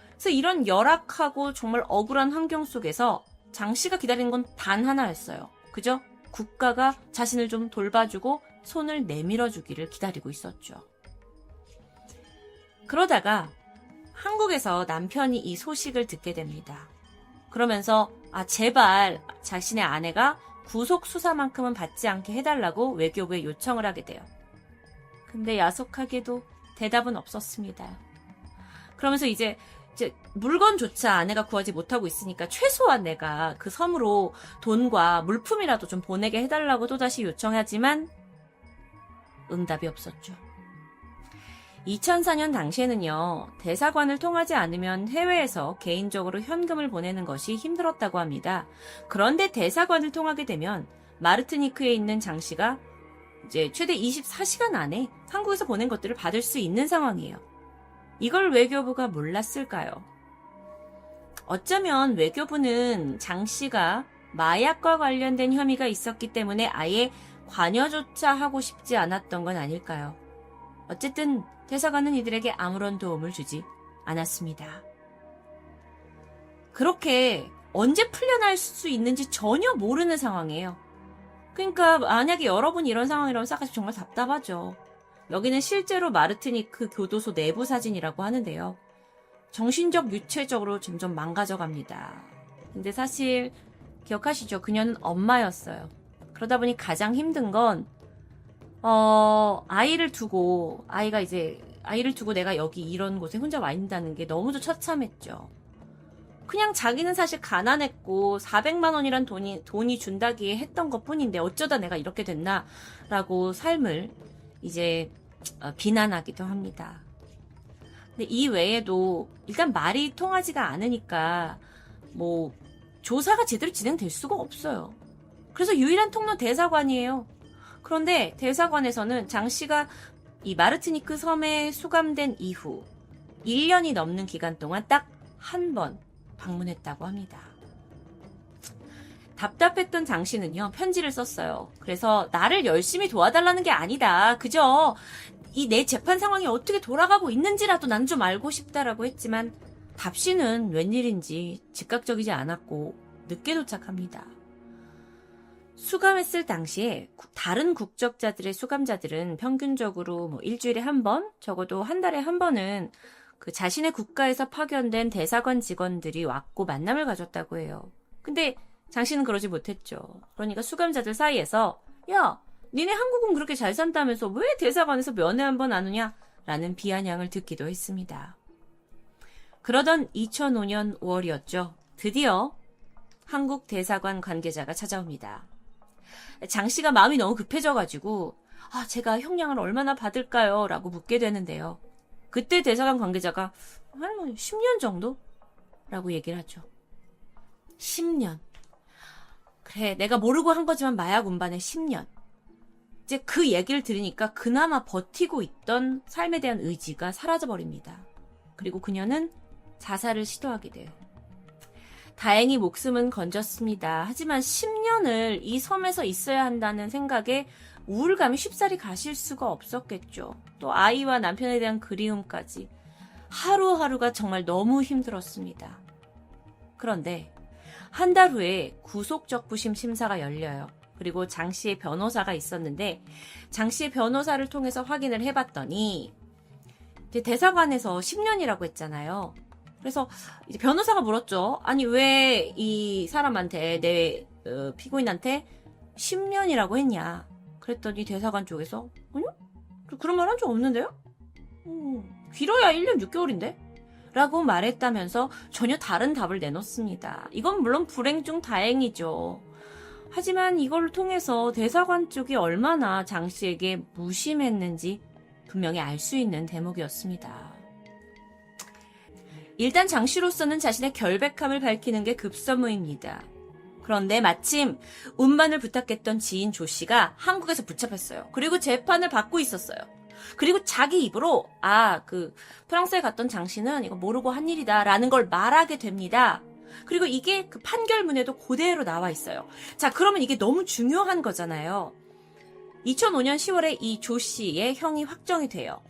그래서 이런 열악하고 정말 억울한 환경 속에서 장 씨가 기다리는 건 단 하나였어요. 그죠? 국가가 자신을 좀 돌봐주고 손을 내밀어주기를 기다리고 있었죠. 그러다가 한국에서 남편이 이 소식을 듣게 됩니다. 그러면서 제발 자신의 아내가 구속 수사만큼은 받지 않게 해달라고 외교부에 요청을 하게 돼요. 근데 야속하게도 대답은 없었습니다. 그러면서 이제 물건조차 아내가 구하지 못하고 있으니까 최소한 내가 그 섬으로 돈과 물품이라도 좀 보내게 해달라고 또다시 요청하지만 응답이 없었죠. 2004년 당시에는요, 대사관을 통하지 않으면 해외에서 개인적으로 현금을 보내는 것이 힘들었다고 합니다. 그런데 대사관을 통하게 되면 마르티니크에 있는 장 씨가 이제 최대 24시간 안에 한국에서 보낸 것들을 받을 수 있는 상황이에요. 이걸 외교부가 몰랐을까요? 어쩌면 외교부는 장 씨가 마약과 관련된 혐의가 있었기 때문에 아예 관여조차 하고 싶지 않았던 건 아닐까요? 어쨌든 대사관은 이들에게 아무런 도움을 주지 않았습니다. 그렇게 언제 풀려날 수 있는지 전혀 모르는 상황이에요. 그러니까 만약에 여러분이 이런 상황이라면 싸가지 정말 답답하죠. 여기는 실제로 마르티니크 교도소 내부 사진이라고 하는데요. 정신적, 육체적으로 점점 망가져갑니다. 근데 사실 기억하시죠? 그녀는 엄마였어요. 그러다 보니 가장 힘든 건 아이를 두고 내가 여기 이런 곳에 혼자 와 있다는 게 너무도 처참했죠. 그냥 자기는 사실 가난했고 400만 원이란 돈이 준다기에 했던 것 뿐인데 어쩌다 내가 이렇게 됐나라고 삶을 이제 비난하기도 합니다. 근데 이 외에도 일단 말이 통하지가 않으니까 뭐 조사가 제대로 진행될 수가 없어요. 그래서 유일한 통로 대사관이에요. 그런데 대사관에서는 장 씨가 이 마르티니크 섬에 수감된 이후 1년이 넘는 기간 동안 딱 한 번 방문했다고 합니다. 답답했던 장 씨는요, 편지를 썼어요. 그래서 나를 열심히 도와달라는 게 아니다. 그저 이 내 재판 상황이 어떻게 돌아가고 있는지라도 난 좀 알고 싶다라고 했지만 답시는 웬일인지 즉각적이지 않았고 늦게 도착합니다. 수감했을 당시에 다른 국적자들의 수감자들은 평균적으로 뭐 일주일에 한 번, 적어도 한 달에 한 번은 그 자신의 국가에서 파견된 대사관 직원들이 왔고 만남을 가졌다고 해요. 근데 장 씨는 그러지 못했죠. 그러니까 수감자들 사이에서 야, 니네 한국은 그렇게 잘 산다면서 왜 대사관에서 면회 한 번 안 오냐? 라는 비아냥을 듣기도 했습니다. 그러던 2005년 5월이었죠. 드디어 한국 대사관 관계자가 찾아옵니다. 장 씨가 마음이 너무 급해져가지고 제가 형량을 얼마나 받을까요? 라고 묻게 되는데요. 그때 대사관 관계자가 한 10년 정도? 라고 얘기를 하죠. 10년. 그래, 내가 모르고 한 거지만 마약 운반에 10년. 이제 그 얘기를 들으니까 그나마 버티고 있던 삶에 대한 의지가 사라져버립니다. 그리고 그녀는 자살을 시도하게 돼요. 다행히 목숨은 건졌습니다. 하지만 10년을 이 섬에서 있어야 한다는 생각에 우울감이 쉽사리 가실 수가 없었겠죠. 또 아이와 남편에 대한 그리움까지 하루하루가 정말 너무 힘들었습니다. 그런데 한 달 후에 구속적부심 심사가 열려요. 그리고 장 씨의 변호사가 있었는데 장 씨의 변호사를 통해서 확인을 해봤더니 이제 대사관에서 10년이라고 했잖아요. 그래서 이제 변호사가 물었죠. 아니 왜 이 사람한테 내 피고인한테 10년이라고 했냐. 그랬더니 대사관 쪽에서 아니요? 그런 말 한 적 없는데요? 길어야 1년 6개월인데? 라고 말했다면서 전혀 다른 답을 내놓습니다. 이건 물론 불행 중 다행이죠. 하지만 이걸 통해서 대사관 쪽이 얼마나 장 씨에게 무심했는지 분명히 알 수 있는 대목이었습니다. 일단 장 씨로서는 자신의 결백함을 밝히는 게 급선무입니다. 그런데 마침 운반을 부탁했던 지인 조 씨가 한국에서 붙잡혔어요. 그리고 재판을 받고 있었어요. 그리고 자기 입으로 프랑스에 갔던 장 씨는 이거 모르고 한 일이다 라는 걸 말하게 됩니다. 그리고 이게 그 판결문에도 그대로 나와 있어요. 자, 그러면 이게 너무 중요한 거잖아요. 2005년 10월에 이 조 씨의 형이 확정이 돼요.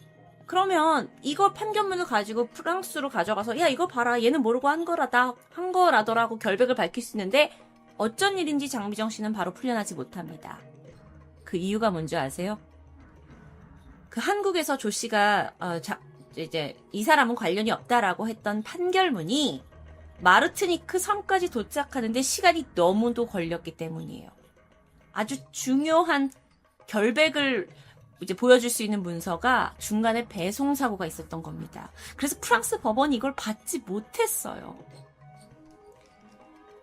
그러면 이거 판결문을 가지고 프랑스로 가져가서 야 이거 봐라 얘는 모르고 한 거라더라고 결백을 밝힐 수 있는데 어쩐 일인지 장미정 씨는 바로 풀려나지 못합니다. 그 이유가 뭔지 아세요? 그 한국에서 조 씨가 이제 이 사람은 관련이 없다라고 했던 판결문이 마르티니크 섬까지 도착하는데 시간이 너무도 걸렸기 때문이에요. 아주 중요한 결백을 이제 보여줄 수 있는 문서가 중간에 배송 사고가 있었던 겁니다. 그래서 프랑스 법원이 이걸 받지 못했어요.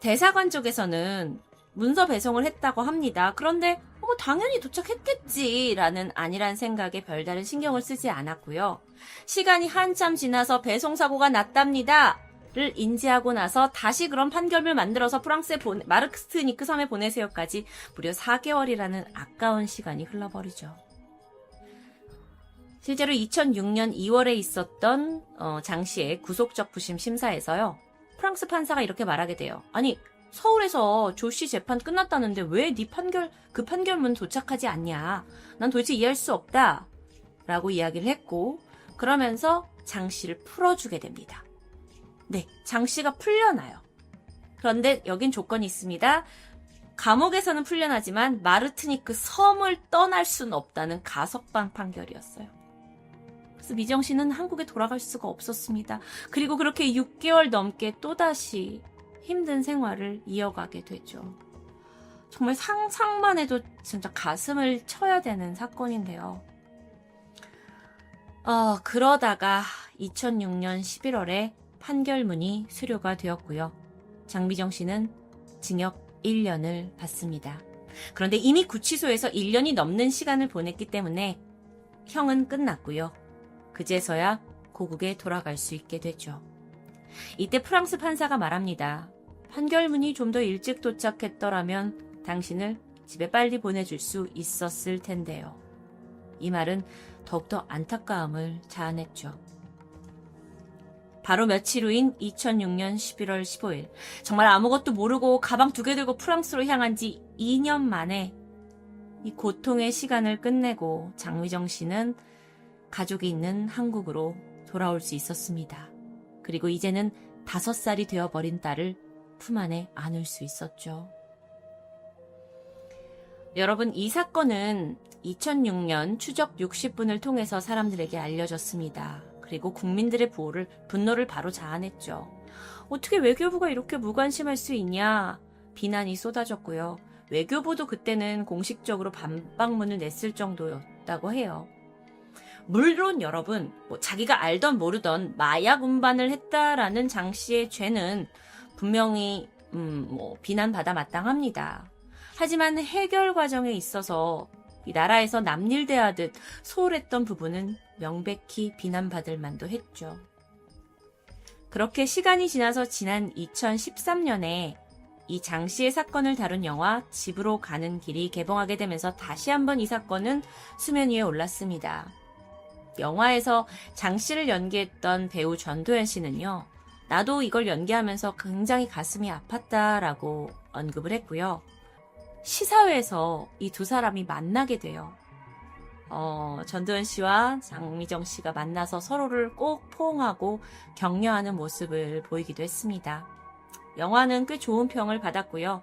대사관 쪽에서는 문서 배송을 했다고 합니다. 그런데 당연히 도착했겠지라는 아니란 생각에 별다른 신경을 쓰지 않았고요. 시간이 한참 지나서 배송 사고가 났답니다. 를 인지하고 나서 다시 그런 판결을 만들어서 프랑스의 마르티니크 섬에 보내세요까지 무려 4개월이라는 아까운 시간이 흘러버리죠. 실제로 2006년 2월에 있었던 장 씨의 구속적부심 심사에서요. 프랑스 판사가 이렇게 말하게 돼요. 아니 서울에서 조 씨 재판 끝났다는데 왜 네 그 판결문 도착하지 않냐. 난 도대체 이해할 수 없다. 라고 이야기를 했고 그러면서 장 씨를 풀어주게 됩니다. 네, 장 씨가 풀려나요. 그런데 여긴 조건이 있습니다. 감옥에서는 풀려나지만 마르티니크 섬을 떠날 수는 없다는 가석방 판결이었어요. 그래서 미정 씨는 한국에 돌아갈 수가 없었습니다. 그리고 그렇게 6개월 넘게 또다시 힘든 생활을 이어가게 되죠. 정말 상상만 해도 진짜 가슴을 쳐야 되는 사건인데요. 그러다가 2006년 11월에 판결문이 수료가 되었고요. 장미정 씨는 징역 1년을 받습니다. 그런데 이미 구치소에서 1년이 넘는 시간을 보냈기 때문에 형은 끝났고요. 그제서야 고국에 돌아갈 수 있게 되죠. 이때 프랑스 판사가 말합니다. 판결문이 좀 더 일찍 도착했더라면 당신을 집에 빨리 보내줄 수 있었을 텐데요. 이 말은 더욱더 안타까움을 자아냈죠. 바로 며칠 후인 2006년 11월 15일, 정말 아무것도 모르고 가방 2개 들고 프랑스로 향한 지 2년 만에 이 고통의 시간을 끝내고 장미정 씨는 가족이 있는 한국으로 돌아올 수 있었습니다. 그리고 이제는 5살이 되어버린 딸을 품 안에 안을 수 있었죠. 여러분, 이 사건은 2006년 추적 60분을 통해서 사람들에게 알려졌습니다. 그리고 국민들의 분노를 바로 자아냈죠. 어떻게 외교부가 이렇게 무관심할 수 있냐? 비난이 쏟아졌고요. 외교부도 그때는 공식적으로 반박문을 냈을 정도였다고 해요. 물론 여러분, 자기가 알던 모르던 마약 운반을 했다라는 장 씨의 죄는 분명히 비난받아 마땅합니다. 하지만 해결 과정에 있어서 이 나라에서 남일 대하듯 소홀했던 부분은 명백히 비난받을 만도 했죠. 그렇게 시간이 지나서 지난 2013년에 이 장 씨의 사건을 다룬 영화 집으로 가는 길이 개봉하게 되면서 다시 한번 이 사건은 수면 위에 올랐습니다. 영화에서 장 씨를 연기했던 배우 전도연 씨는요, 나도 이걸 연기하면서 굉장히 가슴이 아팠다라고 언급을 했고요. 시사회에서 이 두 사람이 만나게 돼요. 전도연 씨와 장미정 씨가 만나서 서로를 꼭 포옹하고 격려하는 모습을 보이기도 했습니다. 영화는 꽤 좋은 평을 받았고요.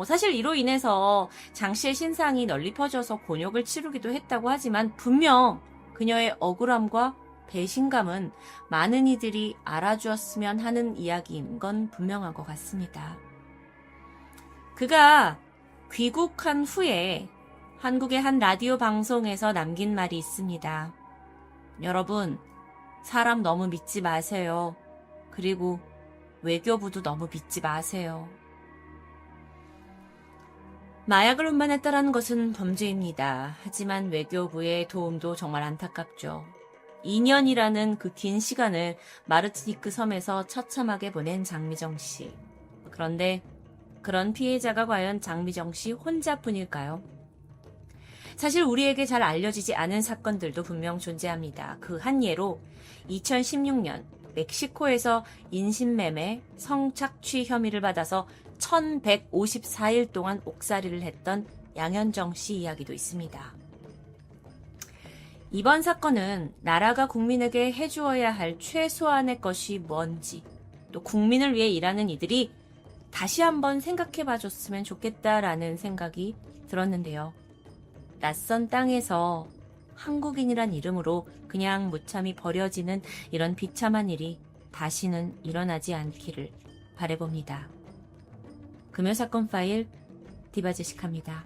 사실 이로 인해서 장 씨의 신상이 널리 퍼져서 곤욕을 치르기도 했다고 하지만 분명 그녀의 억울함과 배신감은 많은 이들이 알아주었으면 하는 이야기인 건 분명한 것 같습니다. 그가 귀국한 후에 한국의 한 라디오 방송에서 남긴 말이 있습니다. 여러분, 사람 너무 믿지 마세요. 그리고 외교부도 너무 믿지 마세요. 마약을 운반했다라는 것은 범죄입니다. 하지만 외교부의 도움도 정말 안타깝죠. 2년이라는 그 긴 시간을 마르티니크 섬에서 처참하게 보낸 장미정 씨. 그런데 그런 피해자가 과연 장미정 씨 혼자뿐일까요? 사실 우리에게 잘 알려지지 않은 사건들도 분명 존재합니다. 그 한 예로 2016년 멕시코에서 인신매매, 성착취 혐의를 받아서 1154일 동안 옥살이를 했던 양현정 씨 이야기도 있습니다. 이번 사건은 나라가 국민에게 해주어야 할 최소한의 것이 뭔지, 또 국민을 위해 일하는 이들이 다시 한번 생각해 봐줬으면 좋겠다라는 생각이 들었는데요. 낯선 땅에서 한국인이란 이름으로 그냥 무참히 버려지는 이런 비참한 일이 다시는 일어나지 않기를 바라봅니다. 금요사건 파일 디바제식합니다.